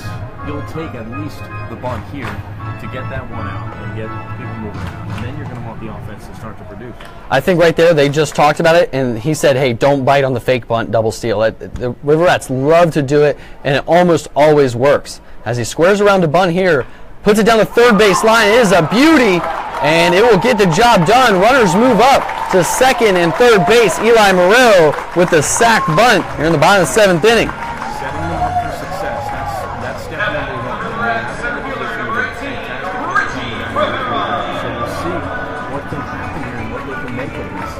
you'll take at least the bunt here to get that 1 out and get people moving around. And then you're going to want the offense to start to produce. I think right there they just talked about it, and he said, hey, don't bite on the fake bunt double steal. The River Rats love to do it, and it almost always works. As he squares around to bunt here, puts it down the third base line. It is a beauty, and it will get the job done. Runners move up to second and third base. Eli Marrero with the sack bunt here in the bottom of the 7th inning. Setting them up for success. That's step number 1. So we'll see what can happen here and what they can make of this.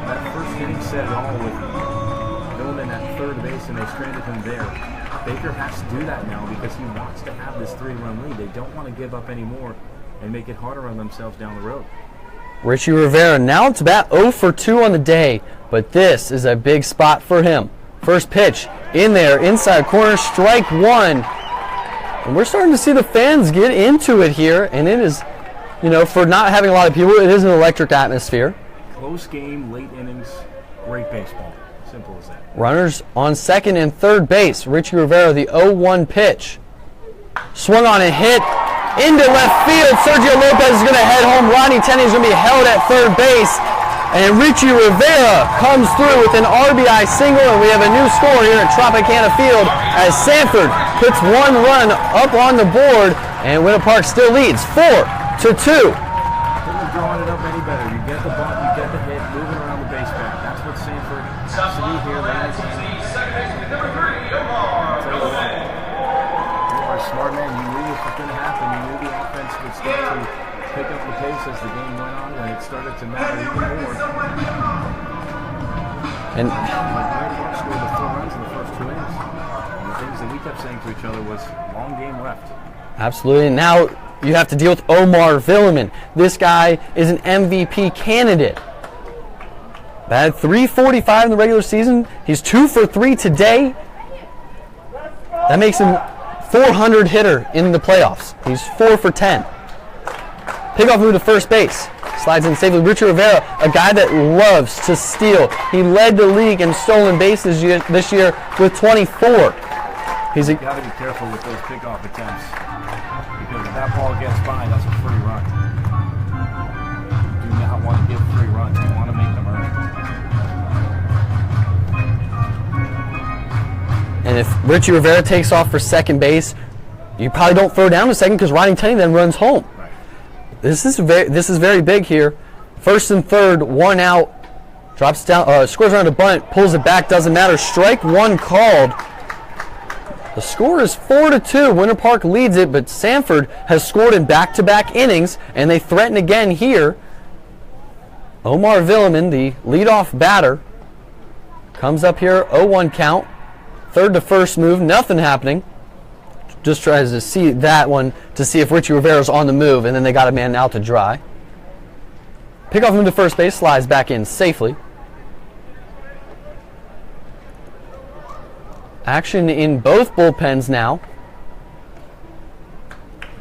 That first inning said it all with Millman at third base, and they stranded him there. Baker has to do that now because he wants to have this 3-run lead. They don't want to give up any more and make it harder on themselves down the road. Richie Rivera now it's about 0 for 2 on the day, but this is a big spot for him. First pitch in there, inside corner, strike one. And we're starting to see the fans get into it here, and it is, for not having a lot of people, it is an electric atmosphere. Close game, late innings, great baseball. Simple as that. Runners on second and third base. Richie Rivera, the 0-1 pitch. Swung on and hit into left field. Sergio Lopez is going to head home. Ronnie Tenney is going to be held at third base. And Richie Rivera comes through with an RBI single, and we have a new score here at Tropicana Field as Sanford puts one run up on the board, and Winter Park still leads 4-2. Couldn't have drawn it up any better. You get the bunt, you get the hit, moving around the base path. That's what Sanford has to do here late in the game. I'll tell you what, you are a smart man. You knew this was going to happen. You knew the offense would start to pick up the pace as the game went on, and it started to matter even more. And scored the 4 runs in the first 2 innings. And the things that we kept saying to each other was long game left. absolutely. Now you have to deal with Omar Villeman. This guy is an MVP candidate. Batted .345 in the regular season. He's 2 for 3 today. That makes him 400 hitter in the playoffs. He's 4 for 10. Pickoff move to first base. Slides in safely. Richie Rivera, a guy that loves to steal. He led the league in stolen bases this year with 24. He's You've got to be careful with those pickoff attempts, because if that ball gets by, that's a free run. You do not want to give free runs. You want to make them earn it. And if Richie Rivera takes off for second base, you probably don't throw down to second because Ronnie Tenney then runs home. Right. This is very big here. First and third, 1 out. Drops down, scores around a bunt, pulls it back, doesn't matter. Strike one called. The score is 4-2. Winter Park leads it, but Sanford has scored in back-to-back innings, and they threaten again here. Omar Villeman, the leadoff batter, comes up here, 0-1 count. Third to first move, nothing happening. Just tries to see that one to see if Richie Rivera's on the move, and then they got a man out to dry. Pickoff move to first base, slides back in safely. Action in both bullpens now.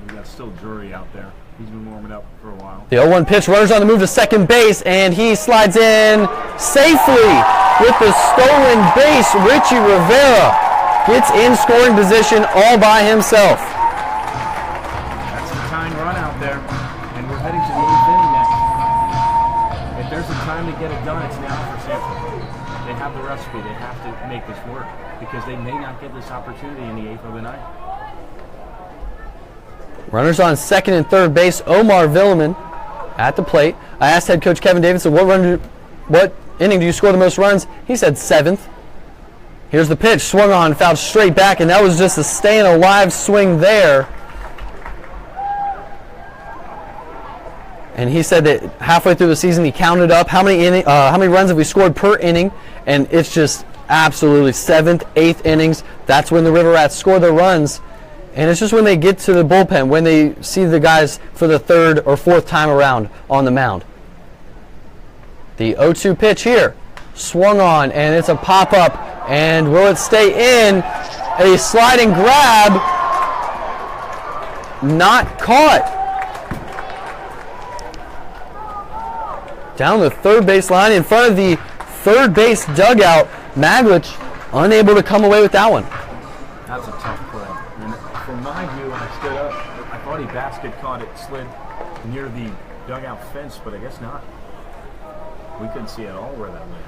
We got still Drury out there. He's been warming up for a while. The 0-1 pitch, runners on the move to second base, and he slides in safely with the stolen base. Richie Rivera gets in scoring position all by himself. That's a tying run out there, and we're heading to the 8th inning next. If there's a time to get it done, it's now for Sanford. They have the recipe. They have to make this work, because they may not get this opportunity in the 8th of the ninth. Runners on second and third base. Omar Villeman at the plate. I asked head coach Kevin Davidson, what inning do you score the most runs? He said 7th. Here's the pitch, swung on, fouled straight back, and that was just a staying alive swing there. And he said that halfway through the season he counted up how many runs have we scored per inning, and it's just absolutely 7th, 8th innings. That's when the River Rats score their runs. And it's just when they get to the bullpen, when they see the guys for the 3rd or 4th time around on the mound. The 0-2 pitch here, swung on, and it's a pop-up. And will it stay in? A sliding grab, not caught. Down the third base line in front of the third base dugout. Maglich unable to come away with that one. That's a tough play. And from my view, when I stood up, I thought he basket caught it, slid near the dugout fence, but I guess not. We couldn't see at all where that went.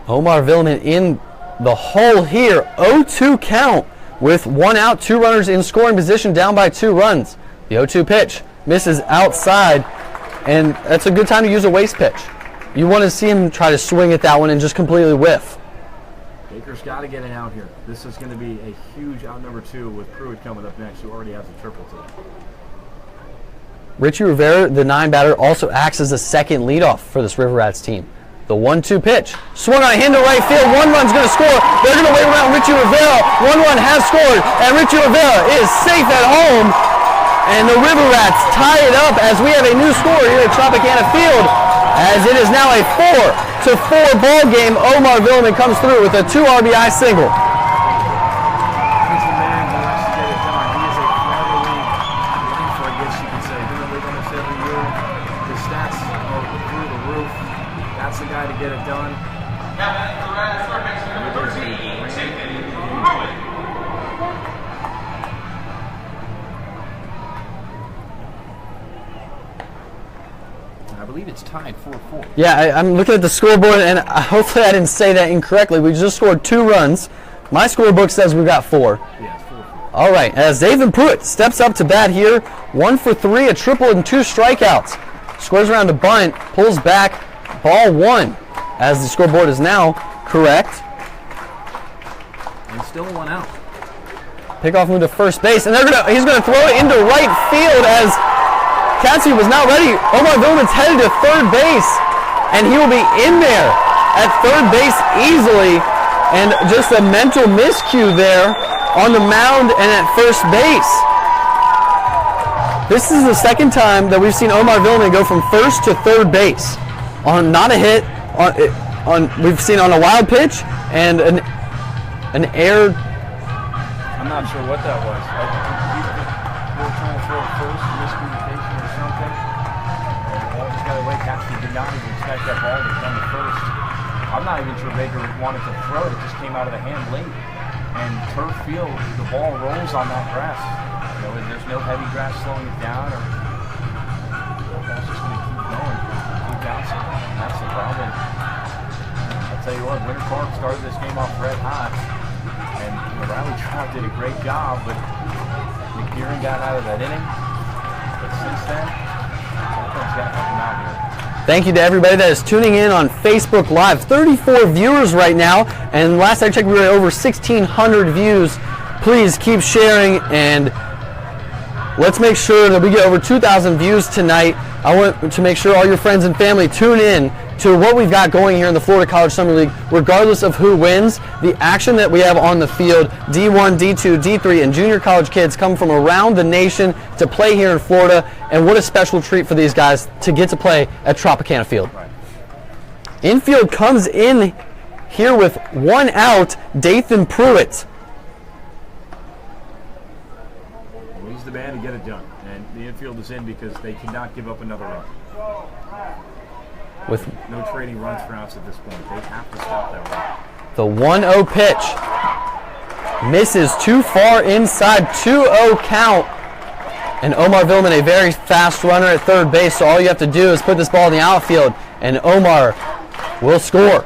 Omar Villeman in the hole here. 0-2 count with 1 out, 2 runners in scoring position, down by 2 runs. The 0-2 pitch misses outside, and that's a good time to use a waste pitch. You want to see him try to swing at that one and just completely whiff. Baker's got to get it out here. This is going to be a huge out number 2 with Pruitt coming up next, who already has a triple today. Richie Rivera, the 9 batter, also acts as a second leadoff for this River Rats team. The 1-2 pitch, swung on a hit to right field. 1 run's going to score. They're going to wait around Richie Rivera. 1 run has scored, and Richie Rivera is safe at home. And the River Rats tie it up as we have a new score here at Tropicana Field. as it is now a 4-4 ball game. Omar Villeman comes through with a 2 RBI single. He's the man who has to get it done. He is a Florida League for, I guess you could say. Doing the league almost every year. His stats are through the roof. That's the guy to get it done. I believe it's tied 4-4. Yeah, I'm looking at the scoreboard, and hopefully I didn't say that incorrectly. We just scored 2 runs. My scorebook says we got 4. Yeah, it's 4-4. All right, as Dathan Pruitt steps up to bat here, 1 for 3, a triple and 2 strikeouts. Squares around a bunt, pulls back, ball 1, as the scoreboard is now correct. And still 1 out. Pickoff move to first base, and he's gonna throw it into right field as Katsu was now ready. Omar Villeman's headed to third base, and he will be in there at third base easily. And just a mental miscue there on the mound and at first base. This is the second time that we've seen Omar Villeman go from first to third base on not a hit. We've seen on a wild pitch and an air. I'm not sure what that was. We were trying to throw it first, miscommunication or something. And the ball just got away. Katsu did not even expect that ball to come to first. I'm not even sure Baker wanted to throw it. It just came out of the hand late. And turf field, the ball rolls on that grass. You know, there's no heavy grass slowing it down. The ball's just going to keep going, keep bouncing. That's the problem. I'll tell you what, Winter Park started this game off red hot. And Riley Trout did a great job, but McDeering got out of that inning. But since then, something's got to come out here. Thank you to everybody that is tuning in on Facebook Live. 34 viewers right now, and last I checked we were at over 1,600 views. Please keep sharing, and let's make sure that we get over 2,000 views tonight. I want to make sure all your friends and family tune in to what we've got going here in the Florida College Summer League, regardless of who wins. The action that we have on the field, D1, D2, D3, and junior college kids come from around the nation to play here in Florida, and what a special treat for these guys to get to play at Tropicana Field. Right. Infield comes in here with 1 out, Dathan Pruitt. Well, he's the man to get it done, and the infield is in because they cannot give up another run. With no trading runs for outs at this point. They have to stop that run. the 1-0 pitch. Misses too far inside, 2-0 count. And Omar Villeman, a very fast runner at third base, so all you have to do is put this ball in the outfield, and Omar will score.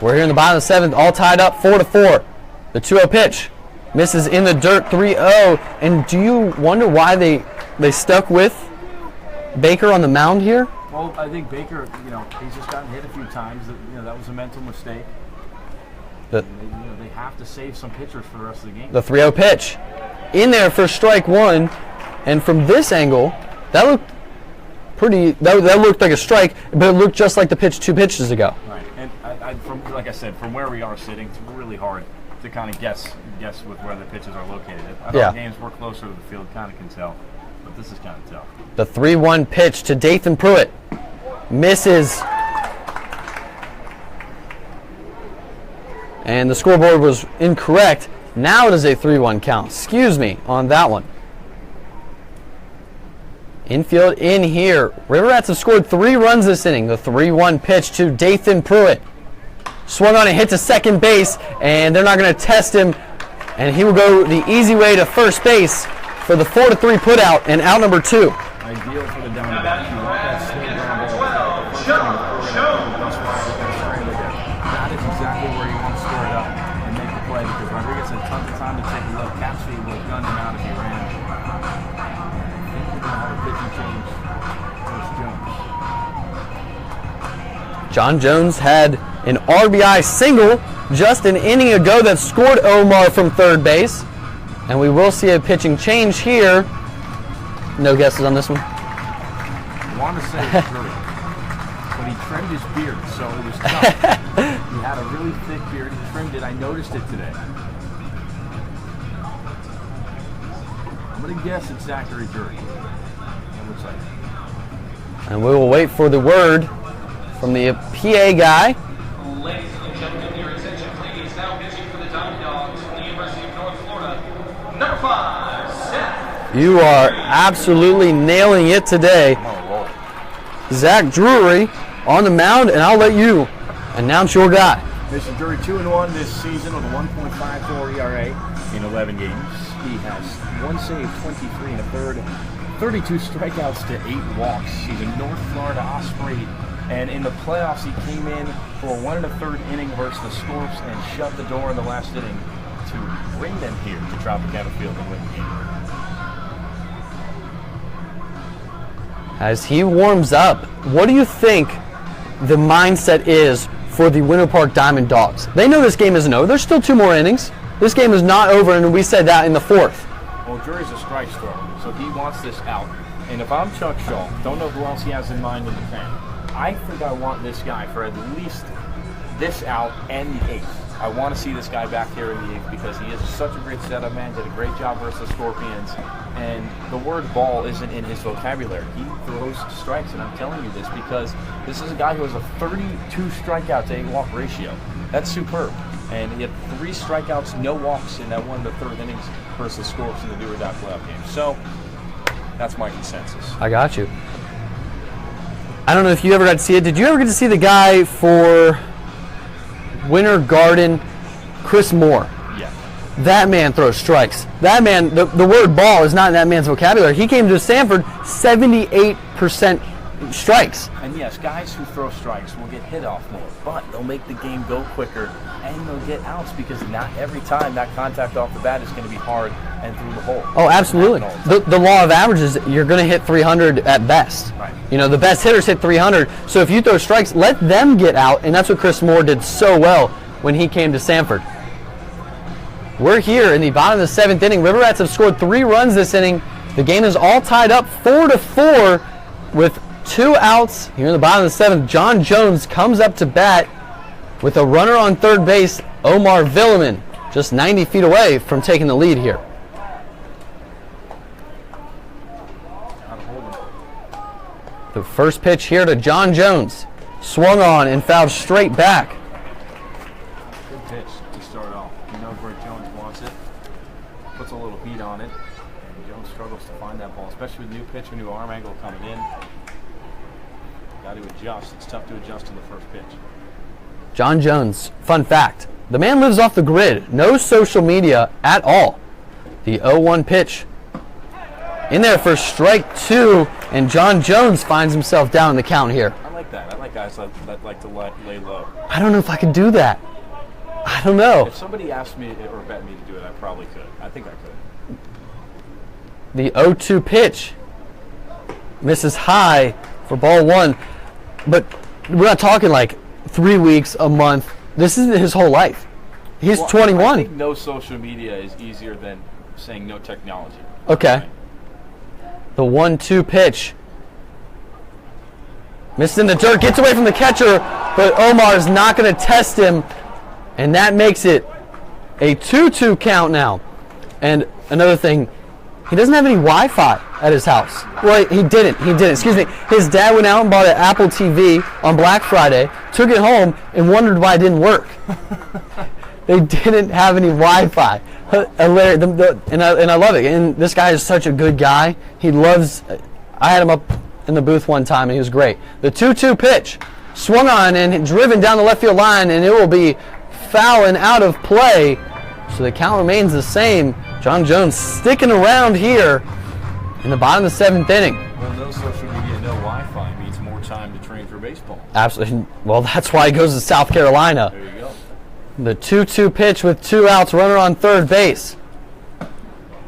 We're here in the bottom of the 7th, all tied up 4-4. The 2-0 pitch misses in the dirt, 3-0. And do you wonder why they stuck with Baker on the mound here? Well, I think Baker, he's just gotten hit a few times. That was a mental mistake. They have to save some pitchers for the rest of the game. The 3-0 pitch in there for strike 1. And from this angle, that looked pretty. That looked like a strike, but it looked just like the pitch 2 pitches ago. Right, and like I said, from where we are sitting, it's really hard to kind of guess with where the pitches are located. Other games we're closer to the field, kind of can tell, but this is kind of tough. The 3-1 pitch to Dathan Pruitt misses, and the scoreboard was incorrect. Now it is a 3-1 count. Excuse me on that one. Infield in here. River Rats have scored 3 runs this inning. The 3-1 pitch to Dathan Pruitt. Swung on a hit to second base, and they're not going to test him. And he will go the easy way to first base for the 4-3 putout and out number 2. Ideal for the down back. You want that slow ground ball. That is exactly where you want to square it up and make the play, because Rodriguez had tons of time to take a look. Capsby would have gunned him out if he ran. John Jones had an RBI single just an inning ago that scored Omar from third base. And we will see a pitching change here. No guesses on this one? I want to say it's Drury, but he trimmed his beard, so it was tough. He had a really thick beard. He trimmed it. I noticed it today. I'm going to guess it's Zachary Drury. That looks like it. And we will wait for the word from the PA guy. Ladies and gentlemen, your attention please. Now pitching for the Dawgs from the University of North Florida, number 5, Seth. You are absolutely nailing it today. Zach Drury on the mound, and I'll let you announce your guy. Mr. Drury 2-1 this season with a 1.54 ERA in 11 games. He has 1 save, 23 and a third, 32 strikeouts to 8 walks. He's a North Florida Osprey, and in the playoffs he came in for 1 1/3 inning versus the Scorps and shut the door in the last inning to bring them here to Tropicana Field and win the game. As he warms up, what do you think the mindset is for the Winter Park Diamond Dogs? They know this game isn't over. There's still 2 more innings. This game is not over, and we said that in the 4th. Well, Drury's a strike thrower, so he wants this out. And if I'm Chuck Shaw, don't know who else he has in mind in the pen, I think I want this guy for at least this out and the 8th. I want to see this guy back here in the 8th because he is such a great setup man, did a great job versus the Scorpions, and the word ball isn't in his vocabulary. He throws strikes, and I'm telling you this because this is a guy who has a 32 strikeout to 8 walk ratio. That's superb. And he had 3 strikeouts, no walks in that 1 1/3 innings versus the Scorps in the do or die playoff game. So that's my consensus. I got you. I don't know if you ever got to see it. Did you ever get to see the guy for Winter Garden, Chris Moore? Yeah. That man throws strikes. That man, the word ball is not in that man's vocabulary. He came to Sanford, 78% strikes. And yes, guys who throw strikes will get hit off more, but they'll make the game go quicker and they'll get outs because not every time that contact off the bat is going to be hard and through the hole. Oh, absolutely. The law of averages, you're going to hit 300 at best. Right. You know, the best hitters hit 300. So if you throw strikes, let them get out, and that's what Chris Moore did so well when he came to Sanford. We're here in the bottom of the 7th inning. River Rats have scored 3 runs this inning. The game is all tied up 4-4 with 2 outs. Here in the bottom of the 7th, John Jones comes up to bat with a runner on third base, Omar Villeman, just 90 feet away from taking the lead here. The first pitch here to John Jones. Swung on and fouled straight back. Good pitch to start off. He knows where Jones wants it. Puts a little heat on it. And Jones struggles to find that ball, especially with new pitcher, new arm angle coming in. Got to adjust. It's tough to adjust to the first pitch. John Jones, fun fact, the man lives off the grid. No social media at all. The 0-1 pitch in there for strike 2, and John Jones finds himself down in the count here. I like that. I like guys that like to lay low. I don't know if I could do that. I don't know. If somebody asked me or bet me to do it, I probably could. I think I could. The 0-2 pitch misses high for ball 1, but we're not talking like 3 weeks, a month. This is his whole life. He's 21. I think no social media is easier than saying no technology. Okay. Right? The 1-2 pitch. Missed in the dirt, gets away from the catcher, but Omar is not going to test him, and that makes it a 2-2 count now. And another thing, he doesn't have any Wi-Fi at his house. Well, he didn't. Excuse me. His dad went out and bought an Apple TV on Black Friday, took it home, and wondered why it didn't work. They didn't have any Wi-Fi. Hilarious. And I love it. And this guy is such a good guy. He loves. I had him up in the booth one time, and he was great. The 2-2 pitch, swung on and driven down the left field line, and it will be foul and out of play. So the count remains the same. John Jones sticking around here in the bottom of the 7th inning. Well, no social media, no Wi-Fi means more time to train for baseball. Absolutely. Well, that's why he goes to South Carolina. There you go. The 2-2 pitch with 2 outs, runner on third base.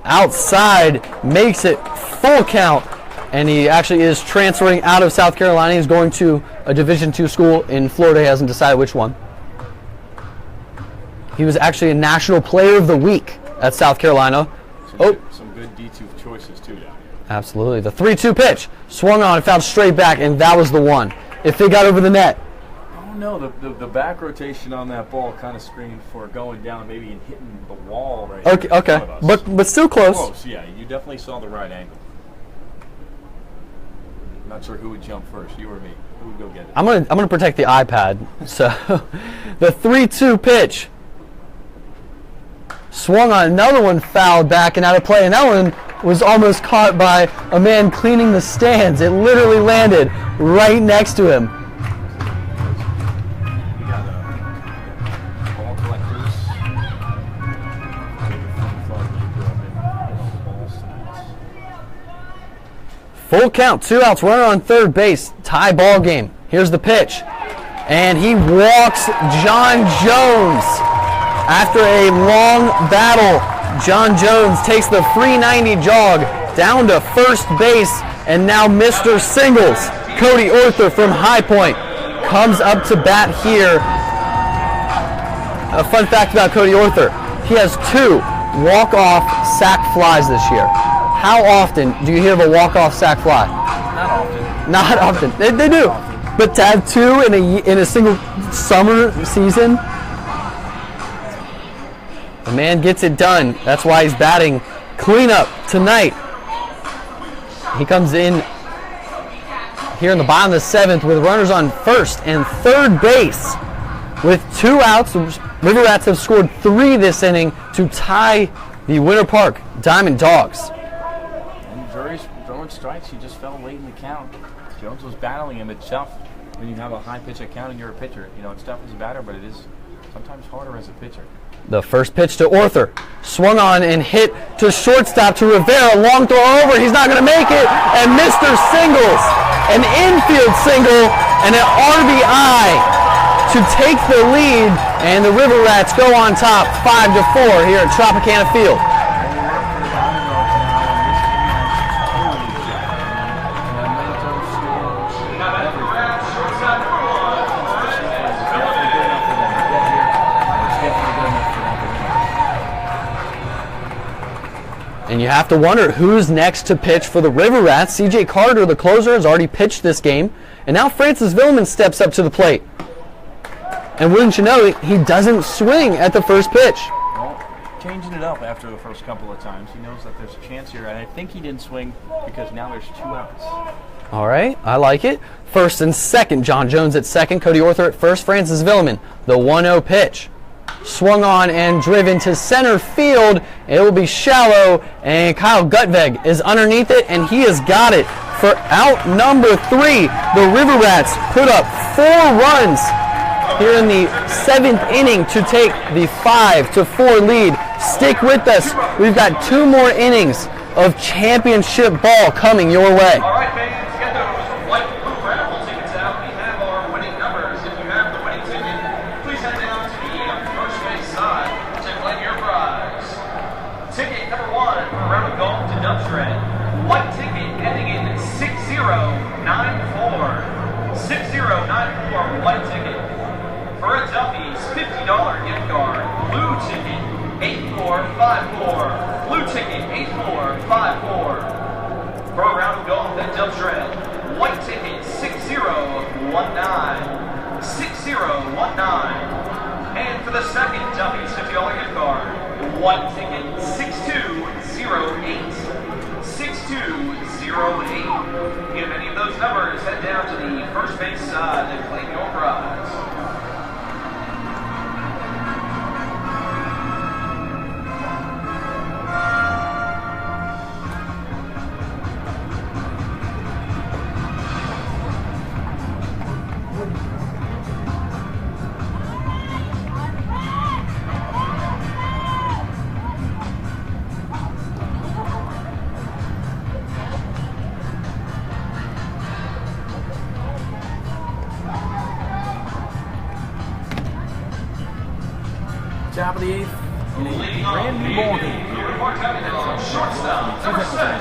Outside, makes it full count, and he actually is transferring out of South Carolina. He's going to a Division II school in Florida. He hasn't decided which one. He was actually a National Player of the Week at South Carolina. Some good D2 choices too down here. Absolutely. The 3-2 pitch, swung on and fouled straight back, and that was the one. If it got over the net. Oh no, the back rotation on that ball kind of screamed for going down, maybe and hitting the wall right Okay, in front of us. but still close. Close, yeah. You definitely saw the right angle. Not sure who would jump first, you or me. would go get it. I'm gonna protect the iPad. So the 3-2 pitch. Swung on, another one fouled back and out of play, and that one was almost caught by a man cleaning the stands. It literally landed right next to him. We got ball collectors. Full count, 2 outs, runner on third base, tie ball game. Here's the pitch, and he walks John Jones. After a long battle, John Jones takes the 390 jog down to first base, and now Mr. Singles, Cody Arthur from High Point, comes up to bat here. A fun fact about Cody Arthur, he has 2 walk-off sac flies this year. How often do you hear of a walk-off sac fly? Not often. Not often. They do. But to have 2 in a single summer season, the man gets it done. That's why he's batting cleanup tonight. He comes in here in the bottom of the 7th with runners on first and third base. With 2 outs, River Rats have scored 3 this inning to tie the Winter Park Diamond Dogs. And Drury's throwing strikes. He just fell late in the count. Jones was battling him. It's tough when you have a high pitch at count and you're a pitcher. You know, it's tough as a batter, but it is sometimes harder as a pitcher. The first pitch to Arthur, swung on and hit to shortstop to Rivera, long throw over, he's not going to make it, and Mr. Singles, an infield single and an RBI to take the lead, and the River Rats go on top 5-4 here at Tropicana Field. And you have to wonder who's next to pitch for the River Rats. C.J. Carter, the closer, has already pitched this game. And now Francis Villeman steps up to the plate. And wouldn't you know it, he doesn't swing at the first pitch. Well, changing it up after the first couple of times. He knows that there's a chance here. And I think he didn't swing because now there's 2 outs. All right, I like it. First and second, John Jones at second, Cody Arthur at first, Francis Villeman, the 1-0 pitch. Swung on and driven to center field. It will be shallow, and Kyle Gutveg is underneath it, and he has got it for out number 3. The River Rats put up 4 runs here in the 7th inning to take the 5-4 lead. Stick with us. We've got 2 more innings of championship ball coming your way. All right, fans, get those white and blue raffle tickets out. We have our winning numbers. If you have the winning ticket, please head down to the first base side to claim your prize. Ticket number 1 for a round of golf to Dubstred. White ticket ending in 6094. 6094 white ticket. For a Duffy's $50 gift card. Blue ticket 8454. Blue ticket 8454. For a round of golf at Dubstred. White ticket 6019. 6019. And for the second Duffy's $50 gift card, white ticket 6208. 6208. If any of those numbers, head down to the first base side and claim your prize. Top of the 8th, in a brand new ball game here. Shortstop, number 7.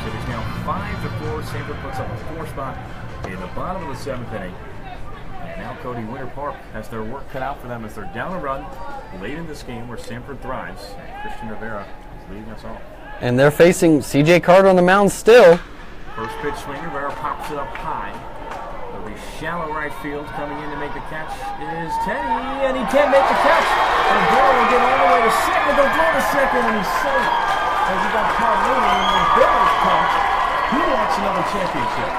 It is now 5-4. Sanford puts up a 4 spot in the bottom of the 7th inning. And now Cody, Winter Park has their work cut out for them as they're down a run late in this game where Sanford thrives. And Christian Rivera is leading us off. And they're facing C.J. Carter on the mound still. First pitch swing, Rivera pops it up high. The shallow right field coming in to make the catch is Teddy, and he can't make the catch. And Rivera will get all the way to second. They'll throw to second, and he's safe as he got caught leading. And Rivera's coach. Who wants another championship?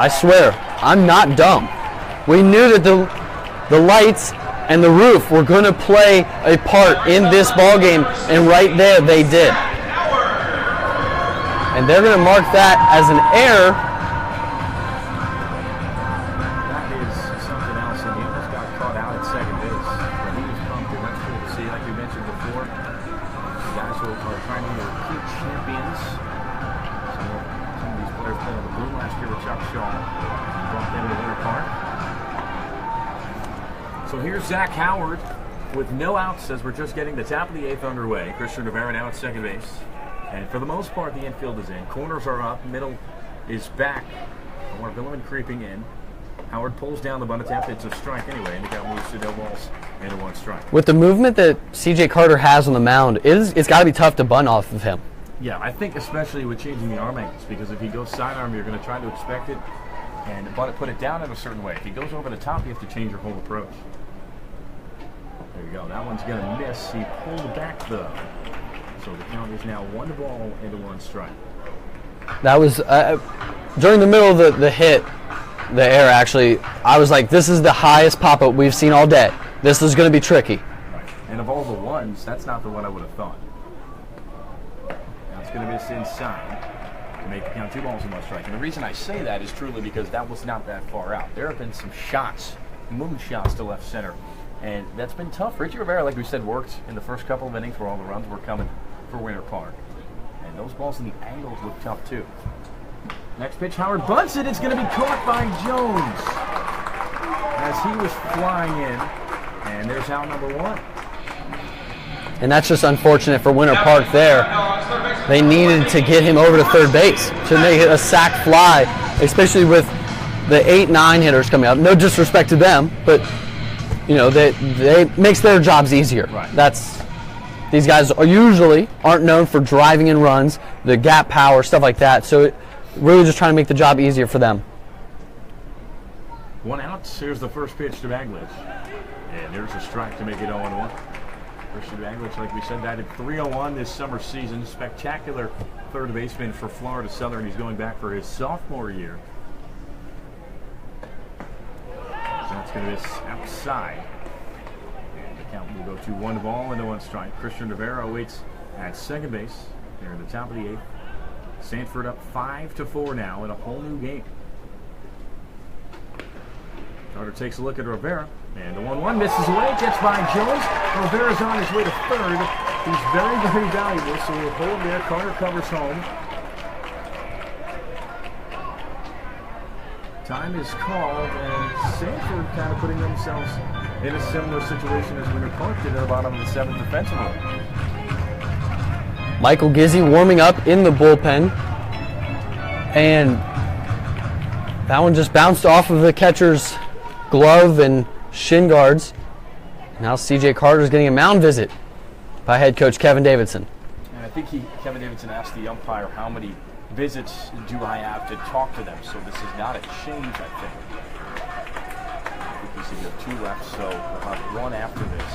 I swear, I'm not dumb. We knew that the lights and the roof were going to play a part in this ball game, and right there they did. And they're going to mark that as an error. That is something else, and he almost got caught out at second base. But he was pumped, and that's cool to see. Like we mentioned before, the guys who are trying to be repeat champions. Some of these players played on the blue last year with Chuck Shaw. He brought them to Winter Park. So here's Zach Howard with no outs as we're just getting the top of the 8th underway. Christian Rivera now at second base. And for the most part, the infield is in. Corners are up. Middle is back. Villiman creeping in. Howard pulls down the bunt attempt. It's a strike anyway, and the count moves to no balls and a 1 strike. With the movement that C.J. Carter has on the mound, it's got to be tough to bunt off of him. Yeah, I think especially with changing the arm angles, because if he goes sidearm, you're going to try to expect it and put it down in a certain way. If he goes over the top, you have to change your whole approach. There you go. That one's going to miss. He pulled back, though. So the count is now 1 ball and a 1 strike. That was during the middle of the hit, the error actually. I was like, this is the highest pop-up we've seen all day. This is going to be tricky. Right. And of all the ones, that's not the one I would have thought. Now it's going to miss inside to make the count 2 balls and 1 strike. And the reason I say that is truly because that was not that far out. There have been some shots, moon shots to left center. And that's been tough. Richie Rivera, like we said, worked in the first couple of innings where all the runs were coming for Winter Park. And those balls in the angles look tough, too. Next pitch, Howard bunts it. It's going to be caught by Jones as he was flying in. And there's out number 1. And that's just unfortunate for Winter Park there. They needed to get him over to third base to make it a sac fly, especially with the 8-9 hitters coming up. No disrespect to them, but you know, they makes their jobs easier. Right. These guys aren't known for driving in runs, the gap power, stuff like that. So really just trying to make the job easier for them. 1 out. Here's the first pitch to Baglitch. And there's a strike to make it 0-1. Christian Baglitch, like we said, batted .301 this summer season. Spectacular third baseman for Florida Southern. He's going back for his sophomore year. That's going to miss outside. And the count will go to 1 ball and a 1 strike. Christian Rivera waits at second base. They're at the top of the 8th. Sanford up 5-4 now in a whole new game. Carter takes a look at Rivera. And the 1-1 misses away. Gets by Jones. Rivera's on his way to third. He's very, very valuable, so we'll hold there. Carter covers home. Time is called, and Sanford kind of putting themselves in a similar situation as Winter Park did at the bottom of the 7th defensively. Michael Gizzi warming up in the bullpen, and that one just bounced off of the catcher's glove and shin guards. Now C.J. Carter's getting a mound visit by head coach Kevin Davidson. And I think Kevin Davidson asked the umpire, how many visits do I have to talk to them? So this is not a change, I think. I think he said you have 2 left, so we'll have 1 after this.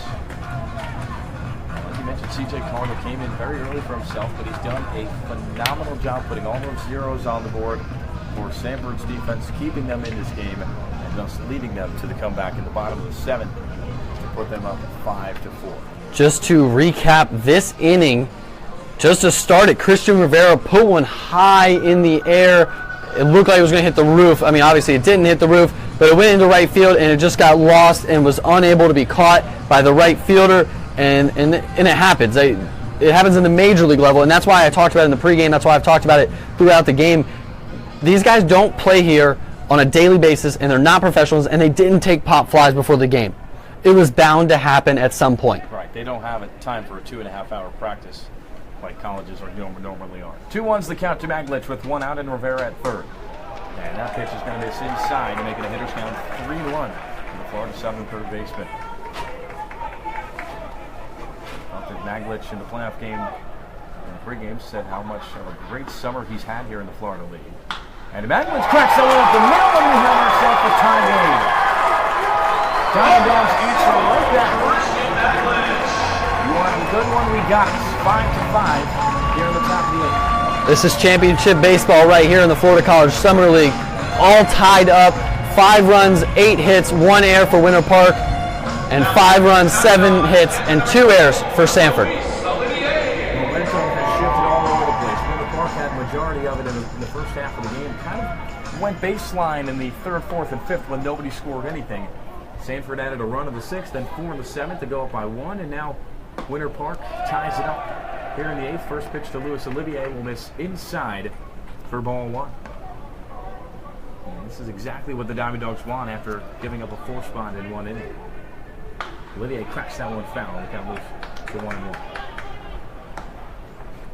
Like you mentioned, C.J. Carter came in very early for himself, but he's done a phenomenal job putting all those zeros on the board for Sanford's defense, keeping them in this game, and thus leading them to the comeback in the bottom of the 7th to put them up 5-4. Just to recap this inning, just to start it, Christian Rivera put one high in the air. It looked like it was going to hit the roof. I mean, obviously it didn't hit the roof, but it went into right field, and it just got lost and was unable to be caught by the right fielder, and it happens. It happens in the major league level, and that's why I talked about it in the pregame. That's why I've talked about it throughout the game. These guys don't play here on a daily basis, and they're not professionals, and they didn't take pop flies before the game. It was bound to happen at some point. Right. They don't have time for a 2.5-hour practice like colleges normally are. 2-1's the count to Maglich with 1 out and Rivera at third. And that pitch is going to miss inside to make it a hitter's count 3-1 for the Florida Southern third baseman. Maglich in the playoff game in the pregame said how much of a great summer he's had here in the Florida League. And Maglich cracks that one up the middle, and we have ourselves a tie game. Dawgs answer like that. You want a good one? We got it. 5-5 here in the top of the 8th. This is championship baseball right here in the Florida College Summer League. All tied up. 5 runs, 8 hits, 1 error for Winter Park, and 5 runs, 7 hits, and 2 errors for Sanford. Momentum has shifted all over the place. Winter Park had majority of it in the first half of the game. Kind of went baseline in the 3rd, 4th, and 5th when nobody scored anything. Sanford added a run in the 6th, then 4 in the 7th to go up by 1, and now Winter Park ties it up here in the 8th. First pitch to Luis Olivier will miss inside for ball 1. And this is exactly what the Diamond Dogs want after giving up a 4 spot in 1 inning. Olivier cracks that one foul. The count moves to 1-1.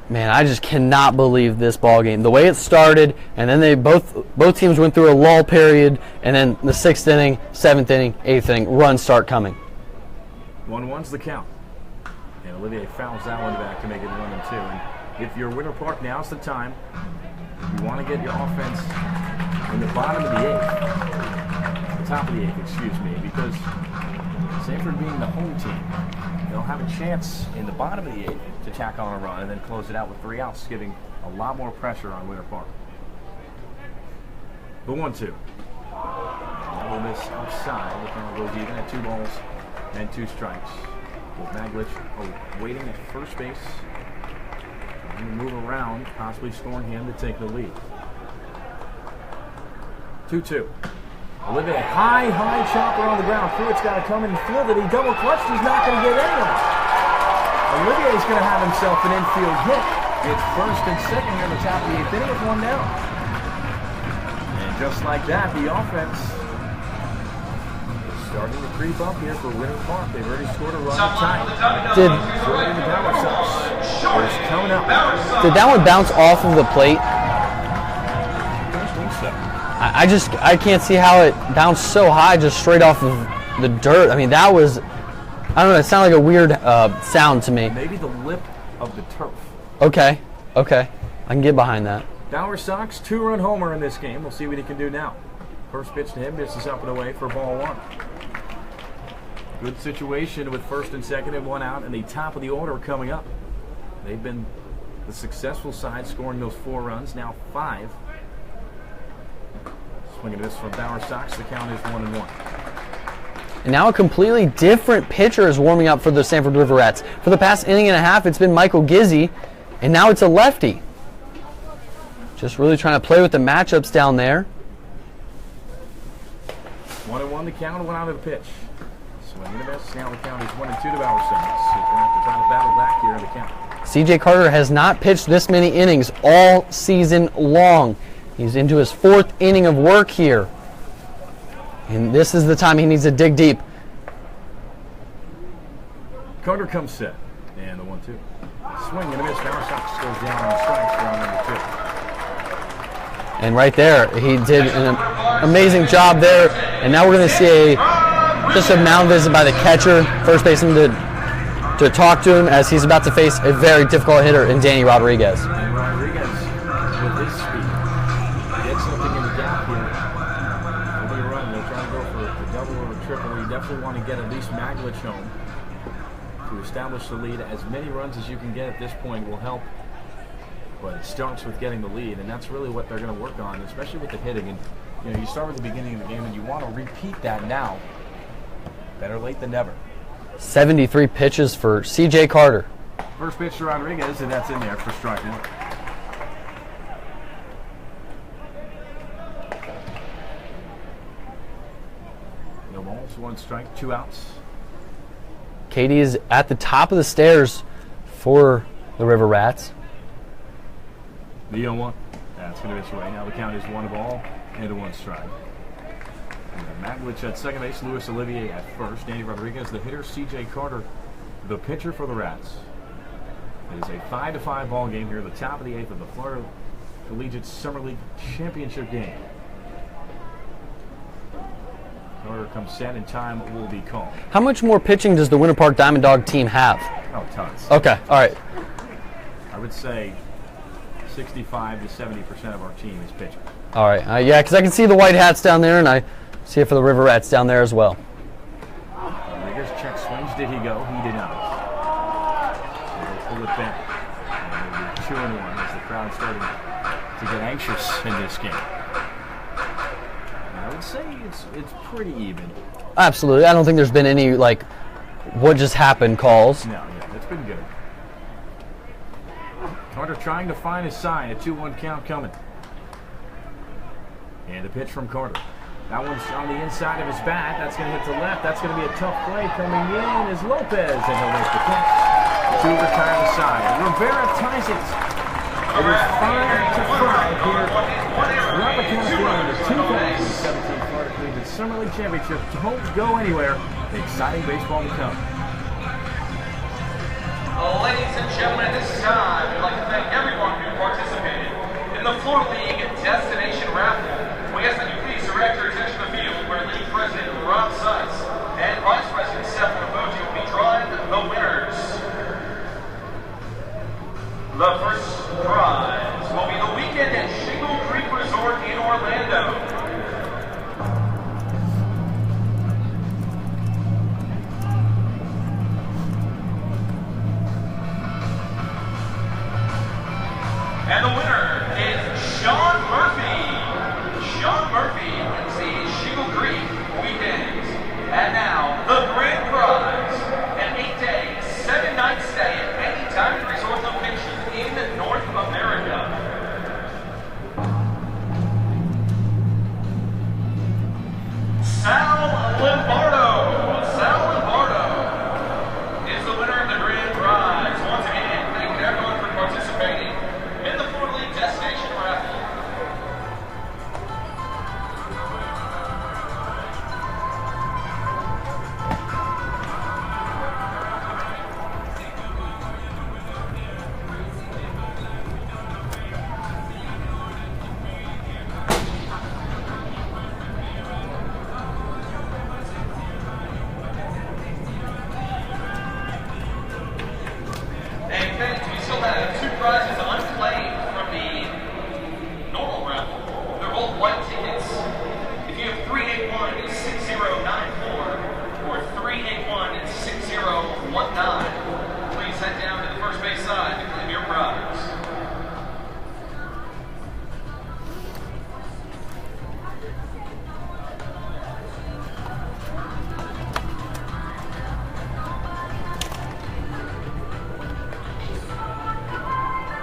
Man, I just cannot believe this ball game. The way it started, and then they both teams went through a lull period, and then the 6th inning, 7th inning, 8th inning, runs start coming. 1-1's the count. And Olivier fouls that one back to make it 1-2. And if you're Winter Park, now's the time. You want to get your offense in the bottom of the 8th, the top of the 8th, excuse me, because Sanford being the home team, they'll have a chance in the bottom of the 8th to tack on a run and then close it out with 3 outs, giving a lot more pressure on Winter Park. The 1-2. That will miss outside. The count goes even at 2 balls and 2 strikes. With Maglich waiting at first base. And move around, possibly scoring him to take the lead. 2-2. Olivier, high chopper on the ground. Pruitt's got to come and field it. He double clutched. He's not going to get any of it. Olivier's going to have himself an infield hit. It's first and second here in the top of the 8th inning with 1 down. And just like that, the offense is starting to creep up here for Winter Park. They've already scored a run at time. Did Coming up. Did that one bounce off of the plate? I think so. I can't see how it bounced so high just straight off of the dirt. I mean, that was, I don't know, it sounded like a weird sound to me. Maybe the lip of the turf. Okay, I can get behind that. Bauer Sox, 2-run homer in this game. We'll see what he can do now. First pitch to him, misses up and away for ball 1. Good situation with first and second and 1 out, and the top of the order coming up. They've been the successful side, scoring those 4 runs, now 5. Swinging this from Bauer Sox, the count is 1-1. And now a completely different pitcher is warming up for the Sanford River Rats. For the past inning and a half, it's been Michael Gizzi, and now it's a lefty. Just really trying to play with the matchups down there. 1-1 the count, 1 out of the pitch. Swinging the miss, now the count is 1-2 to Bauer Sox. He's going to have to try to battle back here in the count. CJ Carter has not pitched this many innings all season long. He's into his 4th inning of work here. And this is the time he needs to dig deep. Carter comes set. And the 1-2. Swing and a miss. Bauer Sox goes down on strikes for round number 2. And right there, he did an amazing job there. And now we're going to see just a mound visit by the catcher, first baseman, to talk to him as he's about to face a very difficult hitter in Danny Rodriguez. And Rodriguez, with his speed, gets something in the gap here. They'll be running. They're trying to go for a double or a triple. You definitely want to get at least Maglich home to establish the lead. As many runs as you can get at this point will help. But it starts with getting the lead, and that's really what they're going to work on, especially with the hitting. And you start with the beginning of the game, and you want to repeat that now. Better late than never. 73 pitches for CJ Carter. First pitch to Rodriguez, and that's in there for strike 1. No balls, 1 strike, 2 outs. Katie is at the top of the stairs for the River Rats. The 0-1. That's going to miss away. Now the count is 1 ball and 1 strike. Maglich at second base, Luis Olivier at first, Danny Rodriguez the hitter, CJ Carter the pitcher for the Rats. It is a 5-5 ball game here at the top of the 8th of the Florida Collegiate Summer League Championship game. Carter comes set and time will be called. How much more pitching does the Winter Park Diamond Dog team have? Oh, tons. Okay, all right. I would say 65 to 70% of our team is pitching. All right, yeah, because I can see the white hats down there, and I see it for the River Rats down there as well. Rodriguez check swings. Did he go? He did not. So they'll pull it back. And it'll be 2-1 as the crowd starting to get anxious in this game. I would say it's pretty even. Absolutely. I don't think there's been any, like, what just happened calls. No, yeah, it's been good. Carter trying to find his sign. A 2-1 count coming. And the pitch from Carter. That one's on the inside of his bat. That's going to hit to left. That's going to be a tough play. Coming in is Lopez, and he'll make the catch to retire the side. Rivera ties it. It is 5-5 here. Tropicana Field in the 2017 Florida Collegiate Summer League Championship. Don't go anywhere. Exciting baseball to come. Ladies and gentlemen, at this time, we'd like to thank everyone who participated in the Florida League Destination Raffle. We ask that you please direct your attention to the field where League President Rob Sutz and Vice President Sanford will be drawing the winners. The first prize will be the weekend at Shingle Creek Resort in Orlando. And the winner is Sean Murphy. Sean Murphy wins the Shingle Creek weekend. And now, the grand prize, an 8-day, 7-night stay at any diamond resort location in North America. Sal Lombardo. Sal Lombardo is the winner of the grand prize. Once again, thank you to everyone for participating in the Florida League Destination Raffle. And thanks, we still have 2 prizes unplayed from the normal raffle. They're both white tickets. If you have 381-6094 or 381-6019, please head down to the first base side to claim your prize.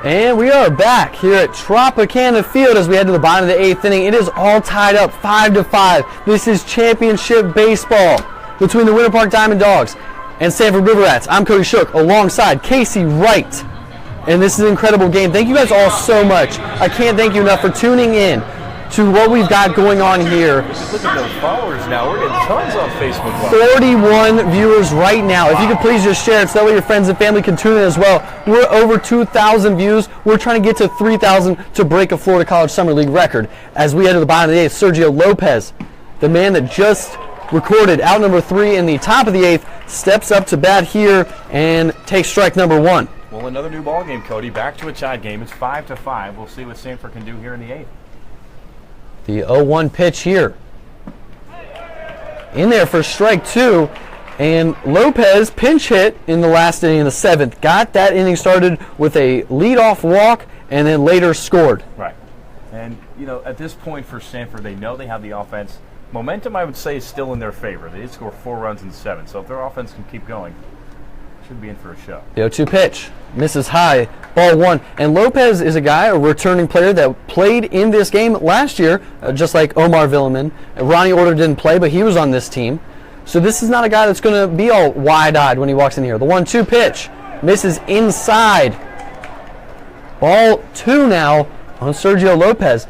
And we are back here at Tropicana Field as we head to the bottom of the 8th inning. It is all tied up 5-5. This is championship baseball between the Winter Park Diamond Dogs and Sanford River Rats. I'm Cody Shook alongside Casey Wright. And this is an incredible game. Thank you guys all so much. I can't thank you enough for tuning in to what we've got going on here. Look at those followers now. We're getting tons on Facebook Live. 41 viewers right now. If you could please just share it so that way your friends and family can tune in as well. We're over 2,000 views. We're trying to get to 3,000 to break a Florida College Summer League record. As we head to the bottom of the 8th, Sergio Lopez, the man that just recorded out number 3 in the top of the 8th, steps up to bat here and takes strike number 1. Well, another new ball game, Cody. Back to a tied game. It's 5-5. We'll see what Sanford can do here in the 8th. The 0-1 pitch here. In there for strike 2. And Lopez pinch hit in the last inning in the 7th. Got that inning started with a leadoff walk and then later scored. Right. And, you know, at this point for Sanford, they know they have the offense. Momentum, I would say, is still in their favor. They did score 4 runs in 7. So if their offense can keep going, should be in for a show. The 0-2 pitch. Misses high. Ball 1. And Lopez is a guy, a returning player that played in this game last year, just like Omar Villeman. Ronnie Order didn't play, but he was on this team. So this is not a guy that's going to be all wide-eyed when he walks in here. The 1-2 pitch. Misses inside. Ball 2 now on Sergio Lopez.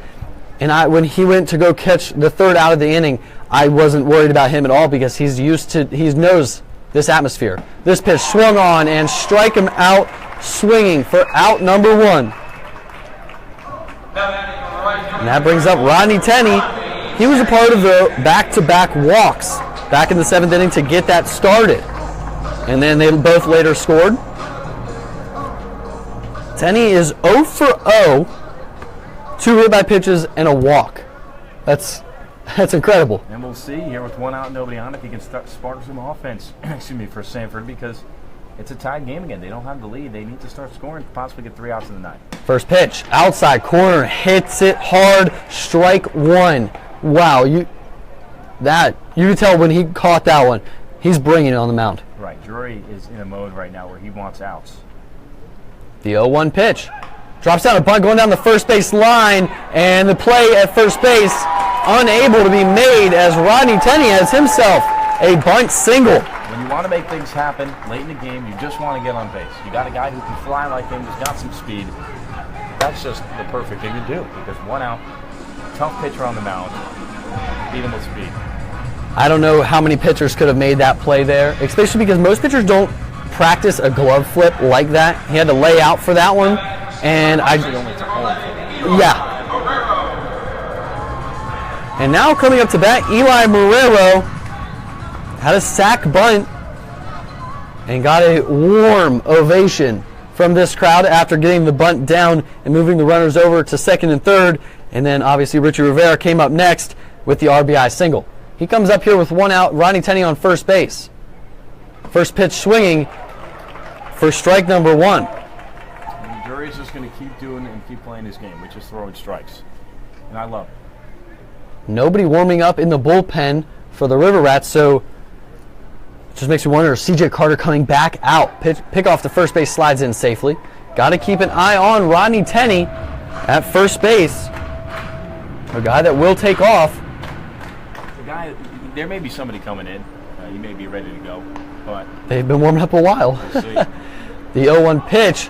And when he went to go catch the 3rd out of the inning, I wasn't worried about him at all because he knows this atmosphere. This pitch swung on and strike him out swinging for out number 1. And that brings up Rodney Tenney. He was a part of the back-to-back walks back in the 7th inning to get that started. And then they both later scored. Tenney is 0 for 0. 2 hit by pitches and a walk. That's incredible. And we'll see here with 1 out, nobody on, if he can start spark some offense. For Sanford, because it's a tied game again. They don't have the lead. They need to start scoring to possibly get 3 outs in the ninth. First pitch, outside corner, hits it hard, strike one. Wow, you could tell when he caught that one, he's bringing it on the mound. Right, Drury is in a mode right now where he wants outs. The 0-1 pitch. Drops down a bunt going down the first base line, and the play at first base unable to be made as Rodney Tenney has himself a bunt single. When you want to make things happen late in the game, you just want to get on base. You got a guy who can fly like him, who's got some speed. That's just the perfect thing to do because 1 out, tough pitcher on the mound, beat him with speed. I don't know how many pitchers could have made that play there, especially because most pitchers don't practice a glove flip like that. He had to lay out for that one, and yeah. And now coming up to bat, Eli Marrero had a sac bunt and got a warm ovation from this crowd after getting the bunt down and moving the runners over to second and third. And then obviously Richie Rivera came up next with the RBI single. He comes up here with 1 out, Rodney Tenney on first base. First pitch swinging for strike number 1. Drury's just going to keep doing and keep playing his game, which is throwing strikes. And I love it. Nobody warming up in the bullpen for the River Rats, so it just makes me wonder, is CJ Carter coming back out? Pick off the first base, slides in safely. Got to keep an eye on Rodney Tenney at first base. A guy that will take off. There may be somebody coming in. He may be ready to go, but they've been warming up a while. We'll see. The 0-1 pitch.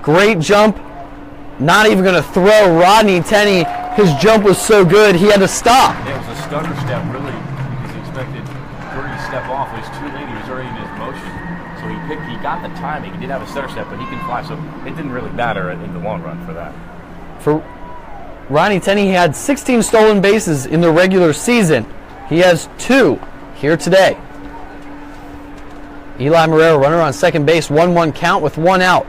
Great jump. Not even going to throw Rodney Tenney. His jump was so good, he had to stop. It was a stutter step, really, because he expected Drury to step off. It was too late. He was already in his motion. So he got the timing. He did have a stutter step, but he can fly. So it didn't really matter in the long run for that. For Rodney Tenney, he had 16 stolen bases in the regular season. He has 2 here today. Eli Marrero, runner on second base, 1-1 count with 1 out.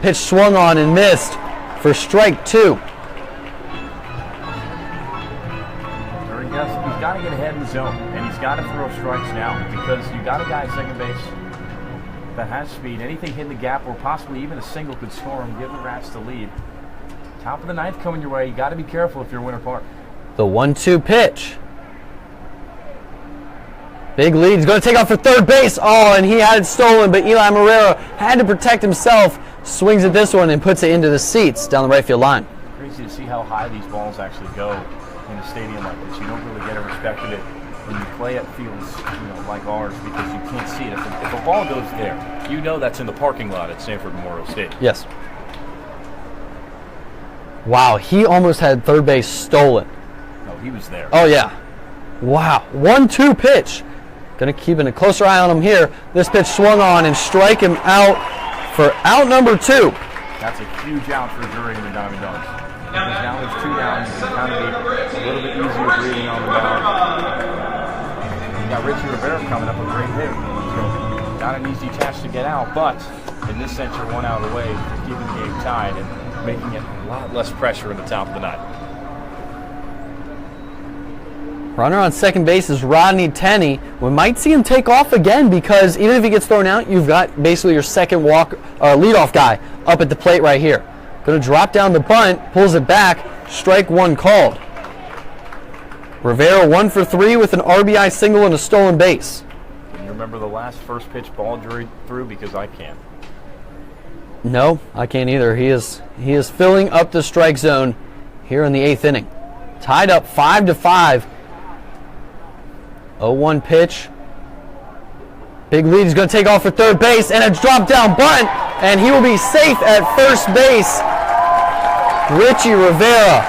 Pitch swung on and missed for strike 2. He's got to get ahead in the zone, and he's got to throw strikes now because you got a guy at second base that has speed. Anything hitting the gap or possibly even a single could score him, give the Rats the lead. Top of the ninth coming your way. You got to be careful if you're Winter Park. The 1-2 pitch. Big lead. He's going to take off for third base. Oh, and he had it stolen, but Eli Marrero had to protect himself. Swings at this one and puts it into the seats down the right field line. Crazy to see how high these balls actually go in a stadium like this. You don't really get a respect of it when you play at fields, like ours, because you can't see it. If a ball goes there, you know that's in the parking lot at Sanford Memorial Stadium. Yes. Wow, he almost had third base stolen. No, he was there. Oh, yeah. Wow. 1-2 pitch. Going to keep a closer eye on him here. This pitch swung on and strike him out for out number 2. That's a huge out for Drury and the Diamond Dogs. Because now there's 2 down. You can kind of be a little bit easier breathing on the mound. You got Richie Rivera coming up, a great hit. So not an easy task to get out, but in this sense, you're 1 out away from keeping the game tied and making it a lot less pressure in the top of the ninth. Runner on second base is Rodney Tenney. We might see him take off again because even if he gets thrown out, you've got basically your second leadoff guy up at the plate right here. Going to drop down the bunt, pulls it back, strike 1 called. Rivera 1 for 3 with an RBI single and a stolen base. Can you remember the last first pitch ball Drury threw? Because I can't. No, I can't either. He is filling up the strike zone here in the 8th inning. Tied up 5-5. 0-1 pitch. Big lead. He's going to take off for third base and a drop down bunt, and he will be safe at first base. Richie Rivera.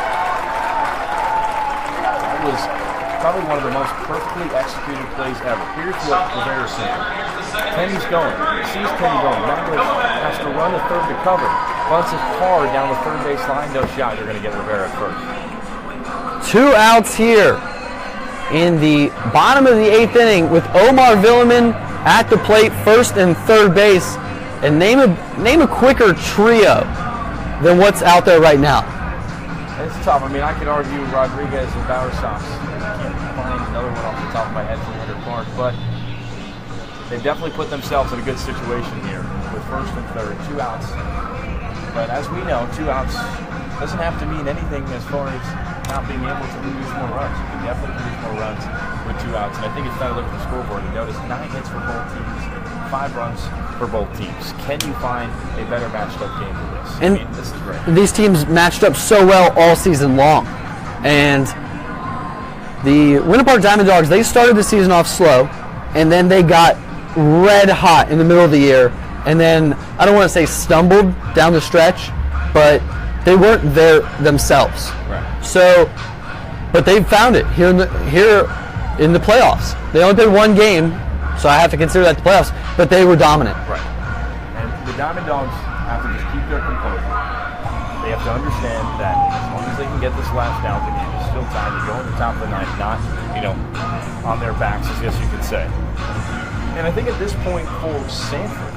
That was probably one of the most perfectly executed plays ever. Here's what Rivera's saying. Kenny's going. Sees Kenny going. Now has to run the third to cover. Bunts it hard down the third base line. No shot. You're going to get Rivera at first. 2 outs here in the bottom of the 8th inning with Omar Villeman at the plate, first and third base. And name a quicker trio than what's out there right now. It's tough. I mean, I could argue Rodriguez and Bowersox. I can't find another one off the top of my head from Winter Park, but they've definitely put themselves in a good situation here with first and third, 2 outs. But as we know, 2 outs doesn't have to mean anything as far as not being able to produce more runs. You can definitely produce more runs with 2 outs. And I think it's time to look at the scoreboard and notice 9 hits for both teams, 5 runs for both teams. Can you find a better matched up game than this? And I mean, this is great. these teams matched up so well all season long. And the Winter Park Diamond Dogs, they started the season off slow, and then they got red hot in the middle of the year. And then, I don't want to say stumbled down the stretch, but they weren't there themselves. Right. So, but they found it here in the playoffs. They only played 1 game, so I have to consider that the playoffs, but they were dominant. Right. And the Diamond Dogs have to just keep their composure. They have to understand that as long as they can get this last out, the game is still time to go in the top of the ninth, not, on their backs, I guess you could say. And I think at this point for Sanford,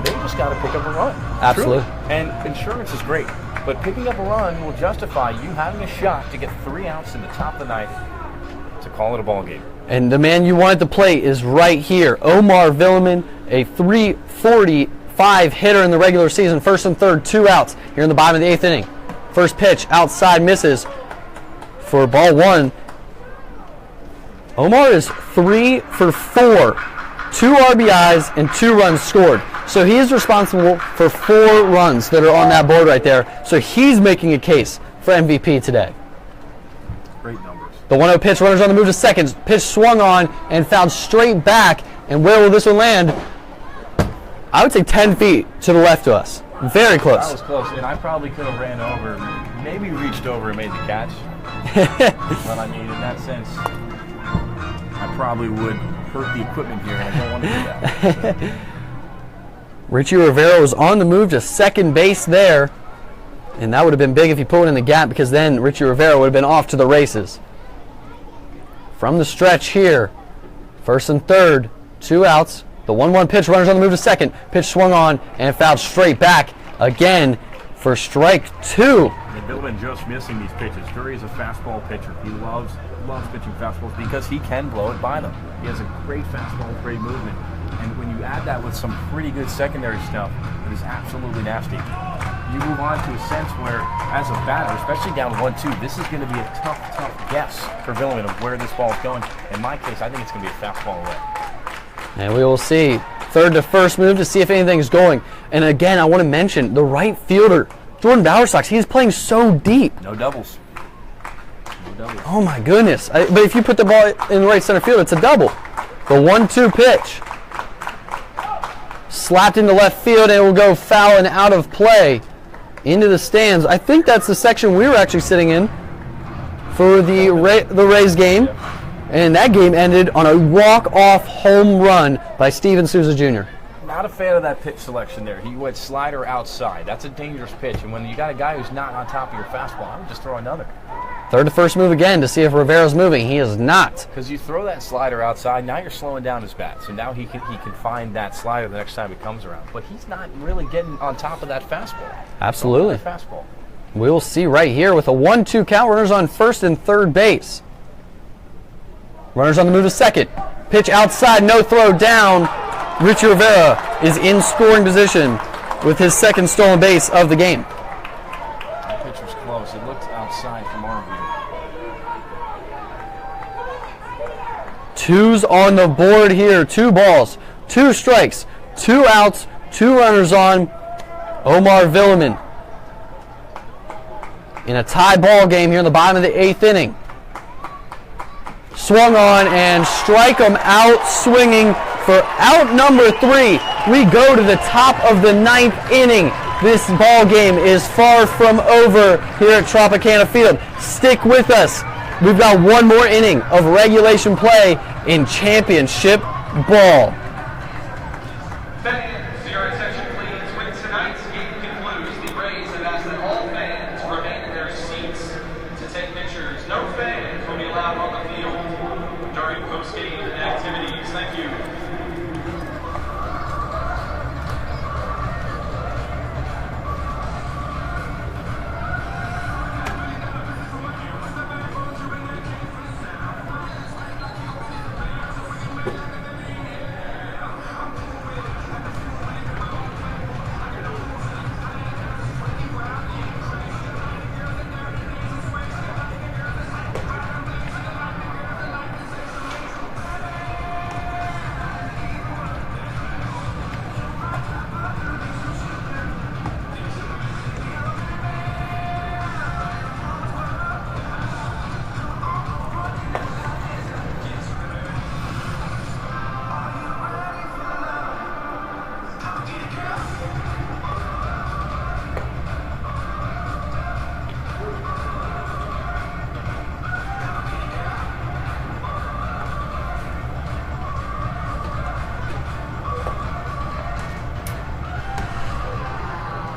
they just got to pick up a run. Absolutely. Truly. And insurance is great, but picking up a run will justify you having a shot to get 3 outs in the top of the ninth to call it a ball game. And the man you wanted to play is right here. Omar Villeman, a .345 hitter in the regular season. First and third, 2 outs here in the bottom of the 8th inning. First pitch, outside, misses for ball 1. Omar is 3 for 4. 2 RBIs and 2 runs scored. So he is responsible for 4 runs that are on that board right there. So he's making a case for MVP today. Great numbers. The 1-0 pitch, runners on the move to second. Pitch swung on and fouled straight back. And where will this one land? I would say 10 feet to the left of us. Very close. That was close, and I probably could have ran over, maybe reached over and made the catch. But I mean, in that sense, I probably would hurt the equipment here, and I don't want to do that. So. Richie Rivera was on the move to second base there, and that would have been big if he pulled it in the gap, because then Richie Rivera would have been off to the races. From the stretch here, first and third, 2 outs. The 1-1 pitch, runners on the move to second. Pitch swung on and fouled straight back again for strike 2. And Billman just missing these pitches. Drury is a fastball pitcher. He loves pitching fastballs because he can blow it by them. He has a great fastball with great movement. And when you add that with some pretty good secondary stuff, it is absolutely nasty. You move on to a sense where, as a batter, especially down 1-2, this is going to be a tough guess for Billman of where this ball is going. In my case, I think it's going to be a fastball away. And we will see third to first move to see if anything's going. And again, I want to mention the right fielder, Jordan Bowersox. He's playing so deep. No doubles. Oh my goodness. But if you put the ball in the right center field, it's a double. The 1-2 pitch. Slapped into left field, and it will go foul and out of play into the stands. I think that's the section we were actually sitting in for the Rays game. And that game ended on a walk-off home run by Steven Souza Jr. Not a fan of that pitch selection there. He went slider outside. That's a dangerous pitch. And when you got a guy who's not on top of your fastball, I would just throw another. Third to first move again to see if Rivera's moving. He is not. Because you throw that slider outside, now you're slowing down his bat. So now he can find that slider the next time it comes around. But he's not really getting on top of that fastball. Absolutely. Fastball. We will see right here with a 1-2 count. Runners on first and third base. Runners on the move to second. Pitch outside, no throw down. Richie Rivera is in scoring position with his second stolen base of the game. That pitch was close. It looked outside from our view. 2's on the board here. 2 balls, 2 strikes, 2 outs, 2 runners on. Omar Villeman in a tie ball game here in the bottom of the 8th inning. Swung on and strike him out, swinging for out number 3. We go to the top of the 9th inning. This ball game is far from over here at Tropicana Field. Stick with us. We've got one more inning of regulation play in championship ball. Fans, your attention please. When tonight's game concludes, the Rays have asked that all fans remain in their seats to take pictures. No fans will be allowed on the field during post-game activities. Thank you.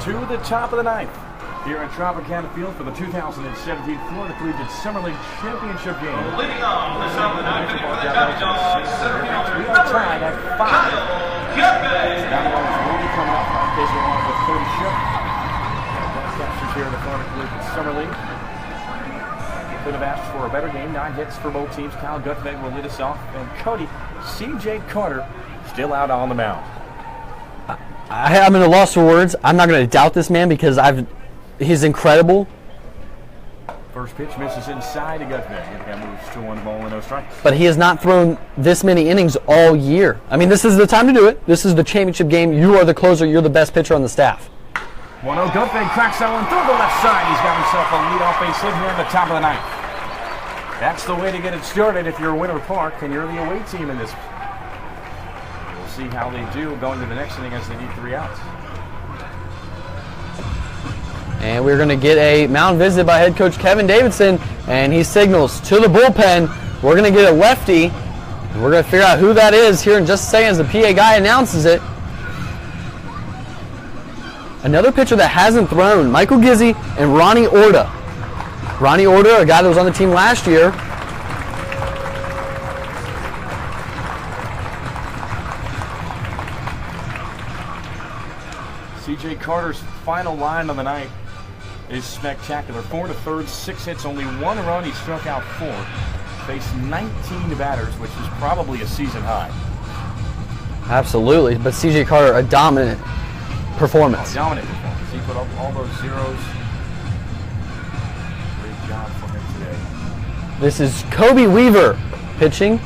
to the top of the ninth here at Tropicana Field for the 2017 Florida Collegiate Summer League Championship game. Leading on the top of the ninth for the Tampa Dawgs, We are tied at 5. Down the line is Cody coming up on case along with Cody Ship. Captures here in the Florida Collegiate Summer League. Could have asked for a better game. 9 hits for both teams. Kyle Gutveg will lead us off. And Cody, C.J. Carter still out on the mound. I'm at a loss for words. I'm not going to doubt this man because he's incredible. First pitch misses inside to Gutveg. That moves to 1 ball and no strikes. But he has not thrown this many innings all year. I mean, this is the time to do it. This is the championship game. You are the closer. You're the best pitcher on the staff. 1-0 Gutveg cracks that one through the left side. He's got himself a leadoff base hit here in the top of the ninth. That's the way to get it started if you're Winter Park and you're the away team in this. We'll see how they do going to the next inning as they need 3 outs. And we're going to get a mound visit by head coach Kevin Davidson, and he signals to the bullpen. We're going to get a lefty. And we're going to figure out who that is here in just a second as the PA guy announces it. Another pitcher that hasn't thrown, Michael Gizzi and Ronnie Orta. Ronnie Orta, a guy that was on the team last year. C.J. Carter's final line on the night is spectacular. 4 to third, 6 hits, only 1 run. He struck out 4. Faced 19 batters, which is probably a season high. Absolutely, but C.J. Carter, a dominant performance. Dominant performance. He put up all those zeros. Great job for him today. This is Kobe Weaver pitching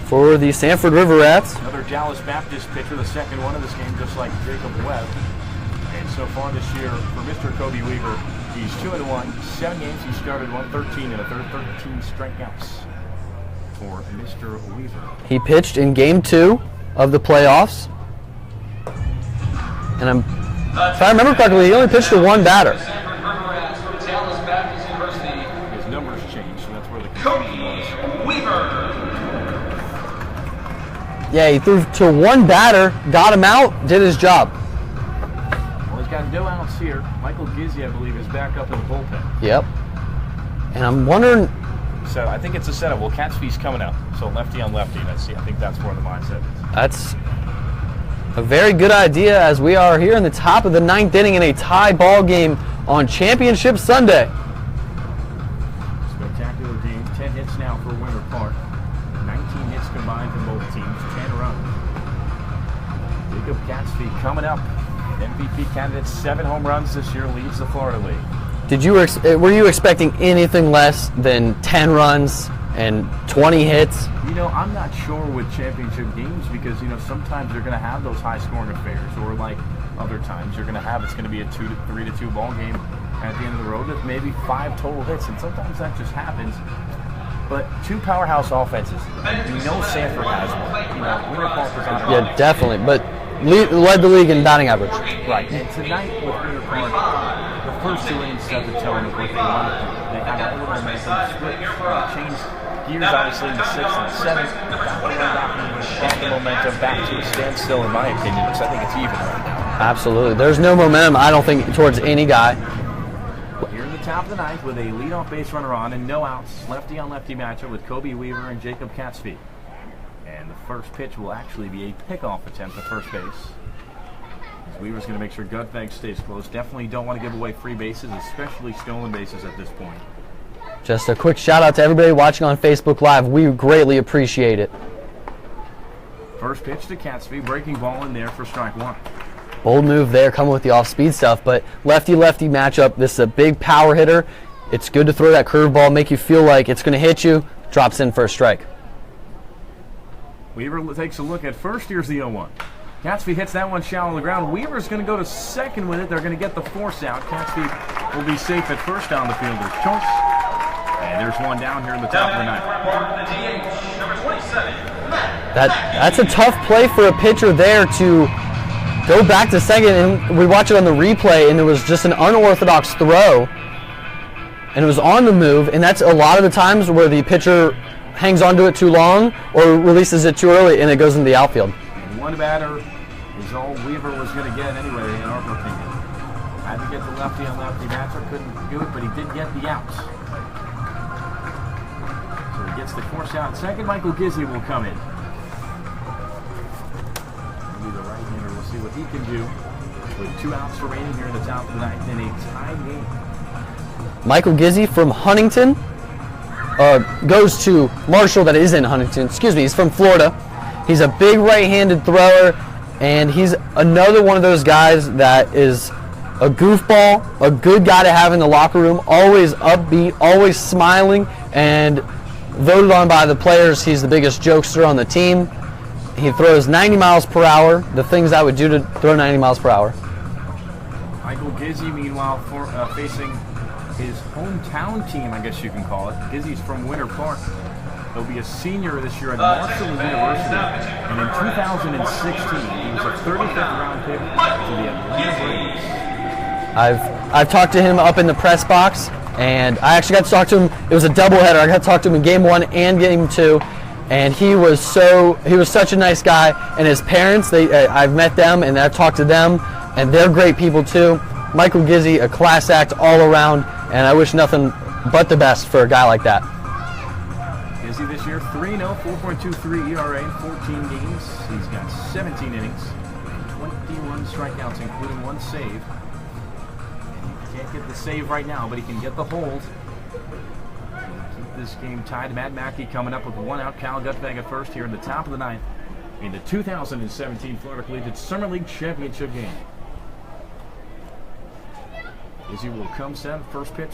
for the Sanford River Rats. Another Dallas Baptist pitcher, the second one of this game, just like Jacob Webb. And so far this year, for Mr. Kobe Weaver, he's 2-1. 7 games he started, 113 and a third, 13 strikeouts for Mr. Weaver. He pitched in Game 2 of the playoffs. And if I remember correctly, he only pitched to 1 batter. His numbers changed, so that's where the confusion was. Yeah, he threw to 1 batter, got him out, did his job. Well, he's got no outs here. Michael Gizzi, I believe, is back up in the bullpen. Yep. And I'm wondering. So I think it's a setup. Well, Catsby's coming out, so lefty on lefty. I think that's where the mindset is. That's a very good idea as we are here in the top of the 9th inning in a tie ball game on Championship Sunday. Spectacular game. 10 hits now for Winter Park. 19 hits combined from both teams. 10 runs. Jacob Catsby coming up. MVP candidate, 7 home runs this year, leads the Florida League. Were you expecting anything less than 10 runs and 20 hits? You know, I'm not sure with championship games because, sometimes you're going to have those high-scoring affairs, or like other times you're going to have it's going to be a 3-2 ball game at the end of the road with maybe 5 total hits, and sometimes that just happens. But 2 powerhouse offenses. Sanford has one. Winter Park is on. Yeah, definitely. But led the league in batting average. Right. And tonight with Winter Park, the first 2 innings set the tone of what they wanted to do. They had a little momentum switch, changed gears obviously in the 6th and 7th. Brought the momentum back to a standstill, in my opinion, because I think it's even right now. Absolutely. There's no momentum, I don't think, towards any guy. Here in the top of the 9th with a leadoff base runner on and no outs, lefty on lefty matchup with Kobe Weaver and Jacob Catsby. And the first pitch will actually be a pickoff attempt at first base. Weaver's going to make sure Gutveg stays close. Definitely don't want to give away free bases, especially stolen bases at this point. Just a quick shout out to everybody watching on Facebook Live. We greatly appreciate it. First pitch to Catsby, breaking ball in there for strike 1. Bold move there, coming with the off-speed stuff, but lefty-lefty matchup. This is a big power hitter. It's good to throw that curveball, make you feel like it's going to hit you. Drops in for a strike. Weaver takes a look at first. Here's the 0-1. Catsby hits that one shallow on the ground. Weaver's going to go to second with it. They're going to get the force out. Catsby will be safe at first down the fielder's choice. And there's one down here in the top of the 9th. That's a tough play for a pitcher there to go back to second, and we watch it on the replay, and it was just an unorthodox throw, and it was on the move, and that's a lot of the times where the pitcher hangs onto it too long or releases it too early, and it goes into the outfield. One batter, is all Weaver was going to get anyway, in our opinion. Had to get the lefty on lefty matchup, couldn't do it, but he did get the outs. So he gets the force out. Second, Michael Gizzi will come in. Maybe the right-hander, we'll see what he can do with 2 outs remaining here in the top of the ninth in a tied game. Michael Gizzi from Huntington goes to Marshall, that is in Huntington. Excuse me, he's from Florida. He's a big right-handed thrower, and he's another one of those guys that is a goofball, a good guy to have in the locker room, always upbeat, always smiling, and voted on by the players. He's the biggest jokester on the team. He throws 90 miles per hour, the things I would do to throw 90 miles per hour. Michael Gizzi, meanwhile, facing his hometown team, I guess you can call it. Gizzi's from Winter Park. He'll be a senior this year at Marshall University. And in 2016, he was a 35th round pick to the Atlanta Braves. I've talked to him up in the press box, and I actually got to talk to him. It was a doubleheader. I got to talk to him in game 1 and game 2, and he was such a nice guy. And his parents, I've met them and I've talked to them, and they're great people too. Michael Gizzi, a class act all around, and I wish nothing but the best for a guy like that. Gizzi this year, 3-0, 4.23 ERA in 14 games. He's got 17 innings, 21 strikeouts, including 1 save. Can't get the save right now, but he can get the hold. Keep this game tied. Matt Mackey coming up with 1 out. Cal Gutbag at first here in the top of the ninth in the 2017 Florida Collegiate Summer League Championship game. Gizzi will come set. First pitch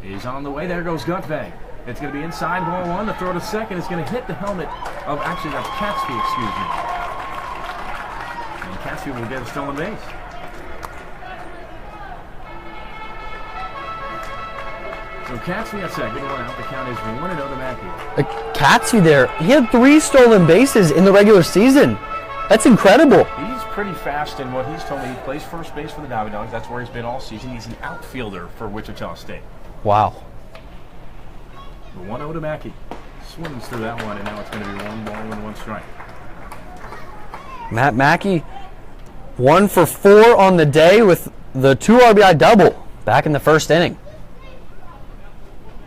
is on the way. There goes Gutbag. It's going to be inside, ball 1. The throw to second is going to hit the helmet of, actually that's Catsby, excuse me. And Catsby will get a stolen base. So Catsby at second, 1 out. The count is 1-0 to Mackey. Catsby there, he had 3 stolen bases in the regular season. That's incredible. He's pretty fast in what he's told me. He plays first base for the Dawgs. That's where he's been all season. He's an outfielder for Wichita State. Wow. 1-0 to Mackey. Swings through that one, and now it's going to be 1 ball and 1 strike. Matt Mackey, 1 for 4 on the day with the 2 RBI double back in the first inning.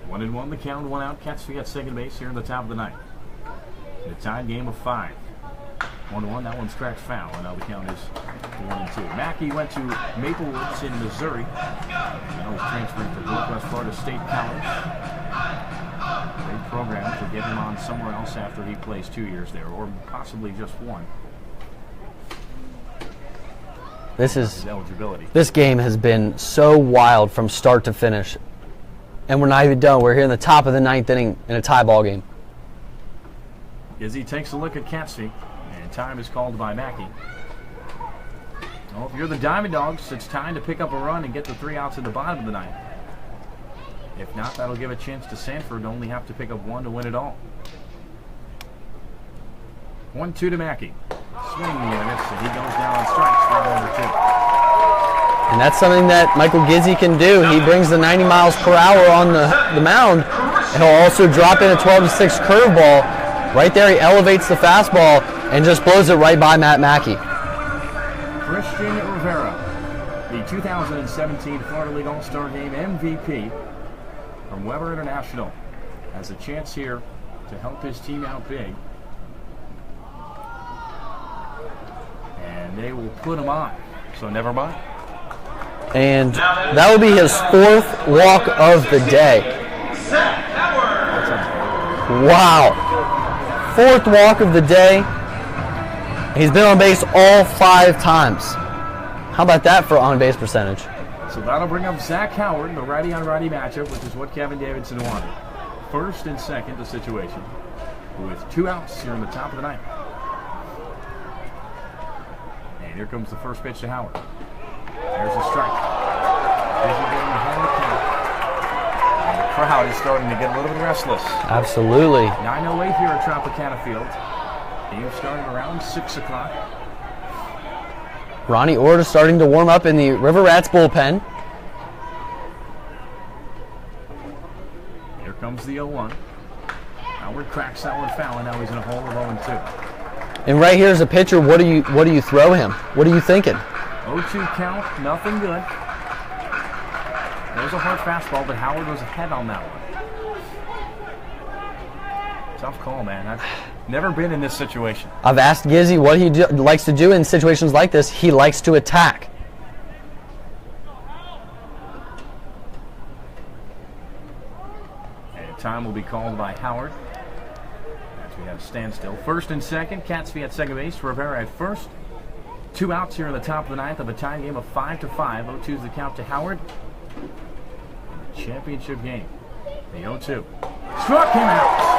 1-1 the count, 1 out. Catsby at second base here in the top of the ninth. In a tied game of 5. 1-1, that one scratched foul, and now the count is 1-2. Mackey went to Maple Woods in Missouri. Now he's transferring to Northwest Florida State College. Great program to get him on somewhere else after he plays 2 years there, or possibly just 1. His eligibility. This game has been so wild from start to finish. And we're not even done. We're here in the top of the 9th inning in a tie ball game. Gizzi takes a look at Catsby, and time is called by Mackey. Well, if you're the Diamond Dogs, it's time to pick up a run and get the 3 outs at the bottom of the 9th. If not, that'll give a chance to Sanford to only have to pick up 1 to win it all. 1-2 to Mackey. Swing and a miss, and he goes down on strikes for number 2. And that's something that Michael Gizzi can do. He brings the 90 miles per hour on the mound, and he'll also drop in a 12-6 curveball. Right there, he elevates the fastball and just blows it right by Matt Mackey. Christian Rivera, the 2017 Florida League All-Star Game MVP from Weber International, has a chance here to help his team out big. And they will put him on, so never mind. And that will be his 4th walk of the day. Wow. 4th walk of the day. He's been on base all 5 times. How about that for on-base percentage? So that'll bring up Zach Howard, the righty-on-righty matchup, which is what Kevin Davidson wanted. First and second, the situation, with 2 outs here in the top of the 9th. And here comes the first pitch to Howard. There's a strike. And the crowd is starting to get a little bit restless. Absolutely. 9:08 here at Tropicana Field. Game starting around 6 o'clock. Ronnie Ord is starting to warm up in the River Rats bullpen. Here comes the 0-1. Howard cracks that one foul, and now he's in a hole of 0-2. And right here as a pitcher, what do you throw him? What are you thinking? 0-2 count, nothing good. There's a hard fastball, but Howard was ahead on that one. Tough call, man. I've never been in this situation. I've asked Gizzy what he likes to do in situations like this. He likes to attack. And time will be called by Howard. As we have a standstill. First and second, Catsby at second base, Rivera at first. 2 outs here in the top of the ninth of a tie game of 5-5. 0-2 is the count to Howard. Championship game. The 0-2. Struck him out.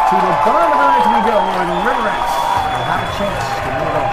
To the bottom of the ninth we go, and the Riverettes will have a chance to win it all.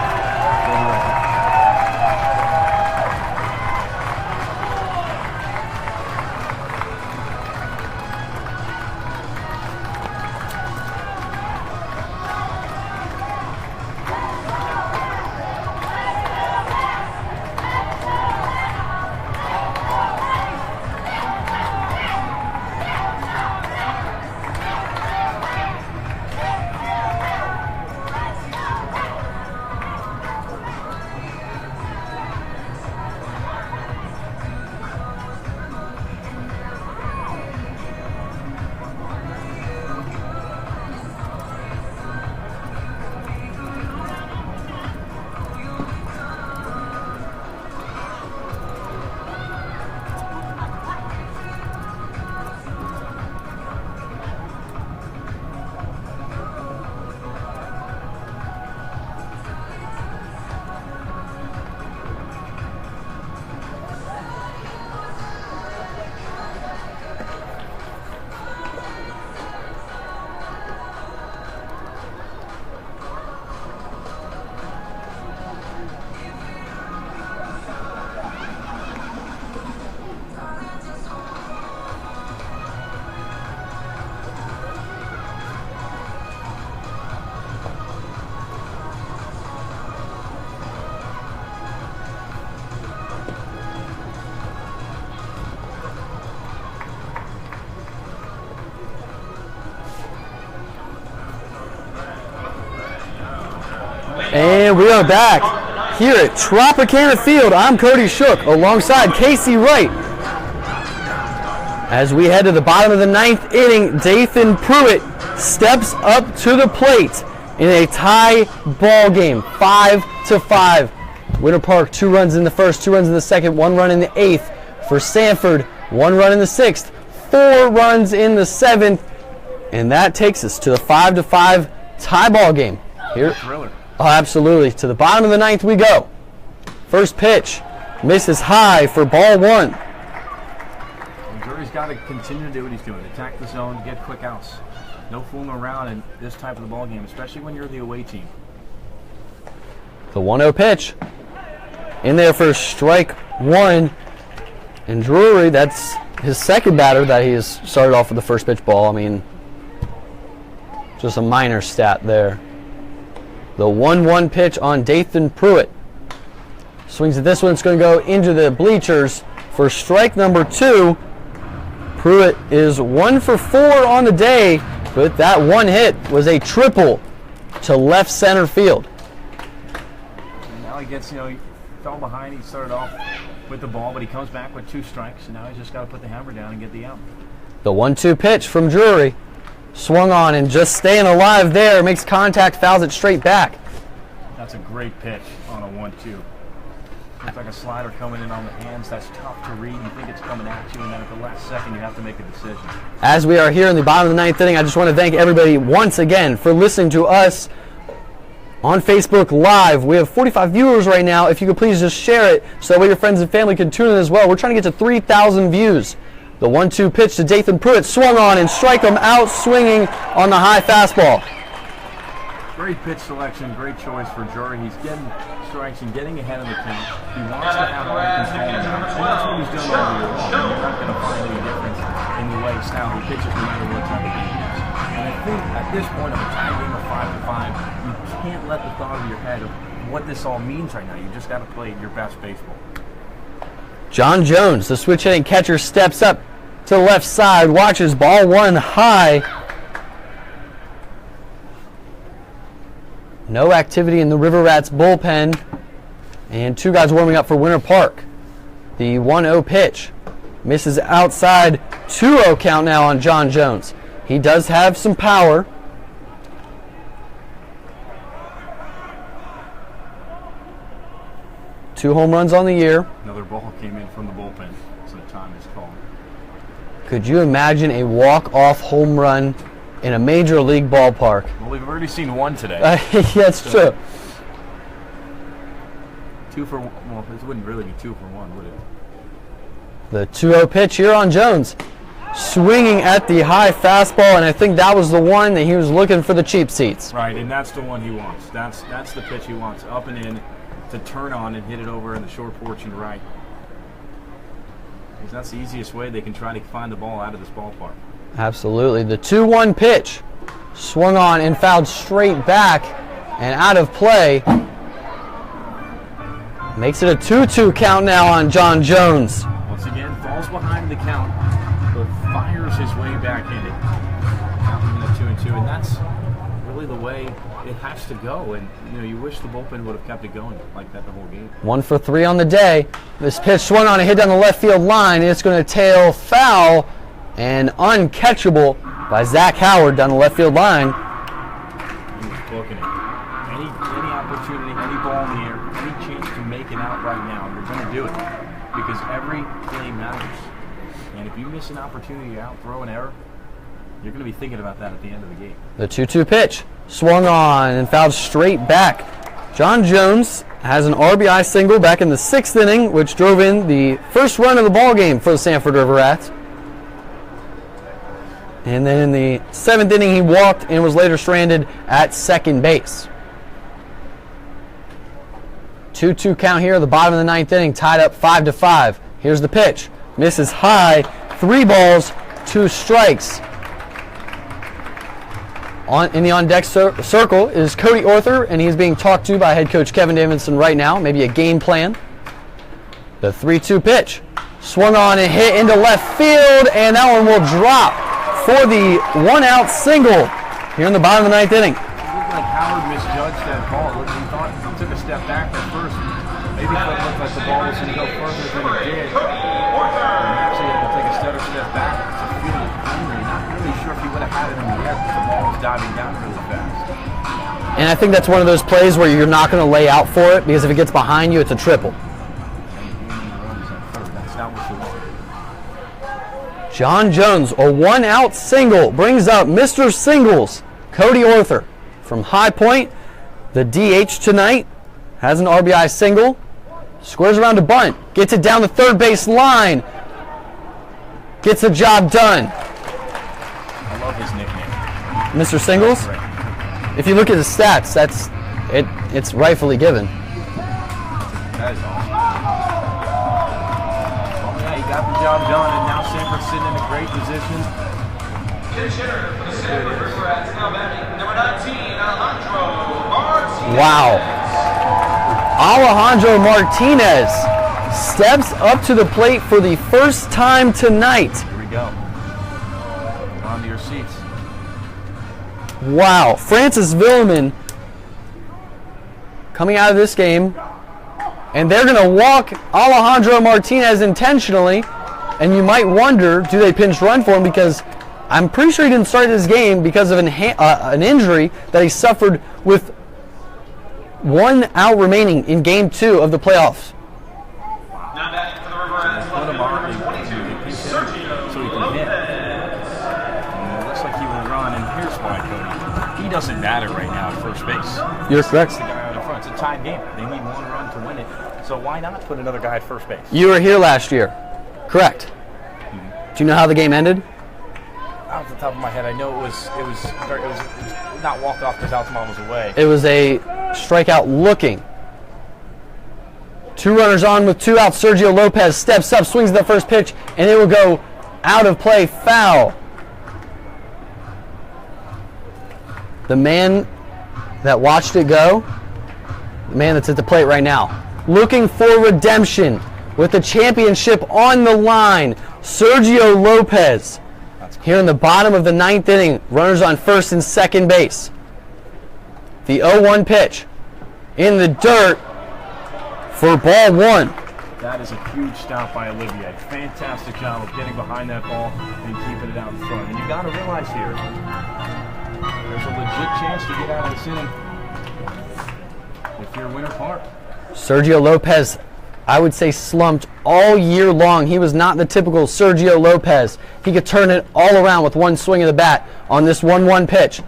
And we are back here at Tropicana Field. I'm Cody Shook alongside Casey Wright. As we head to the bottom of the ninth inning, Dathan Pruitt steps up to the plate in a tie ball game, 5-5. Winter Park, 2 runs in the first, 2 runs in the second, 1 run in the eighth. For Sanford, 1 run in the sixth, 4 runs in the seventh. And that takes us to the 5-5 tie ball game. Here. Thriller. Oh, absolutely. To the bottom of the ninth we go. First pitch misses high for ball 1. Missouri's got to continue to do what he's doing. Attack the zone, get quick outs. No fooling around in this type of the ball game, especially when you're the away team. The 1-0 pitch. In there for strike 1. And Drury, that's his second batter that he has started off with the first pitch ball. I mean, just a minor stat there. The 1-1 pitch on Dathan Pruitt. Swings at this one. It's going to go into the bleachers for strike number 2. Pruitt is 1 for 4 on the day, but that one hit was a triple to left center field. And now he gets, he fell behind. He started off with the ball, but he comes back with 2 strikes, and now he's just got to put the hammer down and get the out. The 1-2 pitch from Drury. Swung on and just staying alive there. Makes contact, fouls it straight back. That's a great pitch on a 1-2. Looks like a slider coming in on the hands. That's tough to read. You think it's coming at you, and then at the last second you have to make a decision. As we are here in the bottom of the ninth inning, I just want to thank everybody once again for listening to us on Facebook Live. We have 45 viewers right now. If you could please just share it so that way your friends and family can tune in as well. We're trying to get to 3,000 views. The 1-2 pitch to Dathan Pruitt, swung on and strike him out swinging on the high fastball. Great pitch selection, great choice for Drury. He's getting strikes and getting ahead of the count. He wants to have all the control in the and that's what he's doing all year long. You're not going to find any difference in the way style he pitches no matter what type of game it is. And I think at this point of a tie game of 5-5, you can't let the thought of your head of what this all means right now. You just got to play your best baseball. John Jones, the switch hitting catcher, steps up to the left side, watches ball 1 high. No activity in the River Rats bullpen. And 2 guys warming up for Winter Park. The 1-0 pitch. Misses outside. 2-0 count now on John Jones. He does have some power. Two home runs on the year. Another ball came in from the bullpen, so time is called. Could you imagine a walk-off home run in a major league ballpark? Well, we've already seen one today. Yeah, it's true. 2 for 1. Well, this wouldn't really be 2 for 1, would it? The 2-0 pitch here on Jones. Swinging at the high fastball, and I think that was the one that he was looking for the cheap seats. Right, and that's the one he wants. That's the pitch he wants. Up and in to turn on and hit it over in the short porch and right. Because that's the easiest way they can try to find the ball out of this ballpark. Absolutely. The 2-1 pitch. Swung on and fouled straight back and out of play. Makes it a 2-2 count now on John Jones. Once again, falls behind the count, but fires his way back in it. Counting at 2-2, and that's really the way it has to go. And you wish the bullpen would have kept it going like that the whole game. 1 for 3 on the day. This pitch swung on and hit down the left field line. It's going to tail foul and uncatchable by Zach Howard down the left field line. He was booking it. Any opportunity, any ball in the air, any chance to make it out right now, you're going to do it because every play matters. And if you miss an opportunity to out throw an error, you're going to be thinking about that at the end of the game. The 2-2 pitch swung on and fouled straight back. John Jones has an RBI single back in the 6th inning, which drove in the first run of the ball game for the Sanford River Rats. And then in the 7th inning, he walked and was later stranded at second base. 2-2 count here at the bottom of the 9th inning, tied up 5-5. Here's the pitch. Misses high. 3 balls, 2 strikes. In the on-deck circle is Cody Arthur, and he's being talked to by head coach Kevin Davidson right now. Maybe a game plan. The 3-2 pitch. Swung on and hit into left field, and that one will drop for the 1-out single here in the bottom of the 9th inning. It looked like Howard misjudged that ball. He thought he took a step back at first. Maybe it looked like the ball was going to go further than it did. And actually had to take a step back to feel it hungry. Not really sure if he would have had it in the air, but the ball was diving down really fast. And I think that's one of those plays where you're not going to lay out for it, because if it gets behind you, it's a triple. That's not what you want. John Jones, a 1-out single, brings up Mr. Singles, Cody Arthur. From High Point, the DH tonight, has an RBI single, squares around to bunt, gets it down the third base line, gets the job done. I love his nickname. Mr. Singles, if you look at his stats, it's rightfully given. That is awesome. Well, yeah, he got the job done, and now Sanford's sitting in a great position. Wow. Alejandro Martinez steps up to the plate for the first time tonight. Here we go. On to your seats. Wow. Francis Villeman coming out of this game, and they're going to walk Alejandro Martinez intentionally, and you might wonder, do they pinch run for him? Because I'm pretty sure he didn't start this game because of an injury that he suffered with 1 out remaining in Game 2 of the playoffs. Now back for the River Rats, Put him on, so he can hit. And it looks like he will run, and here's why, Cody. He doesn't matter right now at first base. You're correct. It's the guy out in front. It's a tied game. They need 1 run to win it. So why not put another guy at first base? You were here last year. Correct. Do you know how the game ended? Off the top of my head, I know it was not walk off because Altamont was away. It was a strikeout looking. 2 runners on with 2 outs. Sergio Lopez steps up, swings at the first pitch, and it will go out of play, foul. The man that watched it go, the man that's at the plate right now, looking for redemption with the championship on the line, Sergio Lopez. Here in the bottom of the 9th inning, runners on first and second base. The 0-1 pitch in the dirt for ball 1. That is a huge stop by Olivier. Fantastic job of getting behind that ball and keeping it out in front. And you got to realize here, there's a legit chance to get out of this inning if you're Winter Park. Sergio Lopez, I would say, slumped all year long. He was not the typical Sergio Lopez. He could turn it all around with one swing of the bat on this 1-1 pitch.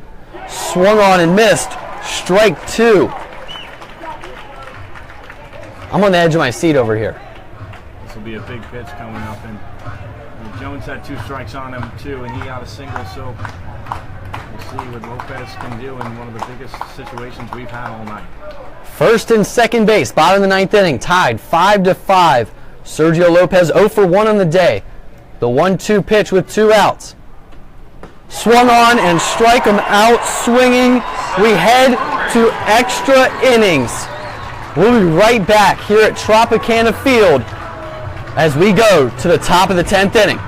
Swung on and missed. Strike 2. I'm on the edge of my seat over here. This will be a big pitch coming up, and Jones had 2 strikes on him too, and he got a single, so we'll see what Lopez can do in one of the biggest situations we've had all night. First and second base, bottom of the 9th inning, tied 5-5. Sergio Lopez 0 for 1 on the day. The 1-2 pitch with 2 outs. Swung on and strike him out swinging. We head to extra innings. We'll be right back here at Tropicana Field as we go to the top of the 10th inning.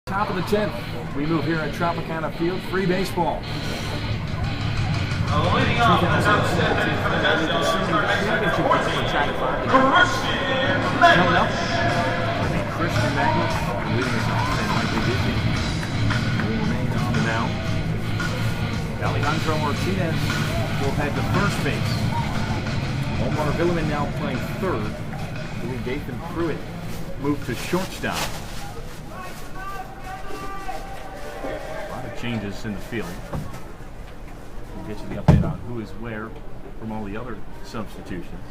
Top of the 10th, we move here at Tropicana Field, free baseball. 2017 championship game for China 5. Coming up, Christian Magnus leading us off, and Michael Disney will remain on the mound. Alejandro Martinez will head to first base. Omar Villeman now playing third. Dathan Pruitt moved to shortstop. Changes in the field. We'll get you the update on who is where from all the other substitutions.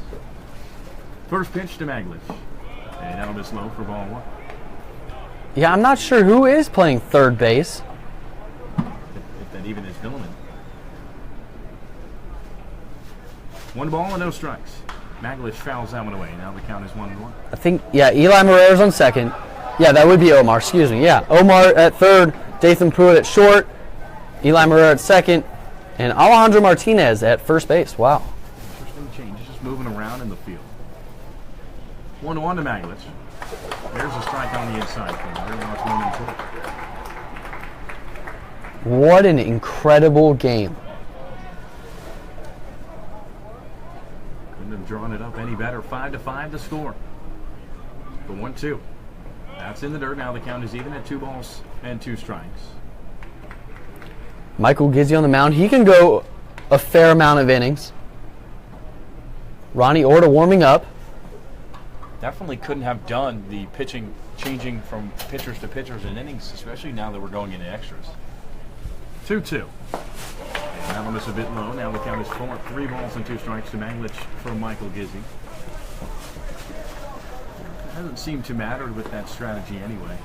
First pitch to Maglish, and that'll miss low for ball 1. Yeah, I'm not sure who is playing third base. If that even is Villeman. 1 ball and no strikes. Maglish fouls that one away. Now the count is 1-1. I think, yeah, Eli Morera's on second. Yeah, that would be Omar, excuse me. Yeah, Omar at third, Dathan Pruitt at short, Eli Morera at second, and Alejandro Martinez at first base. Wow. Interesting change. Just moving around in the field. 1-1 to Maglish. There's a strike on the inside. What an incredible game. Couldn't have drawn it up any better. 5-5 to score. The 1-2. That's in the dirt. Now the count is even at 2 balls and 2 strikes. Michael Gizzi on the mound. He can go a fair amount of innings. Ronnie Orta warming up. Definitely couldn't have done the pitching, changing from pitchers to pitchers in innings, especially now that we're going into extras. 2-2. And that'll miss a bit low. Now the count is 3 balls and 2 strikes to Maglish from Michael Gizzi. Hasn't seemed to matter with that strategy anyway.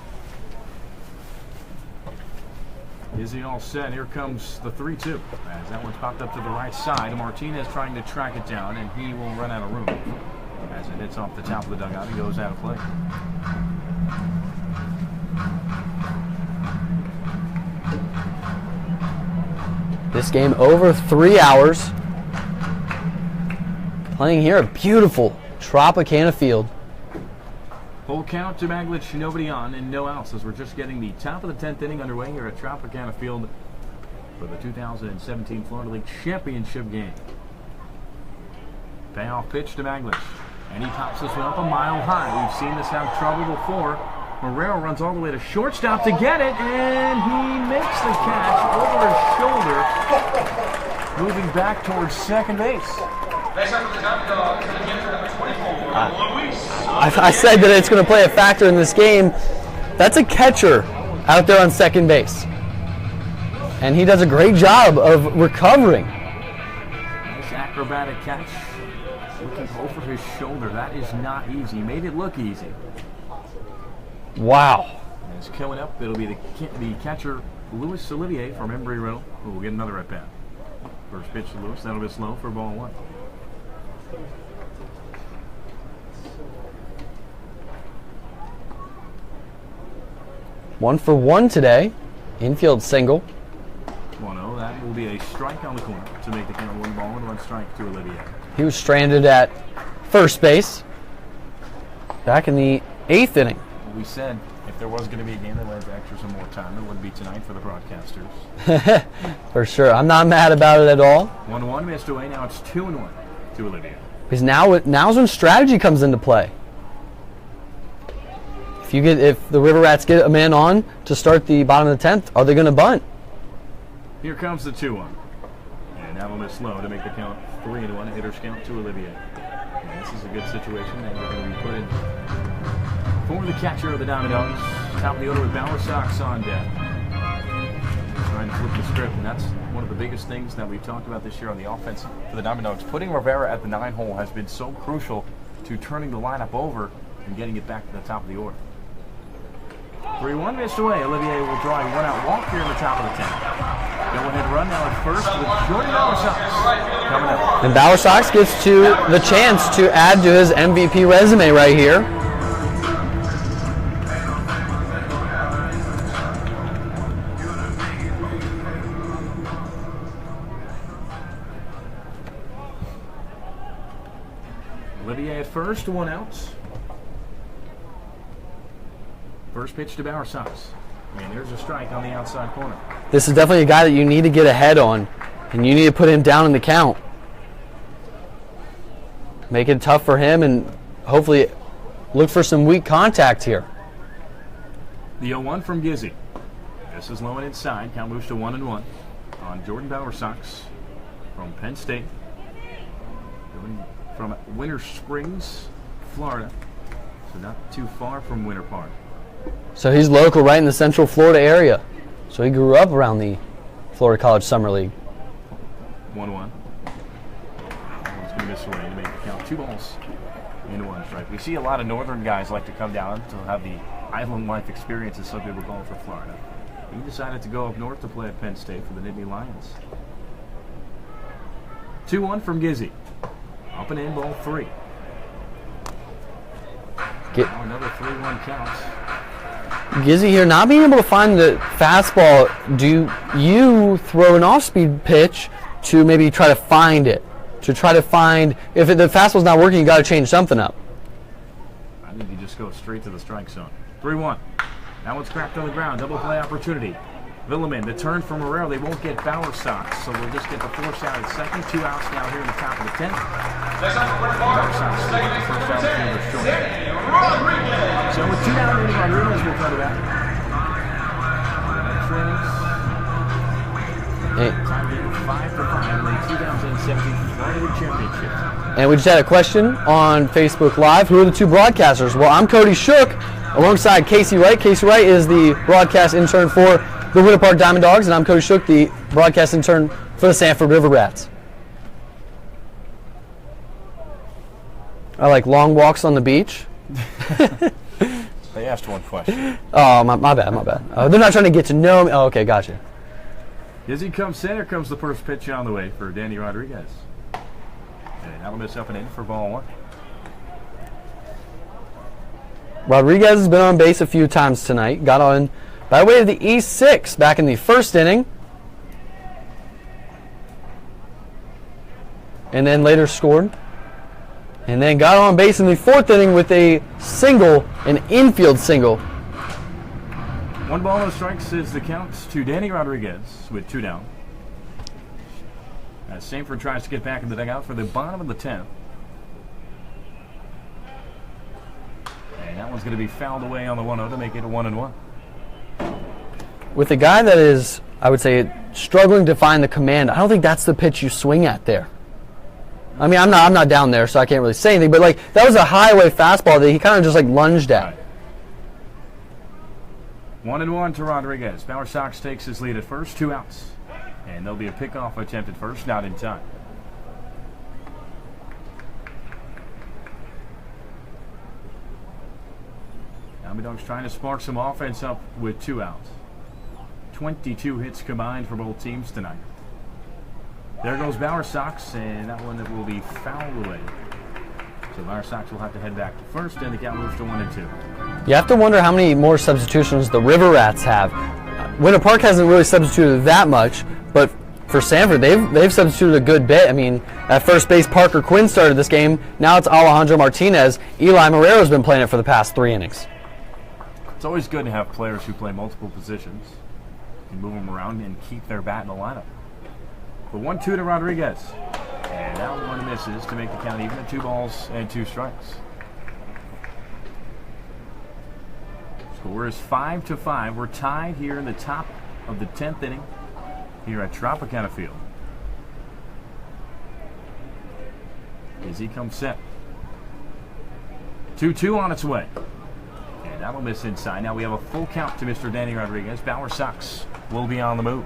Is he all set? Here comes the 3-2. As that one's popped up to the right side. Martinez trying to track it down, and he will run out of room. As it hits off the top of the dugout, he goes out of play. This game over 3 hours. Playing here at beautiful Tropicana field. Full count to Maglich, nobody on, and no outs as we're just getting the top of the 10th inning underway here at Tropicana Field for the 2017 Florida League Championship game. Payoff pitch to Maglich, and he pops this one up a mile high. We've seen this have trouble before. Marrero runs all the way to shortstop to get it, and he makes the catch over his shoulder, moving back towards second base. I said that it's going to play a factor in this game. That's a catcher out there on second base. And he does a great job of recovering. Nice acrobatic catch. Looking over his shoulder. That is not easy. He made it look easy. Wow. And it's coming up. It'll be the catcher, Luis Olivier from Embry-Riddle, who will get another at bat. First pitch to Lewis. That'll be slow for ball one. One for one today. Infield single. 1-0. That will be a strike on the corner to make the count 1-1 strike to Olivier. He was stranded at first base back in the 8th inning. We said if there was going to be a game that led to extra some more time, it would be tonight for the broadcasters. For sure. I'm not mad about it at all. 1-1 missed away. Now it's 2-1 to Olivier. Because now's when strategy comes into play. If the River Rats get a man on to start the bottom of the 10th, are they going to bunt? Here comes the 2-1. And that'll miss low to make the count 3-1. A hitter's count to Olivier. And this is a good situation that we're going to be put in for the catcher of the Diamond Dogs. Top of the order with Bauer Sox on deck. Trying to flip the script, and that's one of the biggest things that we've talked about this year on the offense for the Diamond Dogs. Putting Rivera at the 9-hole has been so crucial to turning the lineup over and getting it back to the top of the order. 3-1 missed away. Olivier will draw a one-out walk here in the top of the 10th. Go-ahead run now at first with Jordan Bauer Sox coming up. And Bauer Sox gets to the chance to add to his MVP resume right here. Olivier at first, one out. First pitch to Bauer Sox. And there's a strike on the outside corner. This is definitely a guy that you need to get ahead on, and you need to put him down in the count. Make it tough for him, and hopefully look for some weak contact here. The 0-1 from Gizzy. This is low and inside. Count moves to 1-1 on Jordan Bauer Sox from Penn State. Going from Winter Springs, Florida. So not too far from Winter Park. So he's local, right in the Central Florida area. So he grew up around the Florida College Summer League. 1-1. It's going to miss away to make the count 2 balls into 1 strike. We see a lot of northern guys like to come down to have the island life experience, as some people call it, for Florida. He decided to go up north to play at Penn State for the Nittany Lions. 2-1 from Gizzy. Up and in, ball 3. Now another 3-1 count. Gizzy here not being able to find the fastball. Do you throw an off-speed pitch to maybe try to find it? To try to find, if the fastball's not working, you got to change something up. I think you just go straight to the strike zone. 3-1. That one's cracked on the ground. Double play opportunity. Villaman, the turn from Marrero. They won't get Bauer Sox, so we'll just get the force out at second. 2 outs now here in the top of the 10th. Bauer Sox will get the first out of the short. So with 2 down, Rodriguez will come back. Time game 5-5 in the 2017 Florida League Championship. And we just had a question on Facebook Live. Who are the 2 broadcasters? Well, I'm Cody Shook alongside Casey Wright. Casey Wright is the broadcast intern for the Winter Park Diamond Dogs, and I'm Cody Shook, the broadcast intern for the Sanford River Rats. I like long walks on the beach. They asked one question. Oh, my bad. They're not trying to get to know me. Oh, okay, gotcha. As he comes center, comes the first pitch on the way for Danny Rodriguez. And that'll miss up and in for ball 1. Rodriguez has been on base a few times tonight. Got on by way of the E6 back in the first inning. And then later scored. And then got on base in the fourth inning with a single, an infield single. 1 ball, no strikes is the count to Danny Rodriguez with 2 down. As Sanford tries to get back in the dugout for the bottom of the 10th. And that one's going to be fouled away on the 1-0 to make it a 1-1. With a guy that is, I would say, struggling to find the command, I don't think that's the pitch you swing at there. I mean, I'm not down there, so I can't really say anything. But like that was a highway fastball that he kind of just like lunged at. 1-1 to Rodriguez. Bauer Sox takes his lead at first, 2 outs. And there'll be a pickoff attempt at first, not in time. Now Dawgs trying to spark some offense up with 2 outs. 22 hits combined for both teams tonight. There goes Bauer Sox, and that one that will be fouled away. So Bauer Sox will have to head back to first, and the count moves to 1-2. You have to wonder how many more substitutions the River Rats have. Winter Park hasn't really substituted that much, but for Sanford, they've substituted a good bit. I mean, at first base, Parker Quinn started this game. Now it's Alejandro Martinez. Eli Moreira's been playing it for the past 3 innings. It's always good to have players who play multiple positions. You can move them around and keep their bat in the lineup. But 1-2 to Rodriguez. And that one misses to make the count even at 2 balls and 2 strikes. Score is 5-5. We're tied here in the top of the 10th inning here at Tropicana Field. As he comes set. 2-2 on its way. And that'll miss inside. Now we have a full count to Mr. Danny Rodriguez. Bauer Sox will be on the move.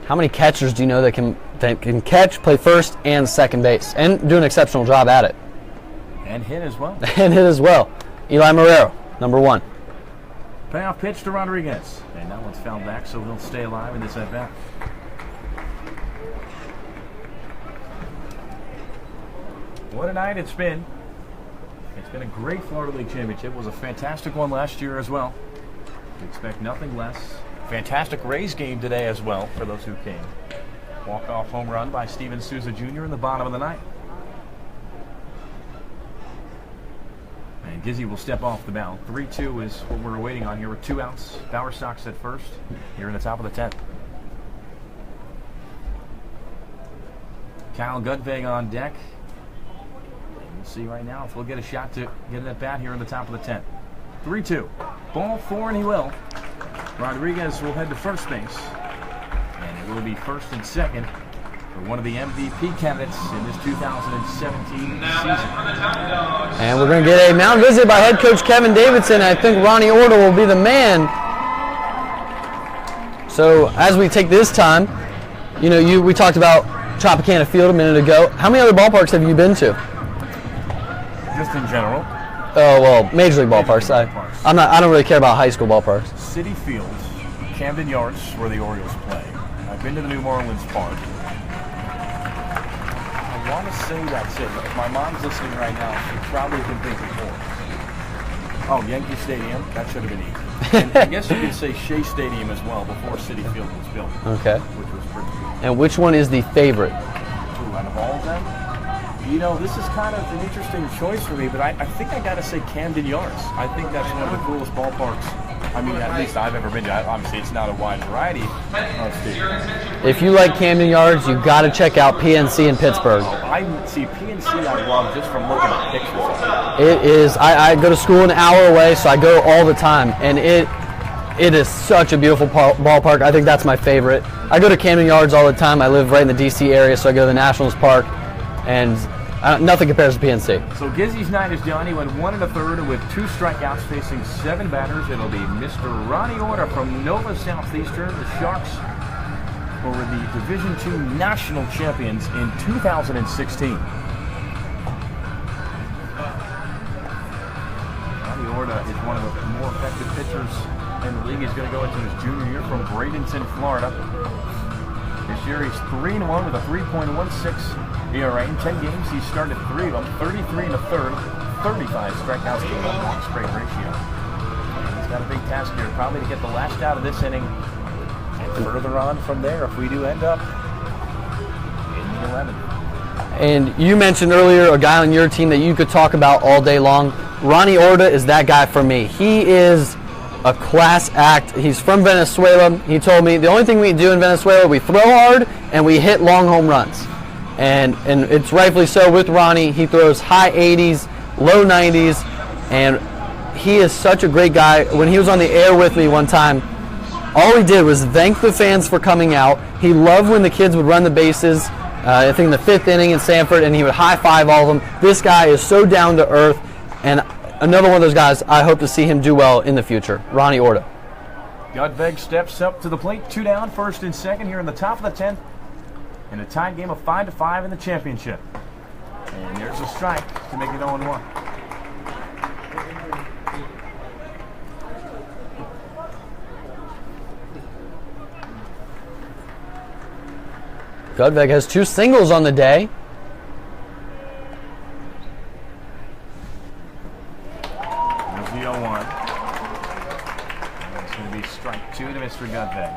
How many catchers do you know that can catch, play first and second base, and do an exceptional job at it? And hit as well. And hit as well. Eli Moreira, number 1. Payoff pitch to Rodriguez. And that one's fouled back, so he'll stay alive in this at-bat. What a night it's been. It's been a great Florida League Championship. It was a fantastic one last year as well. We expect nothing less. Fantastic Rays game today as well, for those who came. Walk-off home run by Steven Souza Jr. in the bottom of the 9th. And Gizzy will step off the mound. 3-2 is what we're waiting on here with 2 outs. Bauer Sox at first here in the top of the 10th. Kyle Gudvig on deck. And we'll see right now if we'll get a shot to get at bat here in the top of the 10th. 3-2. Ball 4, and he will. Rodriguez will head to first base. And it will be first and second for one of the MVP candidates in this 2017 season. And we're going to get a mound visit by head coach Kevin Davidson. I think Ronnie Orta will be the man. So as we take this time, we talked about Tropicana Field a minute ago. How many other ballparks have you been to? Just in general. Oh, well, Major League ballparks. I don't really care about high school ballparks. City Field, Camden Yards, where the Orioles play. I've been to the New Orleans Park. I want to say that's it. If my mom's listening right now, she probably can think of more. Oh, Yankee Stadium. That should have been easy. And I guess you could say Shea Stadium as well before City Field was built. Okay. Which was pretty cool. And which one is the favorite? Ooh, out of all of them? This is kind of an interesting choice for me, but I think I got to say Camden Yards. I think that's one of the coolest ballparks. I mean, at least I've ever been to. Obviously, it's not a wide variety of stadiums. If you like Camden Yards, you got to check out PNC in Pittsburgh. I see PNC. I love just from looking at pictures. It is. I go to school an hour away, so I go all the time, and it is such a beautiful ballpark. I think that's my favorite. I go to Camden Yards all the time. I live right in the D.C. area, so I go to the Nationals Park, and nothing compares to PNC. So Gizzy's night is done. He went 1 1/3 with 2 strikeouts, facing 7 batters. It'll be Mr. Ronnie Orta from Nova Southeastern. The Sharks were the Division II national champions in 2016. Ronnie Orta is one of the more effective pitchers in the league. He's going to go into his junior year from Bradenton, Florida. This year he's 3-1 with a 3.16 ERA. In 10 games, he's started 3 of them, 33 in the third, 35 strikeouts to 1 walk straight ratio. He's got a big task here, probably to get the last out of this inning. And further on from there, if we do end up in the 11th. And you mentioned earlier a guy on your team that you could talk about all day long. Ronnie Orta is that guy for me. He is a class act. He's from Venezuela. He told me the only thing we do in Venezuela, we throw hard and we hit long home runs. And it's rightfully so with Ronnie. He throws high 80s, low 90s, and he is such a great guy. When he was on the air with me one time, all he did was thank the fans for coming out. He loved when the kids would run the bases. I think in the 5th inning in Sanford, and he would high-five all of them. This guy is so down to earth, and another one of those guys I hope to see him do well in the future. Ronnie Orta. Gudveg steps up to the plate, 2 down, 1st and 2nd here in the top of the 10th, in a tied game of 5-5 in the championship. And there's a strike to make it 0-1. Gudveg has 2 singles on the day. There's the 0-1. And it's going to be strike 2 to Mr. Gudveg.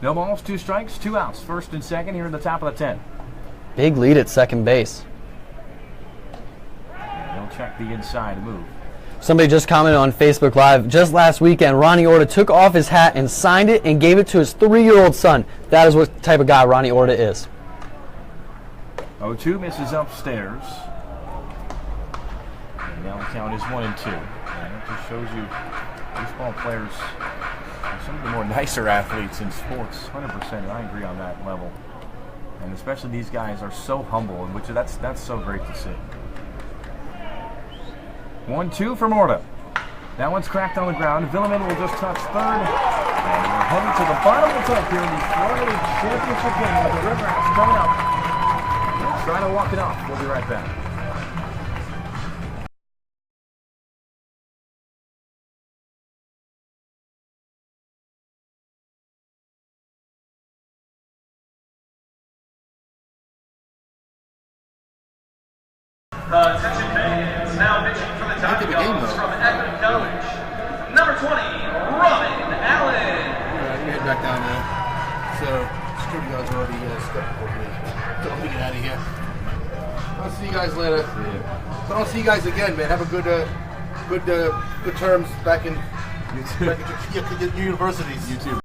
No balls, 2 strikes, 2 outs. 1st and 2nd here in the top of the 10th. Big lead at second base. And they'll check the inside move. Somebody just commented on Facebook Live, just last weekend, Ronnie Orta took off his hat and signed it and gave it to his 3-year-old son. That is what type of guy Ronnie Orta is. 0-2 misses upstairs. And now the count is 1-2. And that just shows you baseball players are some of the more nicer athletes in sports. 100%, and I agree on that level. And especially these guys are so humble, and which that's so great to see. 1-2 from Orta. That one's cracked on the ground. Villeman will just touch 3rd. And we're heading to the bottom of the 10th here in the Florida League Championship game with the River Rats coming up. We'll try to walk it off. We'll be right back. Attention fans, now pitching for the Dawgs from Akron College. Number 20, Robin Allen. You head back down there. So, security guards are already stepped over here. So I'm get out of here. I'll see you guys later. So I'll see you guys again, man. Have a good terms back in your universities. You too.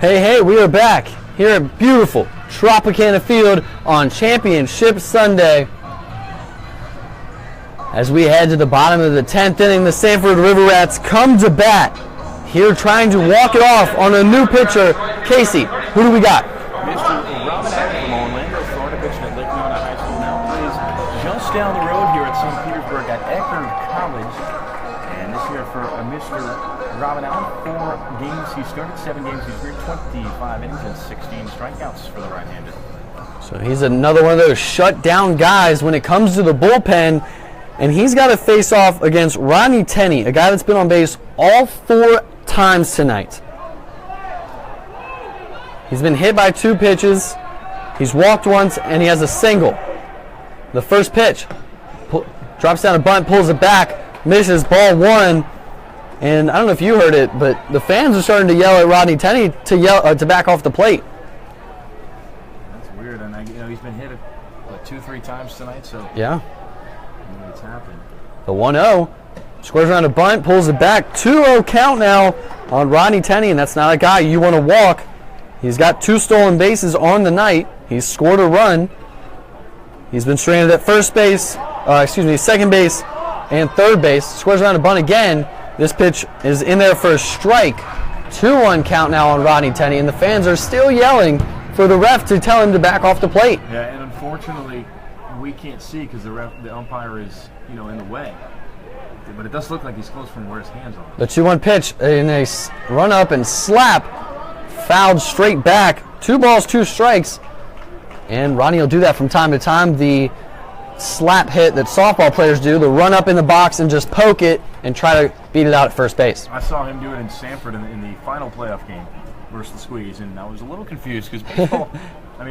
Hey, we are back here at beautiful Tropicana Field on Championship Sunday. As we head to the bottom of the 10th inning, the Sanford River Rats come to bat here trying to walk it off on a new pitcher. Casey, who do we got? Mr. Robin Allen from Orlando, Florida, pitching at Lake Nona High School now. Plays just down the road here at St. Petersburg at Eckerd College. And this year for Mr. Robin Allen, 4 games. He started 7 games. He's reached 25 innings and 16 strikeouts for the right-hander. So he's another one of those shut-down guys when it comes to the bullpen. And he's got to face off against Ronnie Tenney, a guy that's been on base all 4 times tonight. He's been hit by 2 pitches. He's walked once, and he has a single. The first pitch, drops down a bunt, pulls it back, misses, ball 1. And I don't know if you heard it, but the fans are starting to yell at Ronnie Tenney to back off the plate. That's weird, and he's been hit 2-3 times tonight, so yeah. It's happened. The 1-0, squares around a bunt, pulls it back. 2-0 count now on Ronnie Tenney, and that's not a guy you want to walk. He's got 2 stolen bases on the night. He's scored a run. He's been stranded at second base and third base. Squares around a bunt again. This pitch is in there for a strike. 2-1 count now on Ronnie Tenney, and the fans are still yelling for the ref to tell him to back off the plate. Yeah, and unfortunately, we can't see because the umpire is, in the way. But it does look like he's close from where his hands are. The 2-1 pitch in a run up and slap, fouled straight back. 2 balls, 2 strikes. And Ronnie will do that from time to time. The slap hit that softball players do, the run up in the box and just poke it and try to beat it out at first base. I saw him do it in Sanford in the final playoff game versus the Squeeze, and I was a little confused because baseball,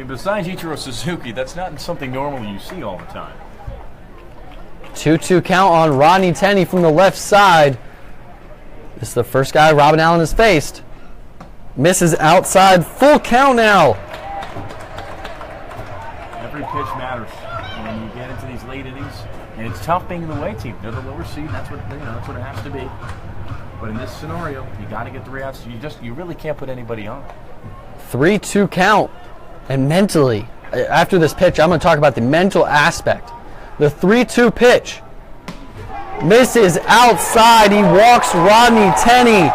besides Ichiro Suzuki, that's not something normally you see all the time. 2-2 count on Ronnie Tenney from the left side. This is the first guy Robin Allen has faced. Misses outside, full count now. Every pitch matters when you get into these late innings, and it's tough being the away team. They're the lower seed, and that's what it has to be. But in this scenario, you got to get the 3 outs. You really can't put anybody on. 3-2 count, and mentally, after this pitch, I'm going to talk about the mental aspect. The 3-2 pitch misses outside. He walks Rodney Tenney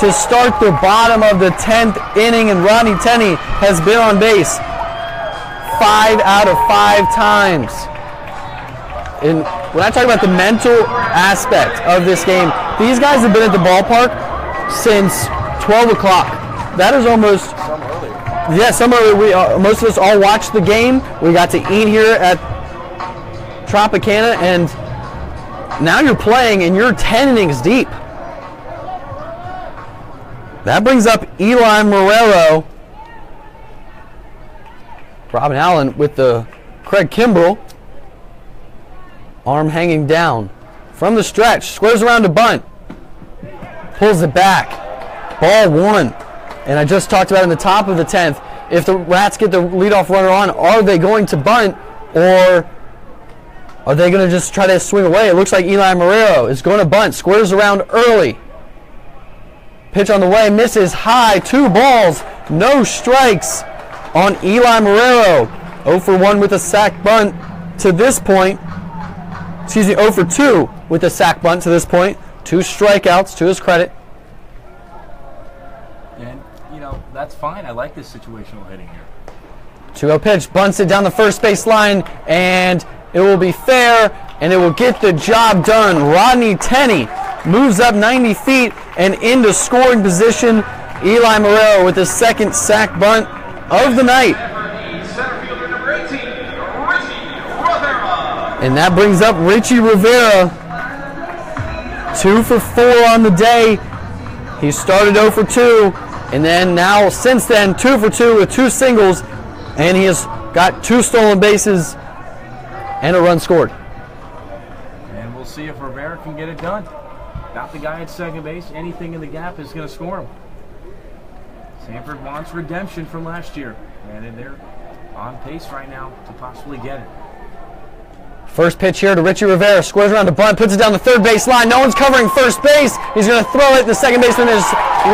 to start the bottom of the 10th inning, and Rodney Tenney has been on base 5 out of 5 times. And when I talk about the mental aspect of this game, these guys have been at the ballpark since 12 o'clock. That is almost... Some earlier. Yeah, some earlier. Most of us all watched the game. We got to eat here at Tropicana, and now you're playing and you're 10 innings deep. That brings up Eli Marrero. Robin Allen with the Craig Kimbrell. Arm hanging down. From the stretch, squares around a bunt. Pulls it back. Ball 1. And I just talked about in the top of the 10th, if the Rats get the leadoff runner on, are they going to bunt or are they going to just try to swing away? It looks like Eli Marrero is going to bunt. Squares around early. Pitch on the way, misses high. 2 balls, no strikes on Eli Marrero. 0 for 1 with a sac bunt to this point. 0 for 2 with a sac bunt to this point. 2 strikeouts to his credit. And, that's fine. I like this situational hitting here. 2-0 pitch, bunts it down the first base line, and it will be fair, and it will get the job done. Rodney Tenney moves up 90 feet and into scoring position. Eli Marrero with his second sac bunt of the night. Center fielder number 18, Richie Rivera. And that brings up Richie Rivera. 2 for 4 on the day. He started 0 for 2, and then now, since then, 2 for 2 with 2 singles, and he has got 2 stolen bases and a run scored. And we'll see if Rivera can get it done. Got the guy at second base. Anything in the gap is going to score him. Sanford wants redemption from last year, and they're on pace right now to possibly get it. First pitch here to Richie Rivera. Squares around the bunt, puts it down the third base line. No one's covering first base. He's going to throw it. The second baseman is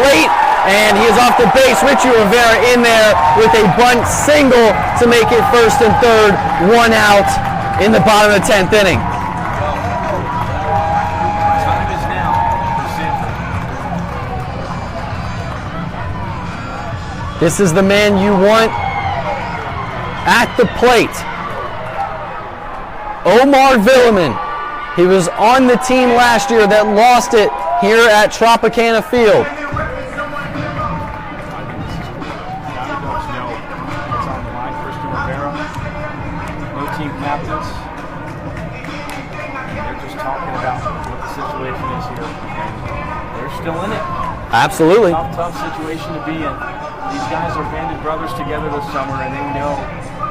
late, and he is off the base. Richie Rivera in there with a bunt single to make it first and third. 1 out in the bottom of the 10th inning. Time is now for Sanford. This is the man you want at the plate. Omar Villeman. He was on the team last year that lost it here at Tropicana Field. Team captains, and they're just talking about what the situation is here, and they're still in it. Absolutely. Tough situation to be in. These guys are banded brothers together this summer, and they know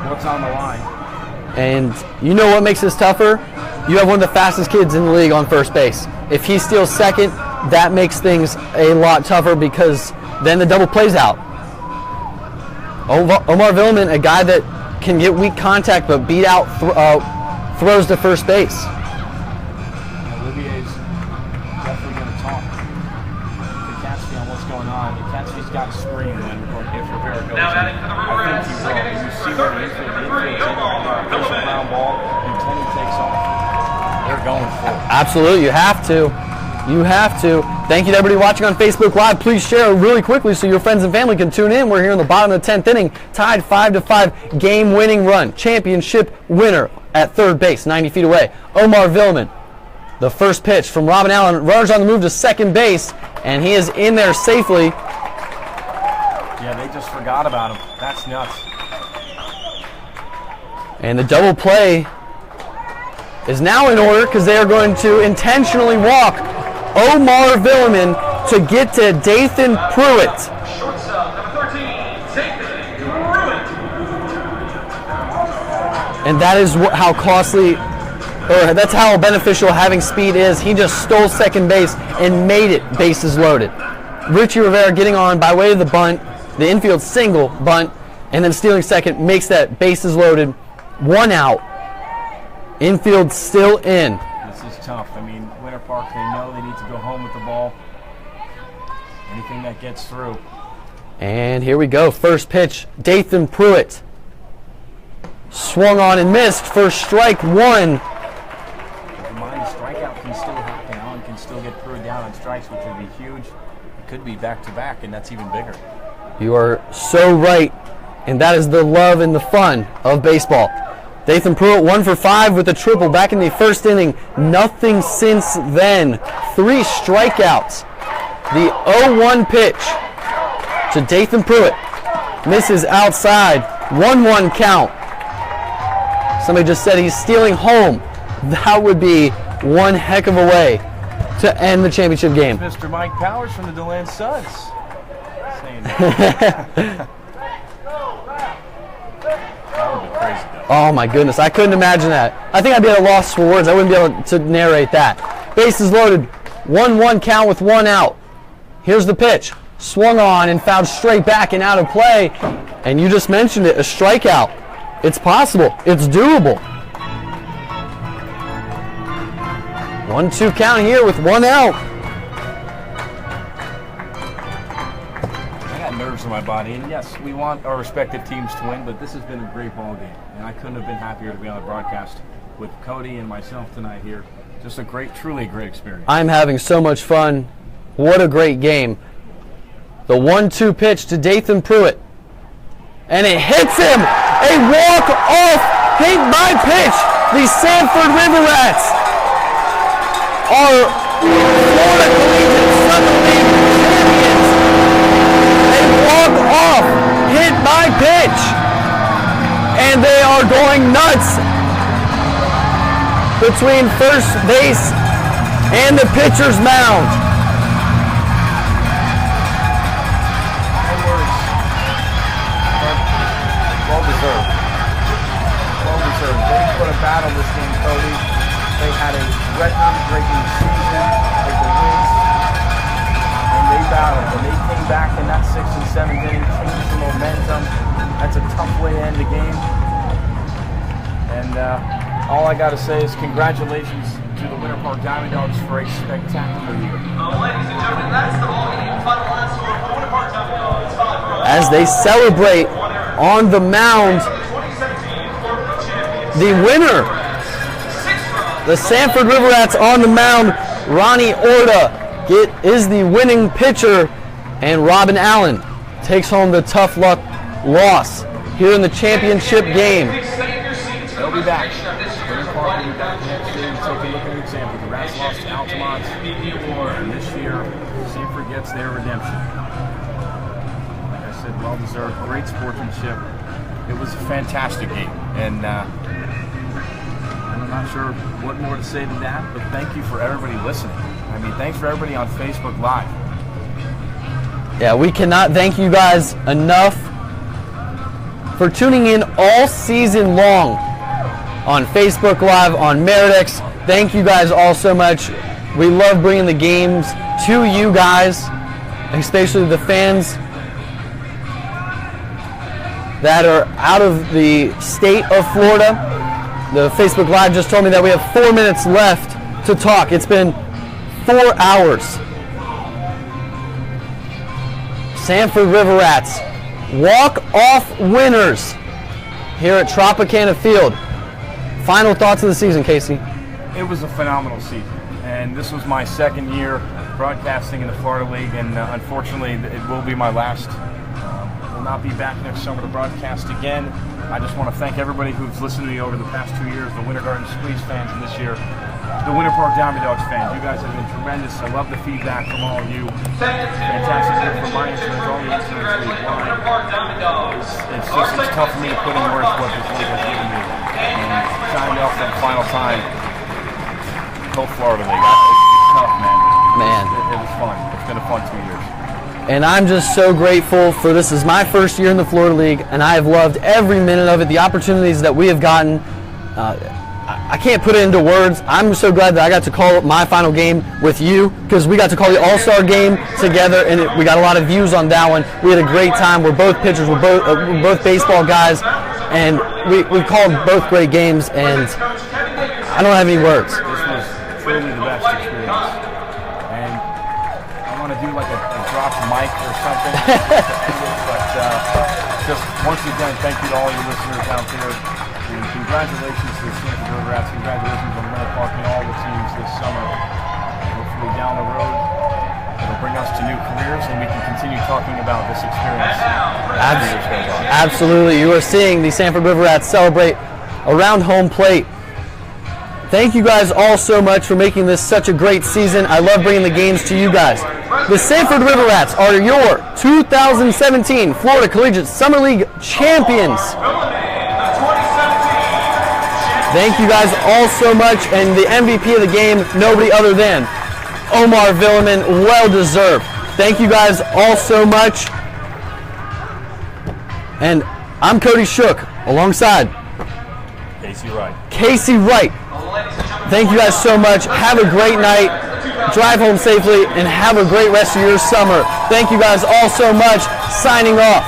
what's on the line. And you know what makes this tougher? You have one of the fastest kids in the league on first base. If he steals second, that makes things a lot tougher because then the double plays out. Omar Villeman, a guy that can get weak contact but beat out throws to first base. Olivier's definitely going to talk to Catsby on what's going on. Catsby's got to scream if Rivera goes. I think he will. You see where the infield goes a ground ball and Kenny takes off. They're going for it. Absolutely, you have to. You have to. Thank you to everybody watching on Facebook Live. Please share really quickly so your friends and family can tune in. We're here in the bottom of the 10th inning, tied 5-5, game-winning run. Championship winner at third base, 90 feet away. Omar Villeman. The first pitch from Robin Allen. Runners on the move to second base, and he is in there safely. Yeah, they just forgot about him. That's nuts. And the double play is now in order because they are going to intentionally walk Omar Villeman to get to Dathan Pruitt. Shortstop, number 13, Dathan Pruitt. And that is how costly, or that's how beneficial having speed is. He just stole second base and made it bases loaded. Richie Rivera getting on by way of the bunt, the infield single bunt, and then stealing second makes that bases loaded, one out. Infield still in. This is tough. I mean, Winter Park, they know they need to go home with the ball. Anything that gets through. And here we go. First pitch, Dathan Pruitt. Swung on and missed for strike one. Keep in mind, the strikeout can still happen. Allen can still get Pruitt down on strikes, which would be huge. It could be back-to-back, and that's even bigger. You are so right. And that is the love and the fun of baseball. Dathan Pruitt 1 for 5 with a triple back in the first inning. Nothing since then. 3 strikeouts. The 0-1 pitch to Dathan Pruitt. Misses outside. 1-1 count. Somebody just said he's stealing home. That would be one heck of a way to end the championship game. Mr. Mike Powers from the DeLand Suds saying that. That would be crazy, though. Oh my goodness, I couldn't imagine that. I think I'd be at a loss for words. I wouldn't be able to narrate that. Bases loaded, 1-1 count with 1 out. Here's the pitch. Swung on and fouled straight back and out of play. And you just mentioned it, a strikeout. It's possible. It's doable. 1-2 count here with 1 out. I got nerves in my body, and yes, we want our respective teams to win, but this has been a great ball game, and I couldn't have been happier to be on the broadcast with Cody and myself tonight here. Just a great, truly great experience. I'm having so much fun. What a great game. The 1-2 pitch to Dathan Pruitt. And it hits him! A walk-off hit by pitch! The Sanford River Rats are Florida Collegiate Southern League champions. A walk-off hit by pitch! And they are going nuts between first base and the pitcher's mound. Well-deserved. Well-deserved. They put a battle this game, Cody. They had a record-breaking season with the wins, and they battled. And they came back in that 6th and 7th inning, changed the momentum. That's a tough way to end the game. And all I got to say is congratulations to the Winter Park Diamond Dogs for a spectacular year. Ladies and gentlemen, that's the ball game. Final last score for Winter Park Diamond Dogs. As they celebrate on the mound, the winner, the Sanford River Rats on the mound. Ronnie Orta is the winning pitcher, and Robin Allen takes home the tough luck loss here in the championship game. They'll be back. Winter Park will be back next year and take a look at an example. The Rats lost to Altamont, and this year, Sanford gets their redemption. Like I said, well-deserved, great sportsmanship. It was a fantastic game, and I'm not sure what more to say to that, but thank you for everybody listening. I mean, thanks for everybody on Facebook Live. Yeah, we cannot thank you guys enough for tuning in all season long on Facebook Live, on Meritex. Thank you guys all so much. We love bringing the games to you guys, especially the fans that are out of the state of Florida. The Facebook Live just told me that we have 4 minutes left to talk. It's been 4 hours. Sanford River Rats, walk-off winners here at Tropicana Field. Final thoughts of the season, Casey? It was a phenomenal season, and this was my second year broadcasting in the Florida League, and unfortunately it will be my last. Will not be back next summer to broadcast again. I just want to thank everybody who's listened to me over the past 2 years, the Winter Garden Squeeze fans, and this year the Winter Park Dawgs fans. You guys have been tremendous. I love the feedback from all of you. Fantastic year for my instruments, all the instruments we've won. It's tough for me to put in words what this league has given me. And signing up for the final time, whole Florida League. It's tough, man. It was fun. It's been a fun 2 years. And I'm just so grateful for this is my first year in the Florida League, and I have loved every minute of it, the opportunities that we have gotten. I can't put it into words. I'm so glad that I got to call my final game with you, because we got to call the All-Star game together, and we got a lot of views on that one. We had a great time. We're both pitchers. We're both baseball guys, and we called both great games, and I don't have any words. This was truly the best experience. And I want to do like a drop mic or something to end it, but just once again, thank you to all your listeners out there. And congratulations to the Sanford River Rats. Congratulations on Winter Park and all the teams this summer. Hopefully down the road, it'll bring us to new careers, and we can continue talking about this experience. Absolutely. You are seeing the Sanford River Rats celebrate around home plate. Thank you guys all so much for making this such a great season. I love bringing the games to you guys. The Sanford River Rats are your 2017 Florida Collegiate Summer League champions. Thank you guys all so much, and the MVP of the game, nobody other than Omar Villeman, well deserved. Thank you guys all so much. And I'm Cody Shook, alongside Casey Wright. Thank you guys so much. Have a great night. Drive home safely, and have a great rest of your summer. Thank you guys all so much. Signing off.